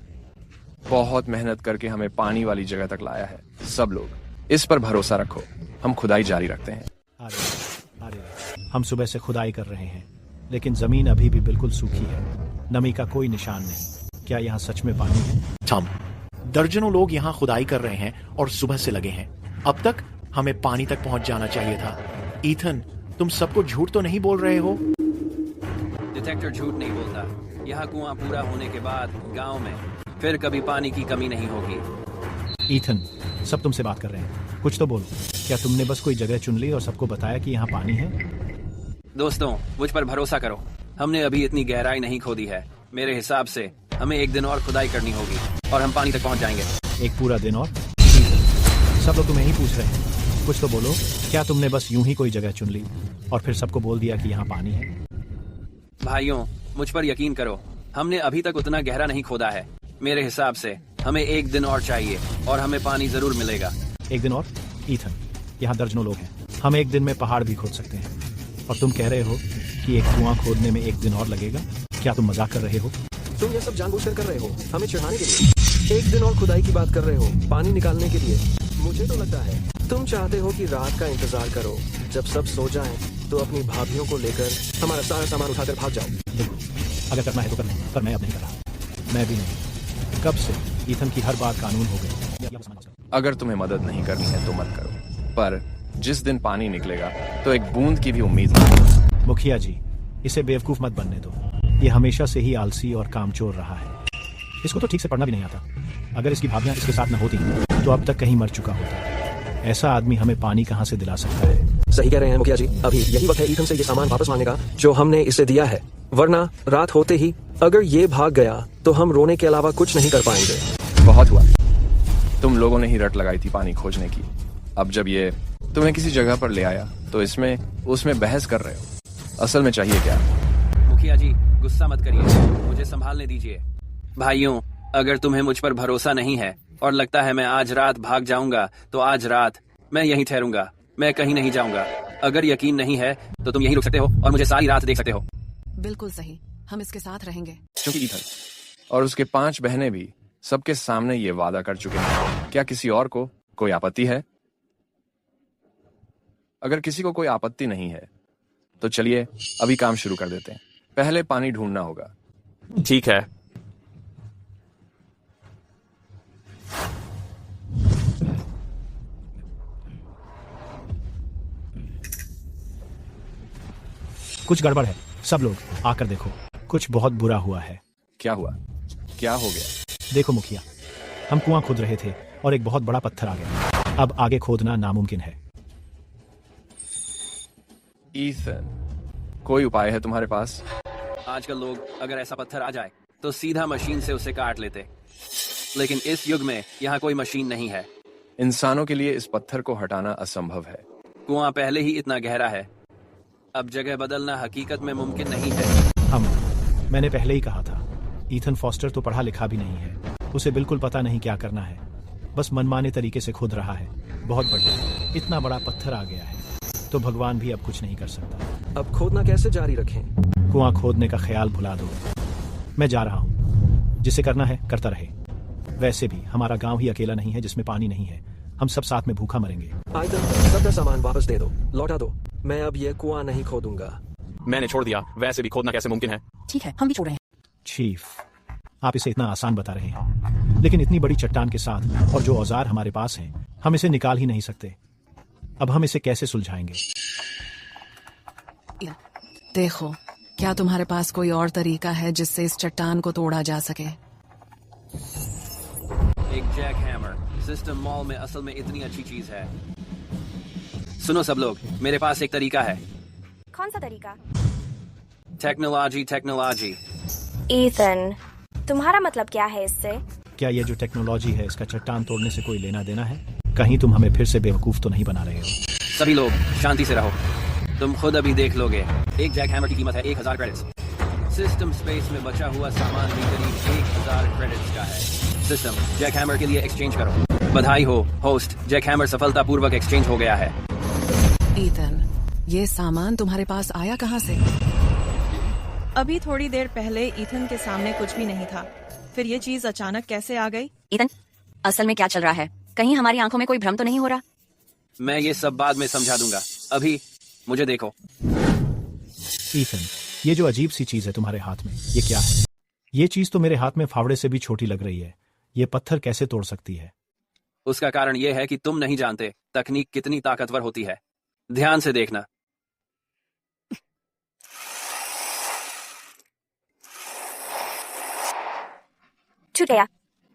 बहुत मेहनत करके हमें पानी वाली जगह तक लाया है। सब लोग इस पर भरोसा रखो। हम खुदाई जारी रखते हैं। अरे, हम सुबह से खुदाई कर रहे हैं, लेकिन जमीन अभी भी बिल्कुल सूखी है। नमी का कोई निशान नहीं। क्या यहाँ सच में पानी है? थम, दर्जनों लोग यहाँ खुदाई कर रहे हैं और सुबह से लगे हैं। अब तक हमें पानी तक पहुंच जाना चाहिए था। ईथन, तुम सबको झूठ तो नहीं बोल रहे हो? डिटेक्टर झूठ नहीं बोलता। यहाँ कुआं पूरा होने के बाद गांव में फिर कभी पानी की कमी नहीं होगी। ईथन, सब तुमसे बात कर रहे हैं, कुछ तो बोलो। क्या तुमने बस कोई जगह चुन ली और सबको बताया कि यहाँ पानी है? दोस्तों, मुझ पर भरोसा करो। हमने अभी इतनी गहराई नहीं खोदी है। मेरे हिसाब से हमें 1 दिन और खुदाई करनी होगी और हम पानी तक पहुँच जाएंगे। 1 पूरा दिन और? सब लोग तुम्हें ही पूछ रहे हैं, कुछ तो बोलो। क्या तुमने बस यूं ही कोई जगह चुन ली और फिर सबको बोल दिया कि यहाँ पानी है? भाइयों, मुझ पर यकीन करो, हमने अभी तक उतना गहरा नहीं खोदा है। मेरे हिसाब से हमें 1 दिन और चाहिए और हमें पानी जरूर मिलेगा। 1 दिन और? ईथन, यहाँ दर्जनों लोग हैं, हम 1 दिन में पहाड़ भी खोद सकते हैं, और तुम कह रहे हो कि एक कुआं खोदने में 1 दिन और लगेगा? क्या तुम मजाक कर रहे हो? तुम ये सब जानबूझकर कर रहे हो, हमें चिढ़ाने के लिए। 1 दिन और खुदाई की बात कर रहे हो, पानी निकालने के लिए। मुझे तो लगता है तुम चाहते हो कि रात का इंतजार करो, जब सब सो जाएं, तो अपनी भाभियों को लेकर हमारा सारा सामान उठाकर भाग जाओ। देखो, अगर करना है तो करना, पर मैं अब नहीं कर रहा। मैं भी नहीं। कब से ईथन की हर बात कानून हो गई। अगर तुम्हें मदद नहीं करनी है तो मत करो, पर जिस दिन पानी निकलेगा तो एक बूंद की भी उम्मीद नहीं। मुखिया जी, इसे बेवकूफ मत बनने दो। ये हमेशा से ही आलसी और कामचोर रहा है। इसको तो ठीक से पढ़ना भी नहीं आता। अगर इसकी भाभियां इसके साथ न होती तो अब तक कहीं मर चुका होता। ऐसा आदमी हमें पानी कहाँ से दिला सकता है? सही कह रहे हैं मुखिया जी, अभी यही वक्त है ईथन से ये सामान वापस मांगने का जो हमने इसे दिया है, वरना रात होते ही अगर ये भाग गया तो हम रोने के अलावा कुछ नहीं कर पाएंगे। बहुत हुआ, तुम लोगों ने ही रट लगाई थी पानी खोजने की। अब जब ये तुम्हें किसी जगह पर ले आया तो उसमें बहस कर रहे हो। असल में चाहिए क्या? मुखिया जी, गुस्सा मत करिए, मुझे संभालने दीजिए। भाइयों, अगर तुम्हें मुझ पर भरोसा नहीं है और लगता है मैं आज रात भाग जाऊंगा, तो आज रात मैं यहीं ठहरूंगा, मैं कहीं नहीं जाऊंगा। अगर यकीन नहीं है तो तुम यहीं रुक सकते हो और मुझे सारी रात देख सकते हो। बिल्कुल सही, हम इसके साथ रहेंगे। क्योंकि ईथन और उसके 5 बहनें भी सबके सामने ये वादा कर चुके हैं। क्या किसी और को कोई आपत्ति है? अगर किसी को कोई आपत्ति नहीं है तो चलिए अभी काम शुरू कर देते हैं। पहले पानी ढूंढना होगा। ठीक है। कुछ गड़बड़ है, सब लोग आकर देखो, कुछ बहुत बुरा हुआ है। क्या हुआ? क्या हो गया? देखो मुखिया, हम कुआं खोद रहे थे और एक बहुत बड़ा पत्थर आ गया। अब आगे खोदना नामुमकिन है। ईथन, कोई उपाय है तुम्हारे पास? आजकल लोग अगर ऐसा पत्थर आ जाए तो सीधा मशीन से उसे काट लेते, लेकिन इस युग में यहाँ कोई मशीन नहीं है। इंसानों के लिए इस पत्थर को हटाना असंभव है। कुआं पहले ही इतना गहरा है, अब जगह बदलना हकीकत में मुमकिन नहीं है। मैंने पहले ही कहा था, ईथन फॉस्टर तो पढ़ा लिखा भी नहीं है, उसे बिल्कुल पता नहीं क्या करना है, बस मनमाने तरीके से खोद रहा है। बहुत बढ़िया, इतना बड़ा पत्थर आ गया है तो भगवान भी अब कुछ नहीं कर सकता। अब खोदना कैसे जारी रखें? कुआं खोदने का ख्याल भुला दो। मैं जा रहा हूँ, जिसे करना है करता रहे। वैसे भी हमारा गांव ही अकेला नहीं है जिसमें पानी नहीं है, हम सब साथ में भूखा मरेंगे। सबका सामान वापस दे दो, लौटा दो। मैं अब ये कुआं नहीं खोदूंगा। मैंने छोड़ दिया, वैसे भी खोदना कैसे मुमकिन है? ठीक है, हम भी छोड़ रहे हैं। चीफ, आप इसे इतना आसान बता रहे हैं, लेकिन इतनी बड़ी चट्टान के साथ और जो औजार हमारे पास हैं, हम इसे निकाल ही नहीं सकते। अब हम इसे कैसे सुलझाएंगे? देखो, क्या तुम्हारे पास कोई और तरीका है जिससे इस चट्टान को तोड़ा जा सके? एक जैक हैमर सिस्टम मॉल में असल में इतनी अच्छी चीज है। सुनो सब लोग, मेरे पास एक तरीका है। कौन सा तरीका? टेक्नोलॉजी। ईथन, तुम्हारा मतलब क्या है इससे? क्या ये जो टेक्नोलॉजी है इसका चट्टान तोड़ने से कोई लेना देना है? कहीं तुम हमें फिर से बेवकूफ तो नहीं बना रहे हो? सभी लोग शांति से रहो, तुम खुद अभी देख लोगे। एक जैक हैमर की कीमत है 1000 क्रेडिट्स। सिस्टम स्पेस में बचा हुआ सामान भी करीब 1000 क्रेडिट्स का है। सिस्टम जैक हैमर के लिए एक्सचेंज करो। बधाई हो होस्ट, जैक हैमर सफलतापूर्वक एक्सचेंज हो गया है। ईथन, ये सामान तुम्हारे पास आया कहाँ से? अभी थोड़ी देर पहले ईथन के सामने कुछ भी नहीं था, फिर ये चीज अचानक कैसे आ गई? ईथन, असल में क्या चल रहा है? कहीं हमारी आंखों में कोई भ्रम तो नहीं हो रहा? मैं ये सब बाद में समझा दूंगा, अभी मुझे देखो। ईथन, ये जो अजीब सी चीज है तुम्हारे हाथ में, ये क्या है? ये चीज तो मेरे हाथ में फावड़े से भी छोटी लग रही है। ये पत्थर कैसे तोड़ सकती है? उसका कारण ये है कि तुम नहीं जानते तकनीक कितनी ताकतवर होती है। ध्यान से देखना। टूट गया,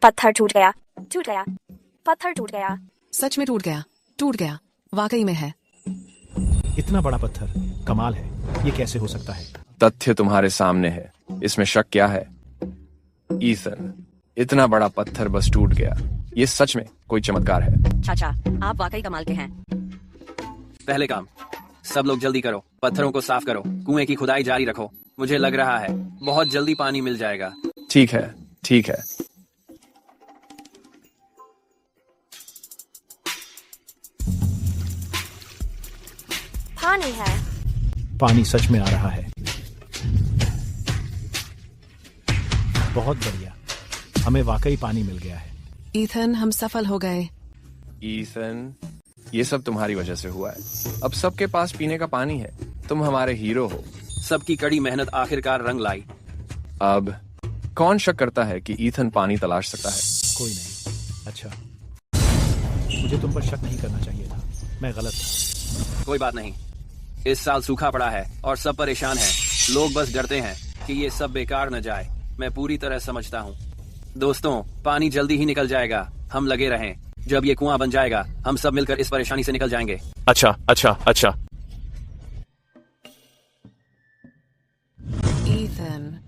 पत्थर टूट गया, टूट गया, पत्थर टूट गया। सच में टूट गया, टूट गया, वाकई में है। इतना बड़ा पत्थर, कमाल है, ये कैसे हो सकता है? तथ्य तुम्हारे सामने है, इसमें शक क्या है? ईथन, इतना बड़ा पत्थर बस टूट गया, ये सच में कोई चमत्कार है। चाचा, आप वाकई कमाल के हैं। पहले काम, सब लोग जल्दी करो, पत्थरों को साफ करो, कुएं की खुदाई जारी रखो। मुझे लग रहा है बहुत जल्दी पानी मिल जाएगा। ठीक है, ठीक है। पानी है। पानी सच में आ रहा है। बहुत बढ़िया, हमें वाकई पानी मिल गया है। ईथन, हम सफल हो गए। ईथन, ये सब तुम्हारी वजह से हुआ है। अब सबके पास पीने का पानी है। तुम हमारे हीरो हो। सबकी कड़ी मेहनत आखिरकार रंग लाई। अब कौन शक करता है कि ईथन पानी तलाश सकता है? कोई नहीं। अच्छा, मुझे तुम पर शक नहीं करना चाहिए था, मैं गलत था। कोई बात नहीं, इस साल सूखा पड़ा है और सब परेशान हैं। लोग बस डरते हैं कि ये सब बेकार न जाए। मैं पूरी तरह समझता हूँ। दोस्तों, पानी जल्दी ही निकल जाएगा, हम लगे रहें। जब ये कुआं बन जाएगा, हम सब मिलकर इस परेशानी से निकल जाएंगे। अच्छा अच्छा अच्छा। ईथन,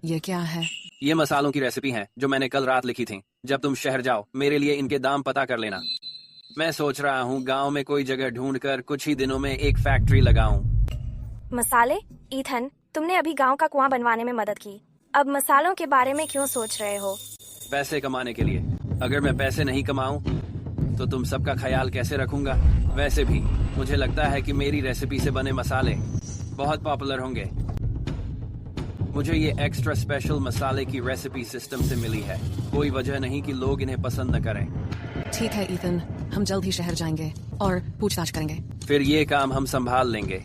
ये क्या है? ये मसालों की रेसिपी है जो मैंने कल रात लिखी थी। जब तुम शहर जाओ, मेरे लिए इनके दाम पता कर लेना। मैं सोच रहा हूँ गांव में कोई जगह ढूंढकर कुछ ही दिनों में एक फैक्ट्री लगाऊं। मसाले? ईथन, तुमने अभी गांव का कुआं बनवाने में मदद की। अब मसालों के बारे में क्यों सोच रहे हो? पैसे कमाने के लिए। अगर मैं पैसे नहीं कमाऊं तो तुम सबका ख्याल कैसे रखूंगा? वैसे भी मुझे लगता है कि मेरी रेसिपी से बने मसाले बहुत पॉपुलर होंगे। मुझे ये एक्स्ट्रा स्पेशल मसाले की रेसिपी सिस्टम से मिली है। कोई वजह नहीं कि लोग इन्हें पसंद न करें। ठीक है ईथन, हम जल्द ही शहर जाएंगे और पूछताछ करेंगे। फिर ये काम हम संभाल लेंगे।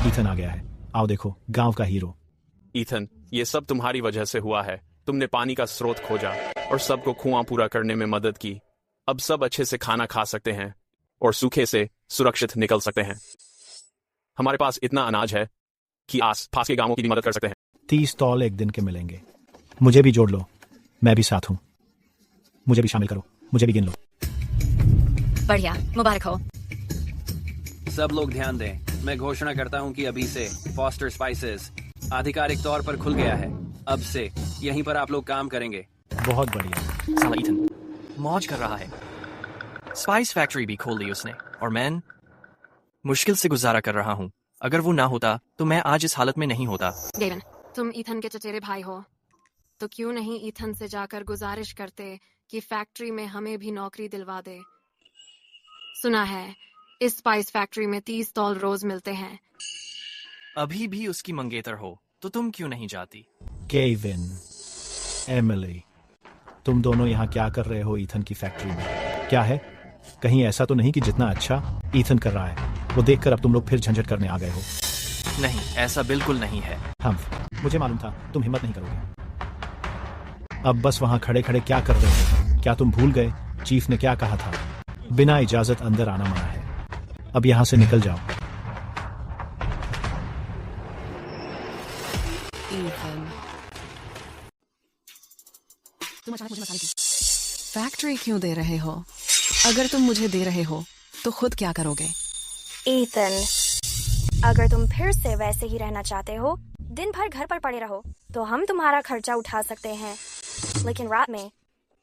ईथन आ गया है, आओ देखो, गांव का हीरो। ईथन, ये सब तुम्हारी वजह से हुआ है। तुमने पानी का स्रोत खोजा और सबको कुआं पूरा करने में मदद की। अब सब अच्छे से खाना खा सकते हैं और सूखे से सुरक्षित निकल सकते हैं। हमारे पास इतना अनाज है कि आस पास के गांवों की भी मदद कर सकते हैं। 30 तौल एक दिन के मिलेंगे। मुझे भी जोड़ लो, मैं भी साथ हूँ। मुझे भी शामिल करो, मुझे भी गिन लो। बढ़िया, मुबारक हो। सब लोग ध्यान दें, मैं घोषणा करता हूँ कि अभी से फॉस्टर स्पाइसेस आधिकारिक तौर पर खुल गया है। अब से यहीं पर आप लोग काम करेंगे। बहुत बढ़िया। साला ईथन मौज कर रहा है। स्पाइस फैक्ट्री भी खोल ली उसने और मैं मुश्किल से गुजारा कर रहा हूँ। अगर वो ना होता तो मैं आज इस हालत में नहीं होता। गेवन, तुम ईथन के चचेरे भाई हो, तो क्यों नहीं ईथन से जाकर गुजारिश करते कि फैक्ट्री में हमें भी नौकरी दिलवा दे। सुना है इस स्पाइस फैक्ट्री में 30 तौल रोज मिलते हैं। अभी भी उसकी मंगेतर हो तो तुम क्यों नहीं जाती? केविन, एमिली, तुम दोनों यहाँ क्या कर रहे हो ईथन की फैक्ट्री में? क्या है? कहीं ऐसा तो नहीं कि जितना अच्छा ईथन कर रहा है वो देखकर अब तुम लोग फिर झंझट करने आ गए हो? नहीं, ऐसा बिल्कुल नहीं है। मुझे मालूम था तुम हिम्मत नहीं करोगे। अब बस वहां खड़े खड़े क्या कर रहे हो? क्या तुम भूल गए चीफ ने क्या कहा था? बिना इजाजत अंदर आना मना है। अब यहाँ से निकल जाओ। तुम अचानक मुझे मसाले की फैक्ट्री क्यों दे रहे हो? अगर तुम मुझे दे रहे हो तो खुद क्या करोगे? ईथन, अगर तुम फिर से वैसे ही रहना चाहते हो, दिन भर घर पर पड़े रहो, तो हम तुम्हारा खर्चा उठा सकते हैं। लेकिन रात में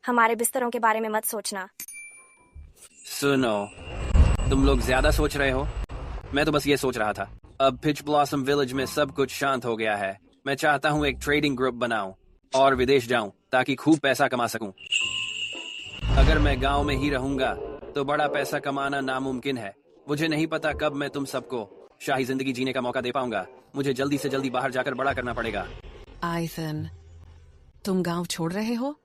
हमारे बिस्तरों के बारे में मत सोचना। सुनो, तुम लोग ज्यादा सोच रहे हो। मैं तो बस ये सोच रहा था। अब पिच ब्लॉसम विलेज में सब कुछ शांत हो गया है। मैं चाहता हूँ एक ट्रेडिंग ग्रुप बनाऊं और विदेश जाऊं ताकि खूब पैसा कमा सकूं। अगर मैं गांव में ही रहूंगा तो बड़ा पैसा कमाना नामुमकिन है। मुझे नहीं पता कब मैं तुम सबको शाही जिंदगी जीने का मौका दे पाऊंगा। मुझे जल्दी से जल्दी बाहर जाकर बड़ा करना पड़ेगा। ईथन, तुम गांव छोड़ रहे हो?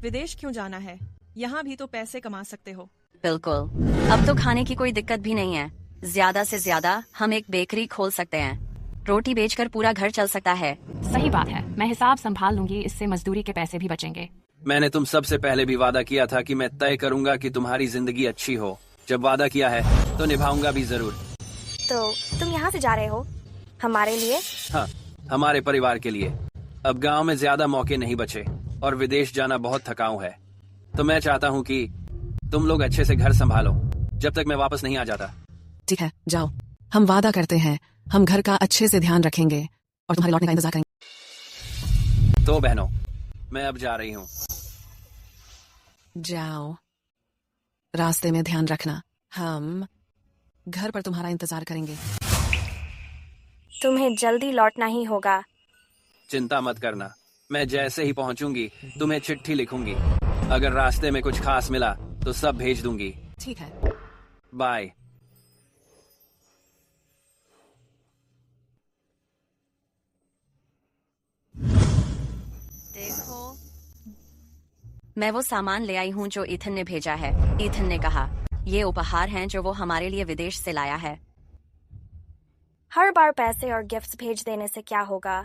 विदेश क्यों जाना है? यहाँ भी तो पैसे कमा सकते हो। बिल्कुल, अब तो खाने की कोई दिक्कत भी नहीं है। ज्यादा से ज्यादा हम एक बेकरी खोल सकते हैं। रोटी बेचकर पूरा घर चल सकता है। सही बात है, मैं हिसाब संभाल लूंगी, इससे मजदूरी के पैसे भी बचेंगे। मैंने तुम सबसे पहले भी वादा किया था कि मैं तय करूंगा कि तुम्हारी जिंदगी अच्छी हो। जब वादा किया है तो निभाऊंगा भी जरूर। तो तुम यहाँ से जा रहे हो हमारे लिए? हाँ, हमारे परिवार के लिए। अब गांव में ज्यादा मौके नहीं बचे और विदेश जाना बहुत थकाऊ है। तो मैं चाहता हूँ कि तुम लोग अच्छे से घर संभालो जब तक मैं वापस नहीं आ जाता। ठीक है, जाओ। हम वादा करते हैं हम घर का अच्छे से ध्यान रखेंगे और तुम्हारे लौटने का इंतजार करेंगे। तो बहनों, मैं अब जा रही हूँ। जाओ, रास्ते में ध्यान रखना। हम घर पर तुम्हारा इंतजार करेंगे। तुम्हें जल्दी लौटना ही होगा। चिंता मत करना, मैं जैसे ही पहुंचूंगी तुम्हें चिट्ठी लिखूंगी। अगर रास्ते में कुछ खास मिला तो सब भेज दूंगी। ठीक है। बाय। देखो, मैं वो सामान ले आई हूँ जो ईथन ने भेजा है। ईथन ने कहा ये उपहार हैं जो वो हमारे लिए विदेश से लाया है। हर बार पैसे और गिफ्ट्स भेज देने से क्या होगा?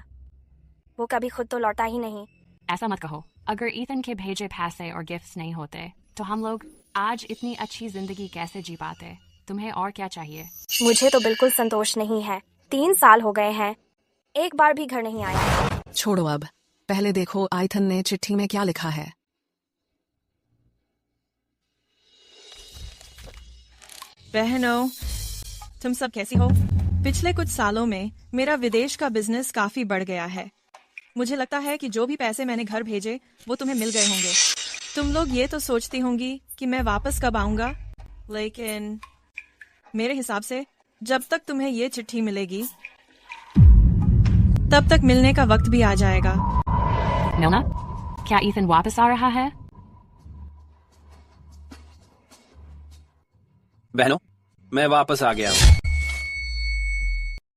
वो कभी खुद तो लौटा ही नहीं। ऐसा मत कहो। अगर ईथन के भेजे पैसे और गिफ्ट्स नहीं होते तो हम लोग आज इतनी अच्छी जिंदगी कैसे जी पाते? तुम्हें और क्या चाहिए? मुझे तो बिल्कुल संतोष नहीं है। 3 साल हो गए हैं, एक बार भी घर नहीं आया। छोड़ो अब, पहले देखो ईथन ने चिट्ठी में क्या लिखा है। बहनों, तुम सब कैसी हो? पिछले कुछ सालों में मेरा विदेश का बिजनेस काफी बढ़ गया है। मुझे लगता है कि जो भी पैसे मैंने घर भेजे वो तुम्हें मिल गए होंगे। तुम लोग ये तो सोचती होंगी कि मैं वापस कब आऊंगा, लेकिन मेरे हिसाब से जब तक तुम्हें ये चिट्ठी मिलेगी तब तक मिलने का वक्त भी आ जाएगा। मिलना? क्या ईथन वापस आ रहा है? बहनों, मैं वापस आ गया हूँ।